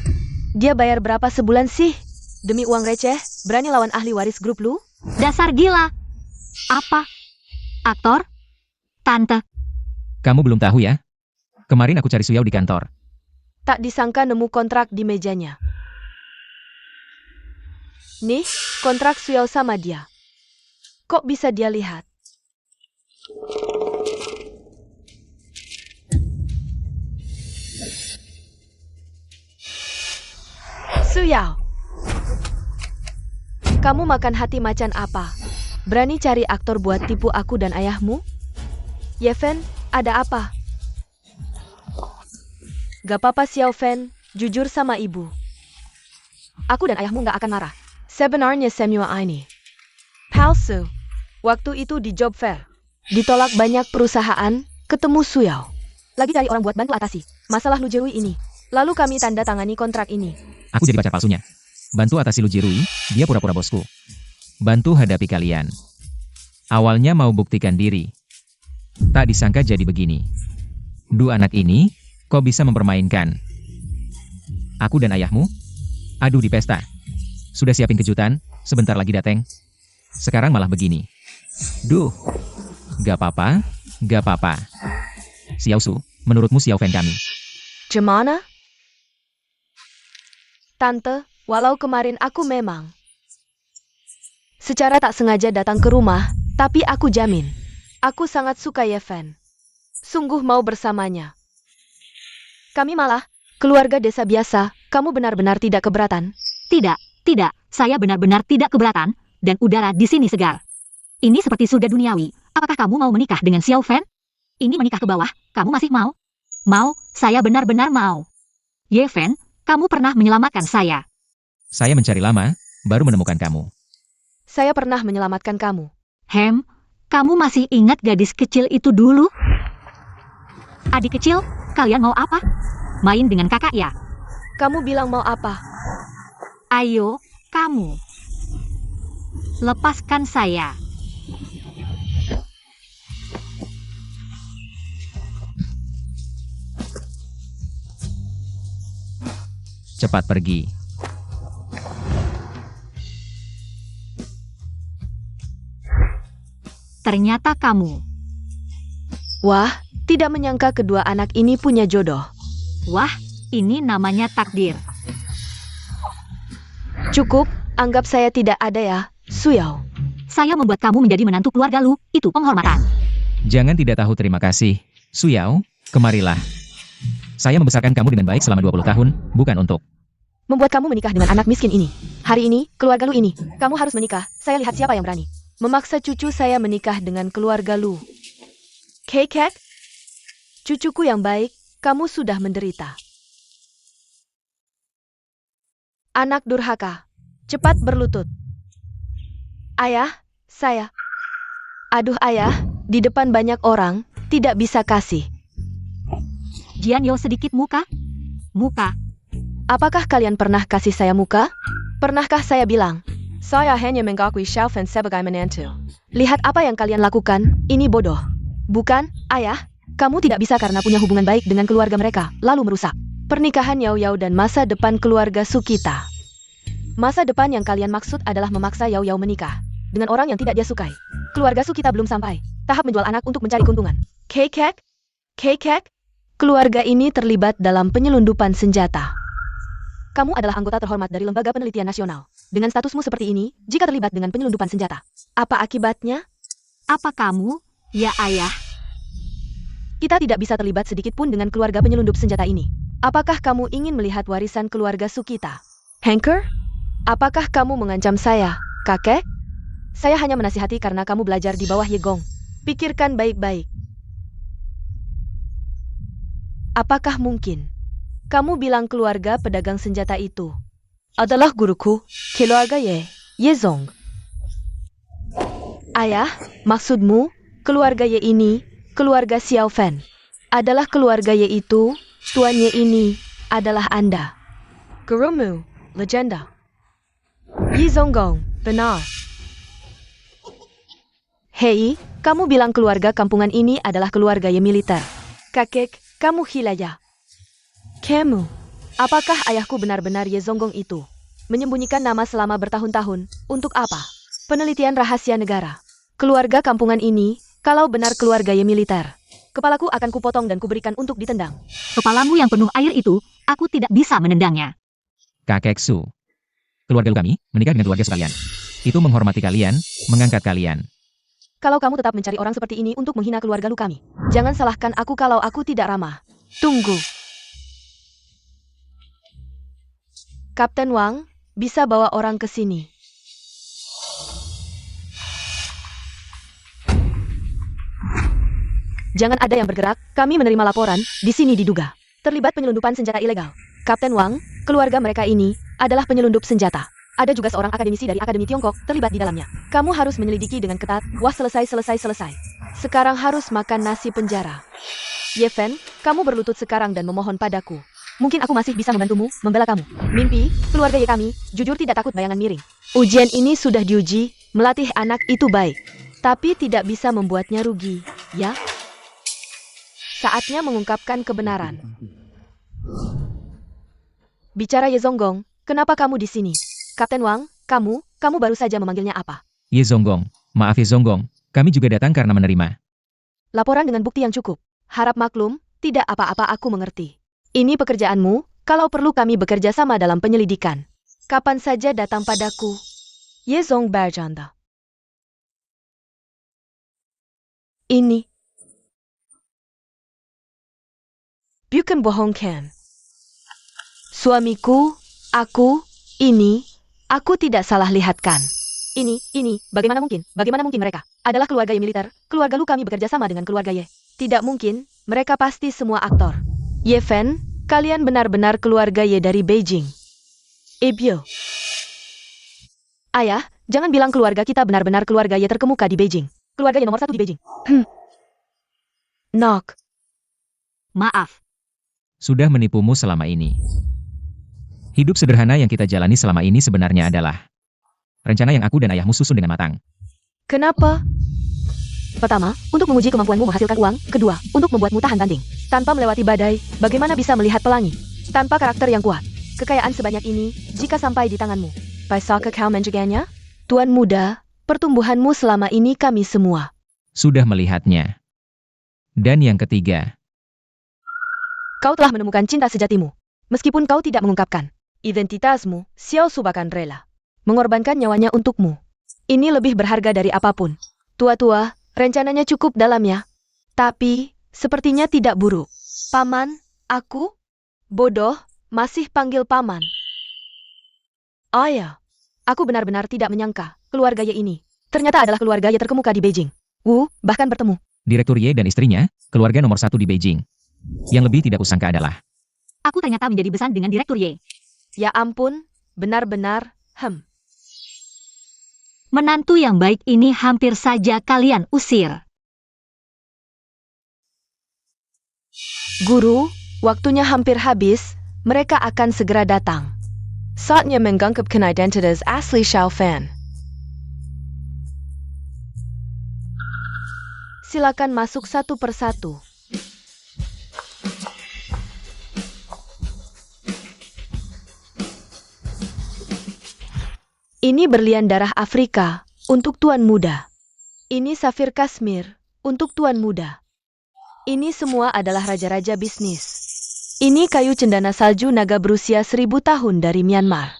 Dia bayar berapa sebulan sih? Demi uang receh, berani lawan ahli waris grup Lu? Dasar gila. Apa? Aktor? Tante? Kamu belum tahu ya? Kemarin aku cari Suyao di kantor. Tak disangka nemu kontrak di mejanya. Nih, kontrak Suyao sama dia. Kok bisa dia lihat? Suyao, kamu makan hati macan apa? Berani cari aktor buat tipu aku dan ayahmu? Yefen, ada apa? Gak apa-apa Xiao Fen, jujur sama ibu. Aku dan ayahmu gak akan marah. Sebenarnya semua ini palsu. Waktu itu di job fair, ditolak banyak perusahaan, ketemu Suyao. Lagi cari orang buat bantu atasi masalah Lu Jirui ini. Lalu kami tanda tangani kontrak ini. Aku jadi pacar palsunya. Bantu atasi Lu Jirui, dia pura-pura bosku. Bantu hadapi kalian. Awalnya mau buktikan diri. Tak disangka jadi begini. Dua anak ini, kok bisa mempermainkan? Aku dan ayahmu? Aduh di pesta. Sudah siapin kejutan, sebentar lagi dateng. Sekarang malah begini. Duh. Gak apa-apa, gak apa-apa. Xiao Su, menurutmu Xiao Fen kami? Gimana? Tante, walau kemarin aku memang secara tak sengaja datang ke rumah, tapi aku jamin, aku sangat suka Yefen. Sungguh mau bersamanya. Kami malah keluarga desa biasa, kamu benar-benar tidak keberatan? Tidak, saya benar-benar tidak keberatan, dan udara di sini segar. Ini seperti surga duniawi. Apakah kamu mau menikah dengan Xiao Fen? Ini menikah ke bawah, kamu masih mau? Mau, saya benar-benar mau. Ye Fen, kamu pernah menyelamatkan saya. Saya mencari lama, baru menemukan kamu. Saya pernah menyelamatkan kamu. Kamu masih ingat gadis kecil itu dulu? Adik kecil, kalian mau apa? Main dengan kakak ya? Kamu bilang mau apa? Ayo, kamu. Lepaskan saya. Cepat pergi. Ternyata kamu. Wah, tidak menyangka kedua anak ini punya jodoh. Wah, ini namanya takdir. Cukup, anggap saya tidak ada ya, Suyao. Saya membuat kamu menjadi menantu keluarga Lu, itu penghormatan. Jangan tidak tahu terima kasih. Suyao, kemarilah. Saya membesarkan kamu dengan baik selama 20 tahun, bukan untuk Membuat kamu menikah dengan anak miskin ini. Hari ini, keluarga Lu ini, kamu harus menikah. Saya lihat siapa yang berani memaksa cucu saya menikah dengan keluarga Lu. Kekek, cucuku yang baik, kamu sudah menderita. Anak durhaka, cepat berlutut. Ayah, saya. Aduh ayah, di depan banyak orang, tidak bisa kasih. Jianyo sedikit muka. Muka. Apakah kalian pernah kasih saya muka? Pernahkah saya bilang, saya hanya mengakui Xiaofan sebagai menantu. Lihat apa yang kalian lakukan, ini bodoh. Bukan, ayah? Kamu tidak bisa karena punya hubungan baik dengan keluarga mereka, lalu merusak pernikahan Yao Yao dan masa depan keluarga Sukita. Masa depan yang kalian maksud adalah memaksa Yao Yao menikah dengan orang yang tidak dia sukai. Keluarga Sukita belum sampai tahap menjual anak untuk mencari keuntungan. Kekek? Kekek? Keluarga ini terlibat dalam penyelundupan senjata. Kamu adalah anggota terhormat dari Lembaga Penelitian Nasional. Dengan statusmu seperti ini, jika terlibat dengan penyelundupan senjata, apa akibatnya? Apa kamu? Ya ayah. Kita tidak bisa terlibat sedikit pun dengan keluarga penyelundup senjata ini. Apakah kamu ingin melihat warisan keluarga Sukita? Hanker? Apakah kamu mengancam saya, kakek? Saya hanya menasihati karena kamu belajar di bawah Ye Gong. Pikirkan baik-baik. Apakah mungkin kamu bilang keluarga pedagang senjata itu adalah guruku, keluarga Ye Zong? Ayah, maksudmu, keluarga Ye ini, keluarga Xiao Fan, adalah keluarga Ye itu, Tuan Ye ini, adalah Anda. Gurumu, legenda. Yi Zonggong, benar. Hei, kamu bilang keluarga kampungan ini adalah keluarga Ye militer. Kakek, kamu hilaya. Kamu, apakah ayahku benar-benar Ye Zonggong itu? Menyembunyikan nama selama bertahun-tahun, untuk apa? Penelitian rahasia negara. Keluarga kampungan ini, kalau benar keluarga Ye militer, kepalaku akan kupotong dan kuberikan untuk ditendang. Kepalamu yang penuh air itu, aku tidak bisa menendangnya. Kakek Su. Keluarga kami menikah dengan keluarga sekalian. Itu menghormati kalian, mengangkat kalian. Kalau kamu tetap mencari orang seperti ini untuk menghina keluarga lu kami, jangan salahkan aku kalau aku tidak ramah. Tunggu. Kapten Wang, bisa bawa orang ke sini. Jangan ada yang bergerak, kami menerima laporan, di sini diduga terlibat penyelundupan senjata ilegal. Kapten Wang, keluarga mereka ini adalah penyelundup senjata. Ada juga seorang akademisi dari Akademi Tiongkok terlibat di dalamnya. Kamu harus menyelidiki dengan ketat. Wah, selesai. Sekarang harus makan nasi penjara. Ye Fen, kamu berlutut sekarang dan memohon padaku. Mungkin aku masih bisa membantumu, membela kamu. Mimpi, keluarga Ye kami, jujur tidak takut bayangan miring. Ujian ini sudah diuji, melatih anak itu baik. Tapi tidak bisa membuatnya rugi, ya? Saatnya mengungkapkan kebenaran. Bicara Ye Zonggong, kenapa kamu di sini? Kapten Wang, kamu baru saja memanggilnya apa? Ye Zonggong, maaf Ye Zonggong, kami juga datang karena menerima laporan dengan bukti yang cukup. Harap maklum, tidak apa-apa aku mengerti. Ini pekerjaanmu, kalau perlu kami bekerja sama dalam penyelidikan. Kapan saja datang padaku. Ye Zong bercanda. Ini. Bukan bohong kan? Suamiku, aku tidak salah lihat kan? Ini, bagaimana mungkin mereka adalah keluarga Ye militer, keluarga lu kami bekerja sama dengan keluarga Ye. Tidak mungkin, mereka pasti semua aktor. Ye Fen, kalian benar-benar keluarga Ye dari Beijing. Ebyo. Ayah, jangan bilang keluarga kita benar-benar keluarga Ye terkemuka di Beijing. Keluarga Ye nomor 1 di Beijing. Nok. Maaf. Sudah menipumu selama ini. Hidup sederhana yang kita jalani selama ini sebenarnya adalah rencana yang aku dan ayahmu susun dengan matang. Kenapa? Pertama, untuk menguji kemampuanmu menghasilkan uang. Kedua, untuk membuatmu tahan banting. Tanpa melewati badai, bagaimana bisa melihat pelangi? Tanpa karakter yang kuat. Kekayaan sebanyak ini, jika sampai di tanganmu, bisakah kau menjaganya? Tuan muda, pertumbuhanmu selama ini kami semua Sudah melihatnya. Dan yang ketiga, kau telah menemukan cinta sejatimu. Meskipun kau tidak mengungkapkan identitasmu, Xiao Su bahkan rela mengorbankan nyawanya untukmu. Ini lebih berharga dari apapun. Tua-tua, rencananya cukup dalam ya. Tapi, sepertinya tidak buruk. Paman, aku? Bodoh, masih panggil paman. Oh ya, aku benar-benar tidak menyangka keluarga Ye ini ternyata adalah keluarga Ye terkemuka di Beijing. Bahkan bertemu. Direktur Ye dan istrinya, keluarga nomor 1 di Beijing. Yang lebih tidak kusangka adalah Aku ternyata menjadi besan dengan Direktur Ye. Ya ampun, benar-benar, Menantu yang baik ini hampir saja kalian usir. Guru, Waktunya hampir habis, mereka akan segera datang. Saatnya mengungkapkan identitas asli Xiao Fan. Silakan masuk satu persatu. Ini berlian darah Afrika untuk tuan muda. Ini safir Kashmir untuk tuan muda. Ini semua adalah raja-raja bisnis. Ini kayu cendana salju naga berusia 1000 tahun dari Myanmar.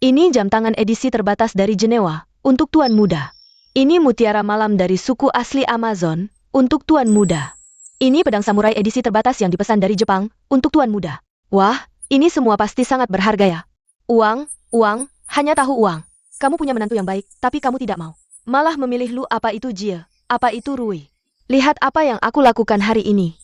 Ini jam tangan edisi terbatas dari Jenewa untuk tuan muda. Ini mutiara malam dari suku asli Amazon untuk tuan muda. Ini pedang samurai edisi terbatas yang dipesan dari Jepang untuk tuan muda. Wah, ini semua pasti sangat berharga ya. Uang, hanya tahu uang. Kamu punya menantu yang baik, tapi kamu tidak mau. Malah memilih Lu, apa itu Jie, apa itu Rui. Lihat apa yang aku lakukan hari ini.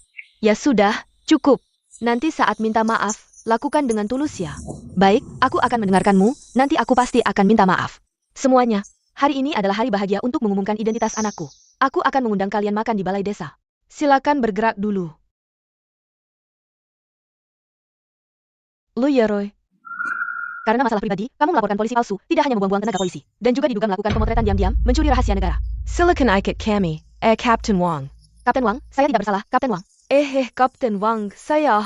Ya sudah, cukup. Nanti saat minta maaf, lakukan dengan tulus ya. Baik, aku akan mendengarkanmu, nanti aku pasti akan minta maaf. Semuanya, hari ini adalah hari bahagia untuk mengumumkan identitas anakku. Aku akan mengundang kalian makan di balai desa. Silakan bergerak dulu. Lu ya Roy. Karena masalah pribadi, kamu melaporkan polisi palsu, tidak hanya membuang-buang tenaga polisi, dan juga diduga melakukan pemotretan diam-diam, mencuri rahasia negara. Silakan ikut kami, Captain Wang. Kapten Wang, saya tidak bersalah, Kapten Wang. Kapten Wang, saya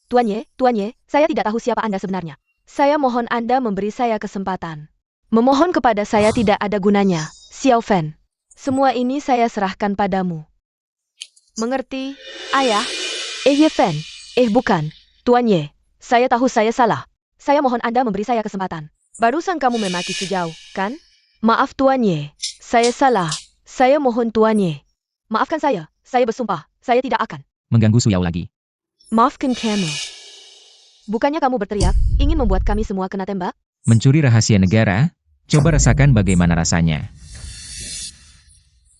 Tuan Ye, saya tidak tahu siapa Anda sebenarnya. Saya mohon Anda memberi saya kesempatan. Memohon kepada saya tidak ada gunanya, Xiao Fan. Semua ini saya serahkan padamu. Mengerti, Ayah? Ye Fan. Bukan, Tuan Ye. Saya tahu saya salah. Saya mohon Anda memberi saya kesempatan. Barusan kamu memaki sejauh, kan? Maaf Tuan Ye, saya salah. Saya mohon Tuan Ye. Maafkan saya bersumpah, saya tidak akan Mengganggu Suyao lagi. maafkan kami. Bukannya kamu berteriak, ingin membuat kami semua kena tembak? Mencuri rahasia negara? Coba rasakan bagaimana rasanya.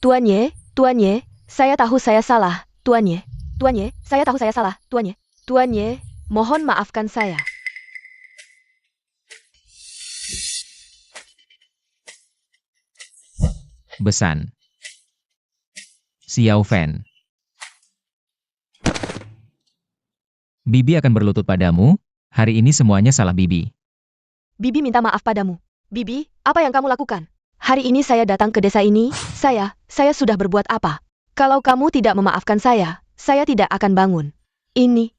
Tuan Ye, saya tahu saya salah, Tuan Ye, saya tahu saya salah, Tuan Ye. Tuan Ye, mohon maafkan saya. Besan. Xiao Fan. Bibi akan berlutut padamu, hari ini semuanya salah Bibi. Bibi minta maaf padamu. Bibi, apa yang kamu lakukan? Hari ini saya datang ke desa ini, saya sudah berbuat apa? Kalau kamu tidak memaafkan saya tidak akan bangun. Ini.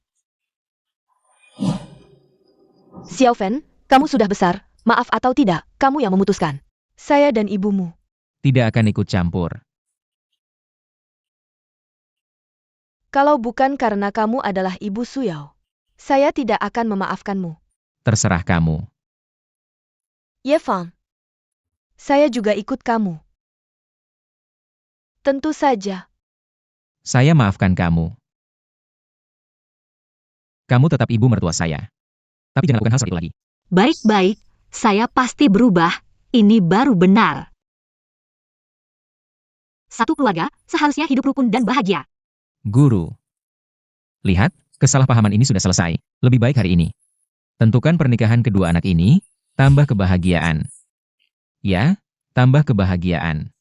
Xiao Fan, kamu sudah besar, maaf atau tidak, kamu yang memutuskan. Saya dan ibumu. Tidak akan ikut campur. Kalau bukan karena kamu adalah ibu Suyao, saya tidak akan memaafkanmu. Terserah kamu. Ye Fan, saya juga ikut kamu. Tentu saja. Saya maafkan kamu. Kamu tetap ibu mertua saya. Tapi jangan lakukan hal seperti itu lagi. Baik-baik, saya pasti berubah. Ini baru benar. Satu keluarga seharusnya hidup rukun dan bahagia. Guru. Lihat, kesalahpahaman ini sudah selesai. Lebih baik hari ini. Tentukan pernikahan kedua anak ini, tambah kebahagiaan. Ya, tambah kebahagiaan.